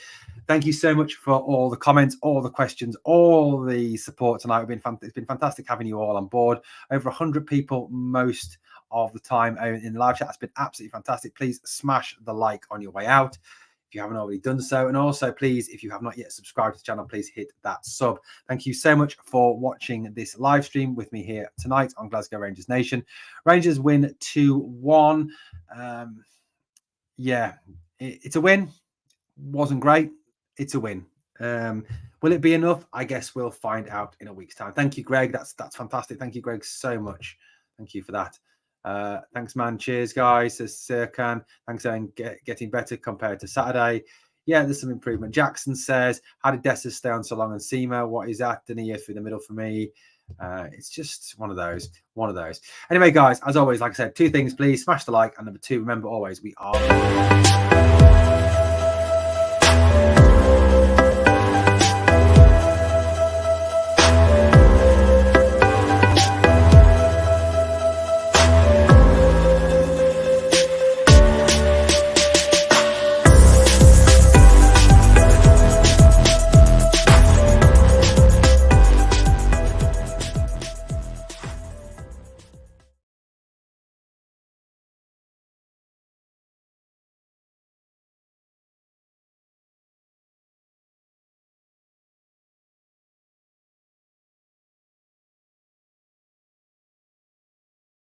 Thank you so much for all the comments, all the questions, all the support tonight. It's been fantastic having you all on board. Over 100 people most of the time in the live chat. It's been absolutely fantastic. Please smash the like on your way out if you haven't already done so. And also, please, if you have not yet subscribed to the channel, please hit that sub. Thank you so much for watching this live stream with me here tonight on Glasgow Rangers Nation. Rangers win 2-1. Yeah, it's a win. Wasn't great. It's a win. Will it be enough? I guess we'll find out in a week's time. Thank you, Greg. That's fantastic. Thank you, Greg, so much. Thank you for that. Thanks, man. Cheers, guys. Says Sirkan. Thanks for getting better compared to Saturday. Yeah, there's some improvement. Jackson says, how did Dessa stay on so long and Seema? What is that? Dania through the middle for me. It's just one of those. Anyway, guys, as always, like I said, 2 things, please. Smash the like. And number 2, remember always, we are